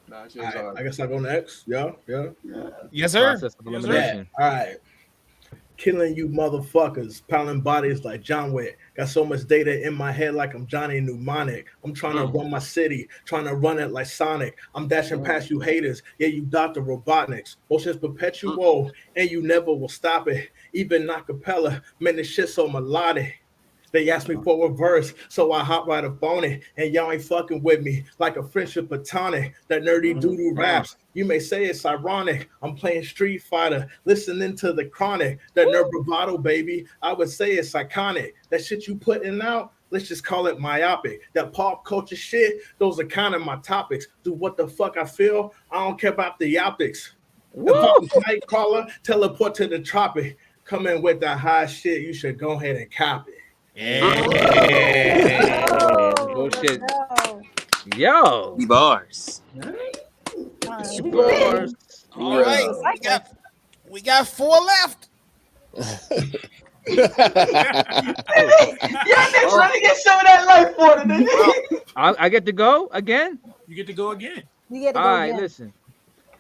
Nah, right, I guess I'll go next. Yeah. Yes, sir. Yeah. All right. Killing you motherfuckers, piling bodies like John Wick. Got so much data in my head like I'm Johnny Mnemonic. I'm trying to run my city, trying to run it like Sonic. I'm dashing past you haters. Yeah, you Dr. Robotniks. Motion's perpetual, and you never will stop it. Even acapella, man, this shit so melodic. They asked me for a verse, so I hop right up on it. And y'all ain't fucking with me like a friendship platonic. That nerdy doo-doo raps, you may say it's ironic. I'm playing Street Fighter, listening to the Chronic. That nerd bravado, baby, I would say it's iconic. That shit you putting out, let's just call it myopic. That pop culture shit, those are kind of my topics. Do what the fuck I feel. I don't care about the optics. If I'm a night caller, teleport to the tropic. Come in with that high shit, you should go ahead and copy. Yeah. Bullshit. Yo. Bars. Bars. All right, we got 4 left. Y'all trying to get some of that life water, nigga. I get to go again? You get to go again. You get to All go right, again. listen.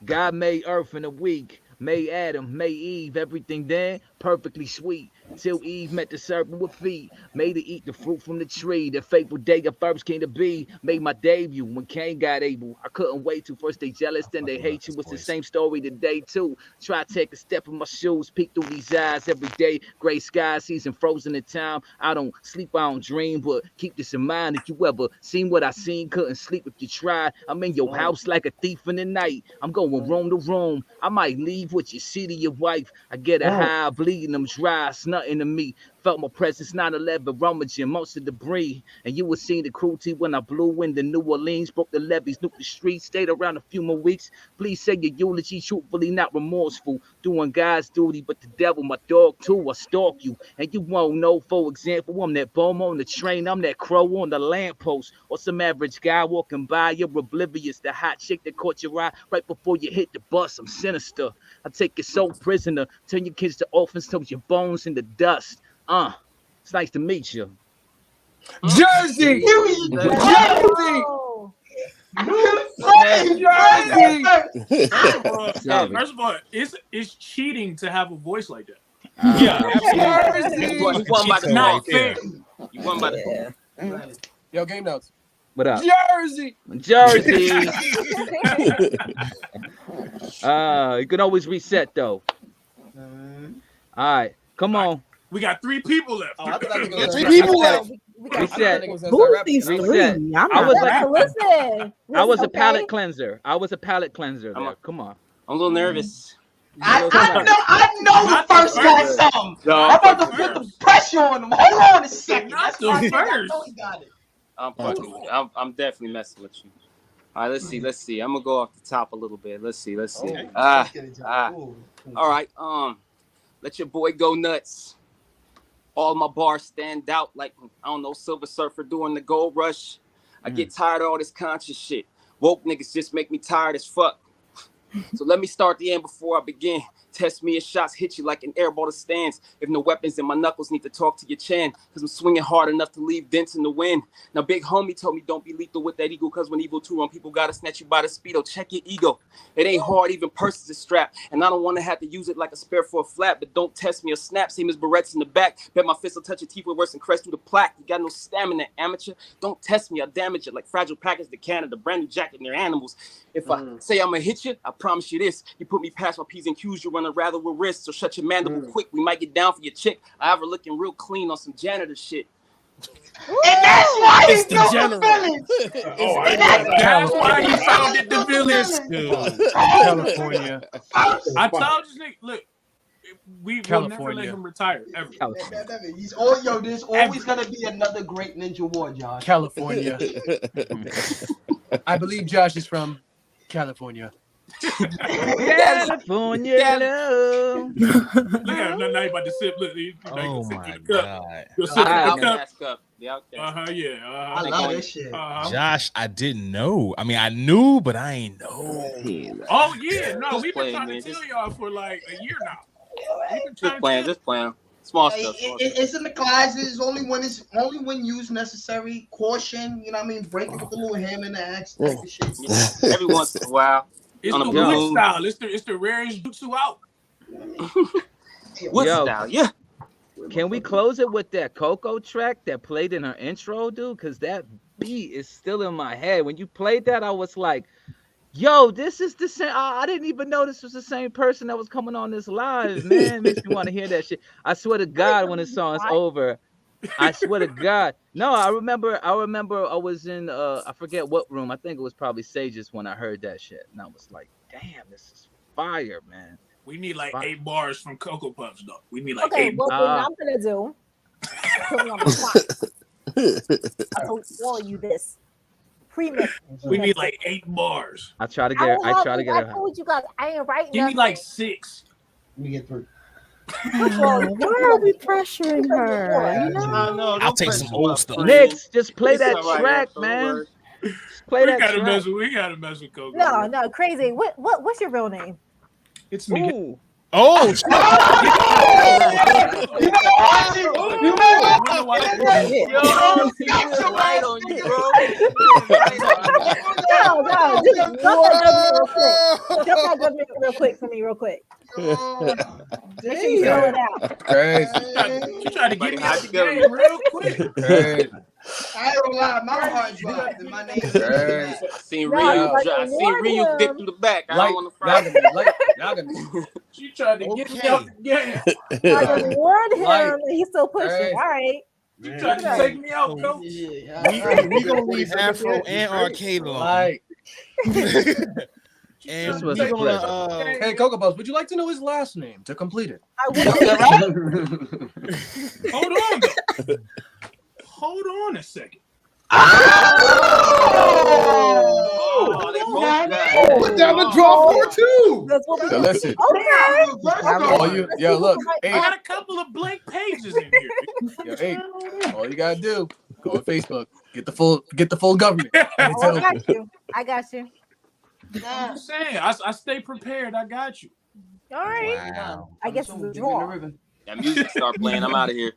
God made earth in a week, made Adam, made Eve, everything then perfectly sweet. Till Eve met the serpent with feet, made her eat the fruit from the tree. The fateful day of first came to be, made my debut when Cain got able. I couldn't wait to first they jealous, then they hate you. It's the same story today too. Try to take a step in my shoes, peek through these eyes every day. Gray sky, season frozen in time. I don't sleep, I don't dream, but keep this in mind. If you ever seen what I seen, couldn't sleep if you tried. I'm in your house like a thief in the night. I'm going room to room. I might leave with your city, your wife. I get a high, bleeding them dry. It's nothing to me. Felt my presence, 9/11, rummaging most of the debris. And you would see the cruelty when I blew into New Orleans, broke the levees, nuked the streets, stayed around a few more weeks. Please say your eulogy, truthfully, not remorseful. Doing God's duty, but the devil, my dog too, I stalk you. And you won't know, for example, I'm that bum on the train, I'm that crow on the lamppost, or some average guy walking by, you're oblivious. The hot chick that caught your eye right before you hit the bus, I'm sinister. I take your soul prisoner, turn your kids to orphans, toss your bones in the dust. It's nice to meet you. Jersey! Jersey! First of all, it's cheating to have a voice like that. You won by the Not fair. You won by the Yo, game notes. What up? Jersey! You can always reset though. All right, come on. We got 3 people left. Three people left. Reset. Who's these three? I'm not listen. I was a palate cleanser. There. Come on. I'm a little nervous. I know the first got something. No, I'm about to put the pressure on him. Hold on a second. Not That's why the I first. know he got it. I'm fucking with you. I'm definitely messing with you. All right, let's see. I'm gonna go off the top a little bit. Let's see. All right. Let your boy go nuts. All my bars stand out like, I don't know, Silver Surfer during the gold rush. I get tired of all this conscious shit. Woke niggas just make me tired as fuck. So let me start the end before I begin. Test me as shots hit you like an airball to stands. If no weapons, then my knuckles need to talk to your chin. Cause I'm swinging hard enough to leave dents in the wind. Now big homie told me don't be lethal with that ego. Cause when evil two run, people gotta snatch you by the speedo. Check your ego. It ain't hard, even purses is strapped. And I don't wanna have to use it like a spare for a flap. But don't test me or snap, same as barrettes in the back. Bet my fist will touch your teeth with worse than crest through the plaque. You got no stamina, amateur. Don't test me, I'll damage it like fragile package to Canada. Brand new jacket and their animals. If I say I'ma hit you, I promise you this. You put me past my P's and Q's, you running rather with wrists. So shut your mandible quick. We might get down for your chick. I have her looking real clean on some janitor shit. And that's why It's he the knew general. the feelings. That's why he founded the village. California. I told you, nigga, look, we will never let California. him retire ever. He's all there's always gonna be another great ninja war, Josh. California. I believe Josh is from California. California love. Look at him, now he about to sip. Look, Oh my God. You'll sip Outcast the cup. cup. The outcast. I love this shit. Josh, I didn't know. I mean, I knew, but I ain't know. Oh yeah, no, Just we've been playing, trying man. to tell y'all for like a year now. We've been Just trying to playing. Small stuff. It's in the classes only when used necessary. Caution, you know what I mean? Break it with the little hammer and the axe type of shit. Every once in a while. It's On the a wood blue. style. It's the rarest jutsu out. What Yo. style? Yeah. Can we close it with that Coco track that played in her intro, dude? Because that beat is still in my head. When you played that, I was like, yo, this is the same. I didn't even know this was the same person that was coming on this live, man. It makes me want to hear that shit. I swear to God, when this song's over, I swear to God. No, I remember I was in I forget what room. I think it was probably Sage's when I heard that shit. And I was like, damn, this is fire, man. We need like 8 bars from Cocoa Puffs, though. We need like Okay, 8 what bars. I'm gonna do? Put me on the spot. I told all of you this. Pre-mix. We need like 8 bars. I try to get. I try to get. I told you guys I ain't writing. Give me like 6. Let me get 3. Why are we pressuring her? You know? I'll take some old stuff. Knicks, just play It's that all right, track, don't man. worry. Just play that track. We gotta mess with Coco. No, crazy. What's your real name? It's me. Ooh. Oh, You Right on you, bro. No, just jump that government real quick for me, real quick. Make sure you fill it out. Crazy. You tried to get me out the game real quick. Crazy. I ain't gonna lie, my heart dropped and my name. Crazy. I seen No, Ryu dip through the back. I don't want to fry. Y'all gonna She tried to get me out the game. I just warned him, Like, and he's still pushing. hey. All right. You tried to take me out, coach. we gonna leave Afro and Arcade alone. like. And This was we a gonna, Hey, Cocoa Puffs, would you like to know his last name to complete it? I will. Hold on, though. Hold on a second. Oh, they both got Put down the draw 4-2. That's what we So listen. Okay. All you, yo, look, I hey, got a couple of blank pages in here. yo, hey, all you gotta do, go on Facebook, get the full government. Oh, I got you. I got you. I'm just saying, I stay prepared. I got you. All right. wow. I guess it's a draw. that music start playing. I'm out of here.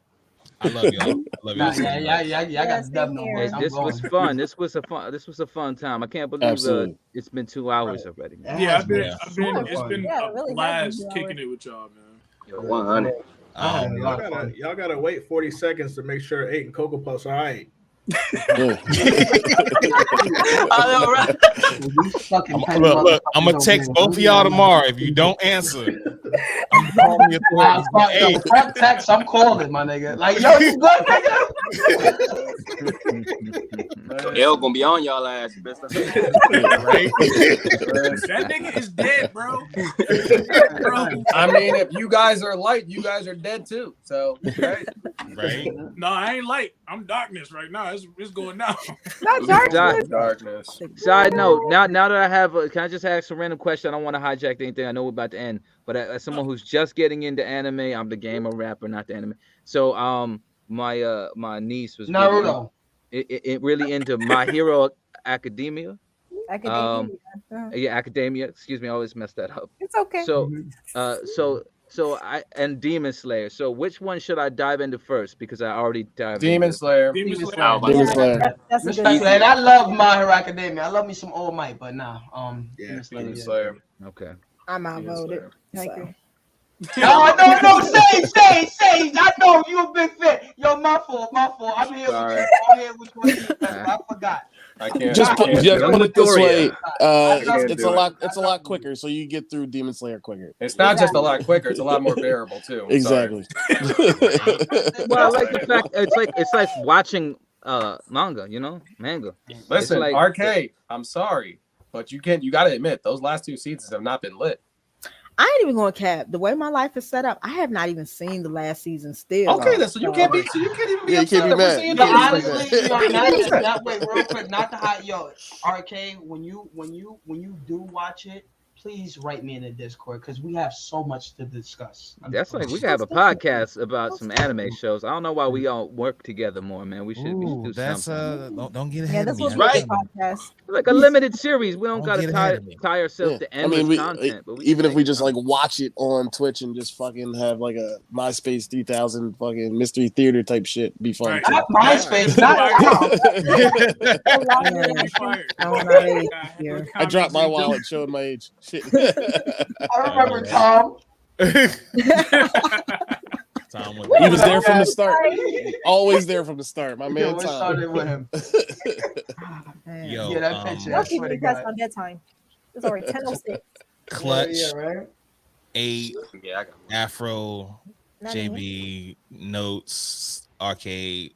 I love y'all. I love y'all. Yeah, I got the dub no more. Hey, I'm this was going. fun. This was a fun time. I can't believe Absolutely. It's been 2 hours already. Yeah, it's been Yeah, it really a blast has been kicking it with y'all, man. 100. Y'all gotta wait 40 seconds to make sure 8 and Cocoa Puffs all right. Yeah. I know, right? Look, I'm gonna text both of y'all tomorrow. If you don't answer, I'm calling the authorities. Hey, Text, I'm calling, my nigga. Like, yo, you good, nigga? L gonna be on y'all ass, bitch. right? That nigga is dead, bro. I mean, if you guys are light, you guys are dead too. So, right? Right? No, I ain't light. I'm darkness right now. It's going down. Not darkness. Darkness. Side note, now that I have, can I just ask a random question? I don't want to hijack anything. I know we're about to end, but as someone who's just getting into anime, I'm the gamer rapper, not the anime. So, my niece was Naruto. It really into My Hero Academia. Academia. Yeah, Academia. Excuse me, I always mess that up. It's okay. So I and Demon Slayer. So which one should I dive into first? Because I already dived Demon into Slayer. Demon Slayer. Demon Slayer. That's a good Respectfully, and I love My Hero Academia. I love me some All Might, but nah. Yeah, Demon Slayer. Okay. I'm outvoted. Thank So. you. No, Sage. I know you a big fan. Yo, my fault. I'm here with you. I forgot. I can't. Just put it this way. can't It's do a lot quicker, so you get through Demon Slayer quicker. It's not just a lot quicker; it's a lot more bearable too. I'm Exactly. Well, I like the fact it's like watching manga, manga. Listen, like, Arcade. I'm sorry, but you got to admit those last 2 seasons have not been lit. I ain't even going to cap. The way my life is set up, I have not even seen the last season still. Okay, then so you can't even be Yeah, you can't upset be if we're mad. seeing Yo, Demon honestly, Slayer. wait, real quick, not to hide, yo, Arcade, when you do watch it, please write me in the Discord because we have so much to discuss. That's like we could have a podcast about some anime shows. I don't know why we all work together more, man. We should do That's something. don't get Yeah, ahead of this me. was Right. a podcast. Like a limited series. We don't Don't gotta get ahead of me. tie ourselves to I endless mean, content. But we even can if we make just like watch it on Twitch and just fucking have like a MySpace 3000 fucking mystery theater type shit, be fun. Right. too. Not MySpace, not I dropped my wallet, showing my age. Shit. I remember Tom. Tom He was there from the start. Always there from the start. My man What Tom. started with him? Yo, Yeah, that picture. I Let's swear to keep us God. on bedtime. It's already 10:06. Clutch, Yeah, right. 8, Yeah, I got Afro, Not JB, Notes, Arcade,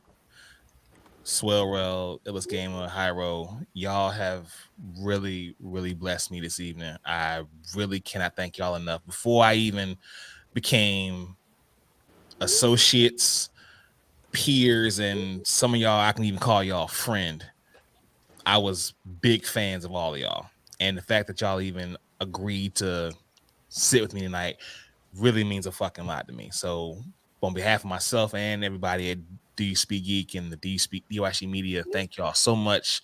Swellrel, Illis Gamer, Hyro. Y'all have really, really blessed me this evening. I really cannot thank y'all enough. Before I even became associates, peers and some of y'all, I can even call y'all friend. I was big fans of all of y'all. And the fact that y'all even agreed to sit with me tonight really means a fucking lot to me. So on behalf of myself and everybody at Do You Speak Geek and the DYSG Media, thank y'all so much.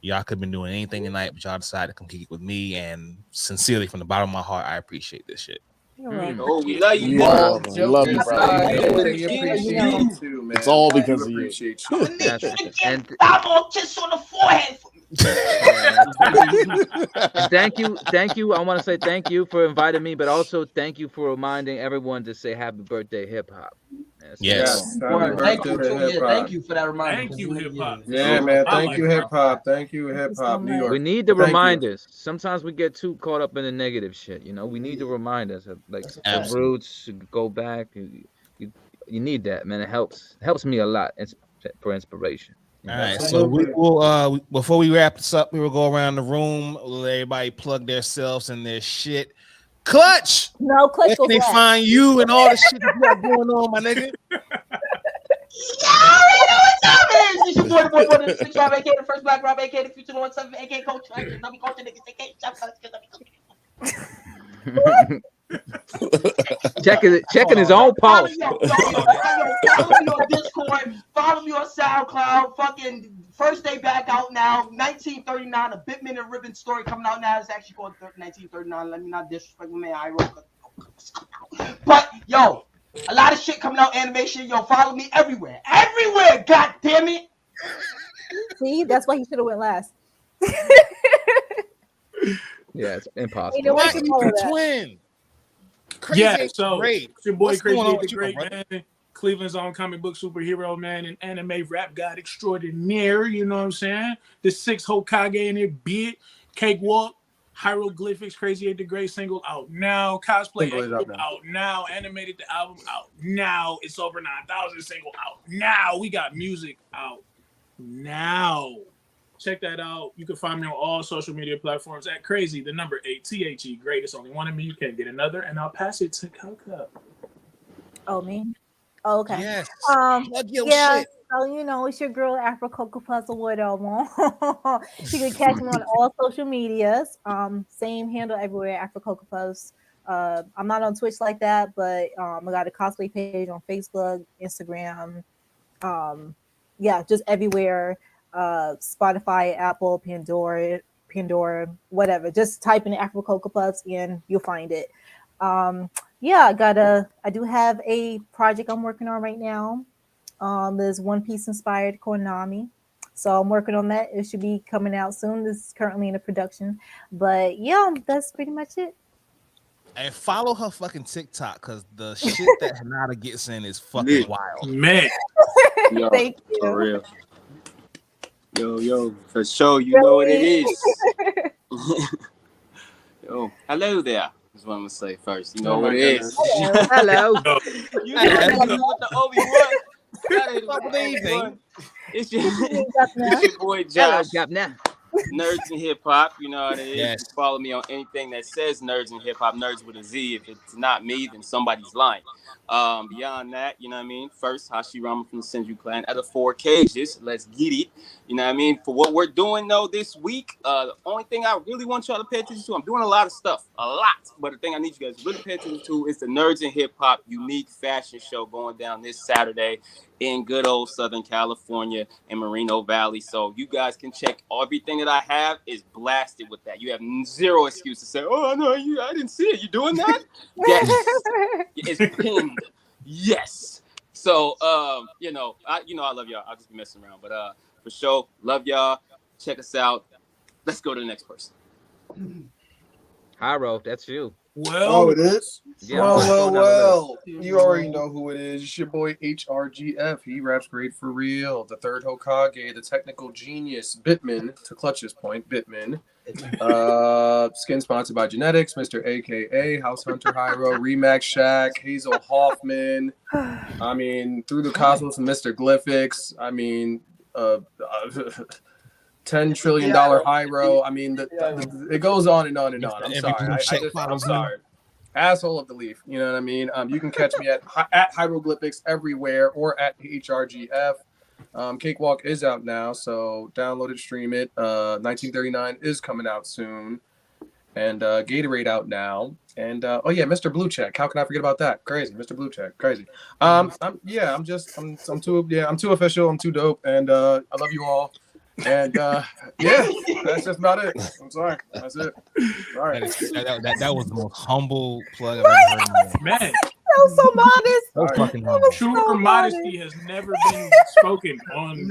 Y'all could have been doing anything tonight, but y'all decided to come kick it with me. And sincerely, from the bottom of my heart, I appreciate this shit. Oh, we love you, You bro. are, we love you, bro. We appreciate you too, man. It's all because of you. Appreciate you. And Double kiss on the forehead for me. and thank you. I want to say thank you for inviting me, but also thank you for reminding everyone to say happy birthday, hip hop. Yes. Word. Thank you too. Yeah, thank you for that reminder. Thank you, hip hop. Yeah, man. I Thank like you, that. hip hop. Thank you, hip hop. New York. We need the Thank you. reminders. Sometimes we get too caught up in the negative shit. You know, we need the reminders of like the Absolutely. roots. Go back. You need that, man. It helps me a lot for inspiration. All right, so we will before we wrap this up, we will go around the room, let everybody plug themselves and their shit. Clutch! No, Clutch Where goes can they last. find you and all the shit that you got going on, my nigga? It's your boy, the boy, the 6 Rob, aka the first Black Rob, aka the future 17, aka Coach Action. Let me coach the niggas, aka checking his own Follow pulse. me on Discord. Follow me on SoundCloud. Fucking first day back out now. 1939, a Bitman and Ribbon story coming out now. It's actually called 1939. Let me not disrespect my man Iroh. But yo, a lot of shit coming out animation. Yo, follow me everywhere. Everywhere, god damn it. See, that's why he should have went last. Yeah, it's impossible. You know what? Twin. Crazy Yeah, Eight so Great. it's your boy What's Crazy going on Eight the with you, Great, brother? man. Cleveland's own comic book superhero, man, and anime rap god extraordinaire. You know what I'm saying? The 6 Hokage in it, Beat, Cakewalk, Hieroglyphics, Crazy Eight the Great single out now. Cosplay Single is Expo out now. out now. Animated the album out now. It's over 9,000 single out now. We got music out now. Check that out. You can find me on all social media platforms at Crazy, the number 8, THE, Great. It's only one of me. You can't get another. And I'll pass it to Coco. Oh, me? Oh, okay. Yes. Yeah. Shit. So you know, it's your girl Afro Coco Puzzle. Whatever. You can catch me on all social medias. Same handle everywhere. Afro Coco Puzzle. I'm not on Twitch like that, but I got a cosplay page on Facebook, Instagram. Yeah, just everywhere. Spotify, Apple, Pandora, whatever. Just type in Afro Coco Puffs and you'll find it. Yeah, I do have a project I'm working on right now. There's One Piece inspired Konami. So I'm working on that. It should be coming out soon. This is currently in the production. But yeah, that's pretty much it. And follow her fucking TikTok because the shit that Hanada gets in is fucking wild. Man. Yo, Thank you. for real. Yo, for sure, you know what it is. Yo, hello there. That's what I'm gonna say first. You know what it is. Hello. You know what the Obi-Wan. Good evening. It's your boy Josh. Nerds and Hip Hop, you know what it is. Yes. You follow me on anything that says Nerds and Hip Hop, Nerds with a Z. If it's not me, then somebody's lying. Beyond that, you know what I mean? First, Hashirama from the Senju clan out of 4 cages. Let's get it. You know what I mean? For what we're doing, though, this week, the only thing I really want y'all to pay attention to, I'm doing a lot of stuff, a lot. But the thing I need you guys to really pay attention to is the Nerds and Hip Hop unique fashion show going down this Saturday in good old Southern California in Moreno Valley. So you guys can check everything that I have is blasted with that. You have zero excuse to say, oh, no, I didn't see it. You doing that? Yes. It's pinned. Yes. So, I love y'all. I'll just be messing around. But for sure, love y'all. Check us out. Let's go to the next person. Hyro, that's you. Oh, it is? Yeah, Well. You already know who it is. It's your boy HRGF. He raps great for real. The third Hokage, the technical genius, Bitman, to Clutch's point, Bitman. Skin sponsored by Genetics, Mr. AKA, House Hunter Hyro, Remax Shack, Hazel Hoffman. I mean, Through the Cosmos and Mr. Glyphics. I mean, $10 trillion Hyro. I mean, it goes on and on and on. I'm sorry. I'm sorry. asshole of the leaf. You know what I mean? You can catch me at Hieroglyphics everywhere or at HRGF. Cakewalk is out now, so download it, stream it. 1939 is coming out soon, and Gatorade out now. And oh yeah, Mr. Blue Check. How can I forget about that? Crazy, Mr. Blue Check. Crazy. I'm too official. I'm too dope, and I love you all. And yeah, that's just about it. I'm sorry. That's it. Sorry. That was the most humble plug I've ever heard. Man, that was so modest. That was fucking humble. True modesty has never been spoken on.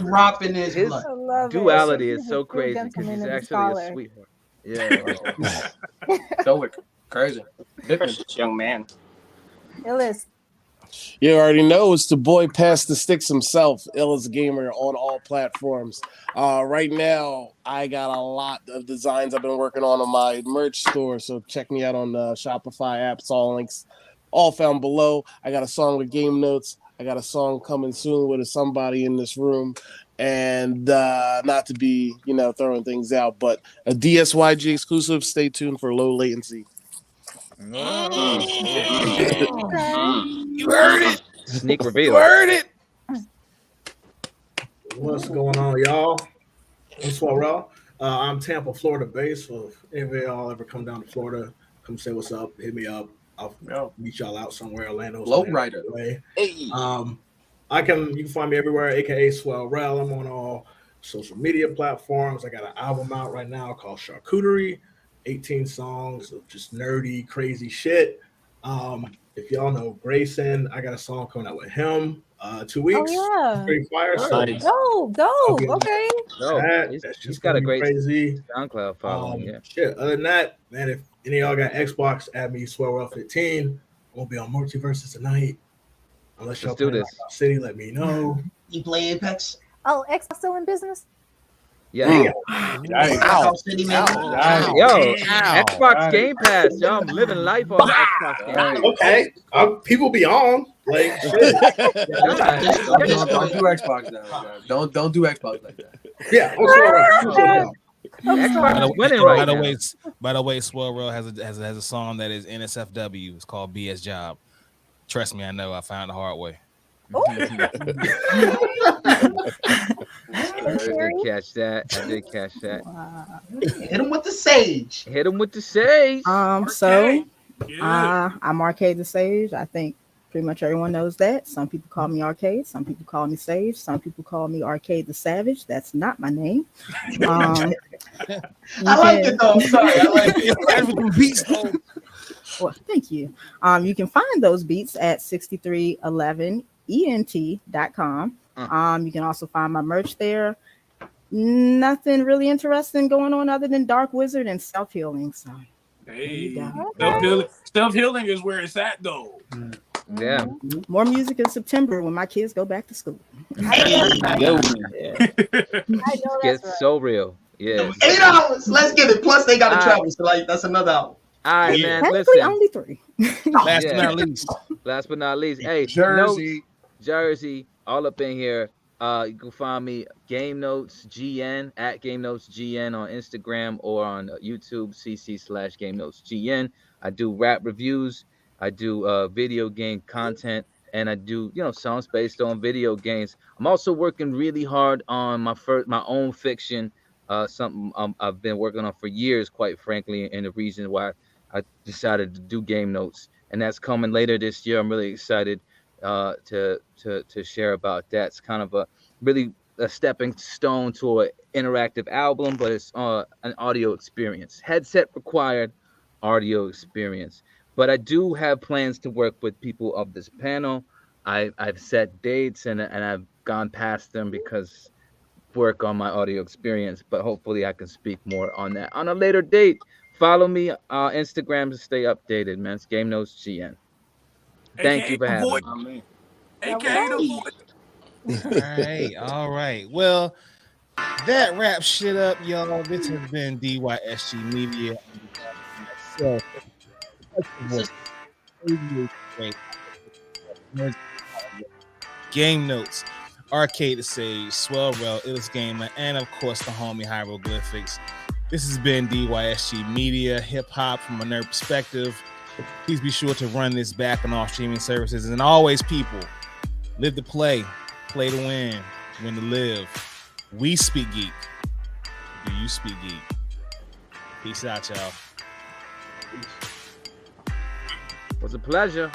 Dropping his His blood. duality is He's so a true crazy because gentleman he's and a actually a scholar. sweetheart. Yeah. Stoic. Crazy. Precious young man. Illis. You already know it's the boy past the sticks himself, Illest Gamer on all platforms. Right now, I got a lot of designs I've been working on my merch store, so check me out on the Shopify apps. All links, all found below. I got a song with game notes. I got a song coming soon with somebody in this room, and not to be, throwing things out, but a DSYG exclusive. Stay tuned for Low Latency. You heard it. Sneak reveal. You heard it. What's going on, y'all? I'm Swarrell. I'm Tampa, Florida based. So if any of y'all ever come down to Florida, come say what's up. Hit me up. I'll meet y'all out somewhere. Orlando. Lowrider. Hey. You can find me everywhere, aka Swarrell. I'm on all social media platforms. I got an album out right now called Charcuterie. 18 songs of just nerdy, crazy shit. If y'all know Grayson, I got a song coming out with him. 2 weeks. Oh, yeah. Pretty fire. Dope. Okay. That's He's got a great crazy SoundCloud following. Yeah. Shit. Other than that, man, if any of y'all got Xbox, add me Swellwell15. We'll be on Multiverses tonight. Unless y'all Let's do play this. Rock City, let me know. You play Apex? Oh, Xbox still in business? Yeah. Ow. City, man. Yo, Xbox Game Pass. Yo, I'm living life on the Xbox Game Pass. Okay. People be on. Like, shit. Don't do Xbox now. Don't do Xbox like that. Yeah. Xbox is winning right now. By the way, Swirl has a song that is NSFW. It's called BS Job. Trust me, I know. I found the hard way. I did catch that. Wow. Hit him with the sage. I'm Arcade the Sage. I think pretty much everyone knows that. Some people call me Arcade. Some people call me Sage. Some people call me Arcade the Savage. That's not my name. I like it though. I'm sorry. I like it. Beats though. Well, thank you. You can find those beats at 6311ent.com. You can also find my merch there. Nothing really interesting going on other than Dark Wizard and self-healing. So hey, self-healing is where it's at though. Yeah. More music in September when my kids go back to school. Gets so real. Yeah. 8 hours. Let's get it. Plus they got to travel. So that's another hour. All right, man. Technically, Listen. only 3. Last but not least. Hey, Jersey, all up in here. You can find me Game Notes GN at Game Notes GN on Instagram or on YouTube CC/Game Notes GN. I do rap reviews. I do video game content, and I do songs based on video games. I'm also working really hard on my own fiction. Something I've been working on for years, quite frankly, and the reason why I decided to do Game Notes, and that's coming later this year. I'm really excited to share about that. It's kind of a stepping stone to an interactive album, but it's an audio experience, headset required audio experience. But I do have plans to work with people of this panel. I've set dates and I've gone past them because work on my audio experience, but hopefully I can speak more on that on a later date. Follow me on Instagram to stay updated, man. It's Game Notes GN. Thank you for having me. All right. Well, that wraps shit up, y'all. This has been DYSG Media. Game Notes, Arcade the Sage, Swellrel, Illest Gamer, and of course the homie Hieroglyphics. This has been DYSG Media, hip hop from a nerd perspective. Please be sure to run this back on all streaming services. And always, people, live to play to win to live. We speak geek. Do you speak geek? Peace out, y'all. It was a pleasure.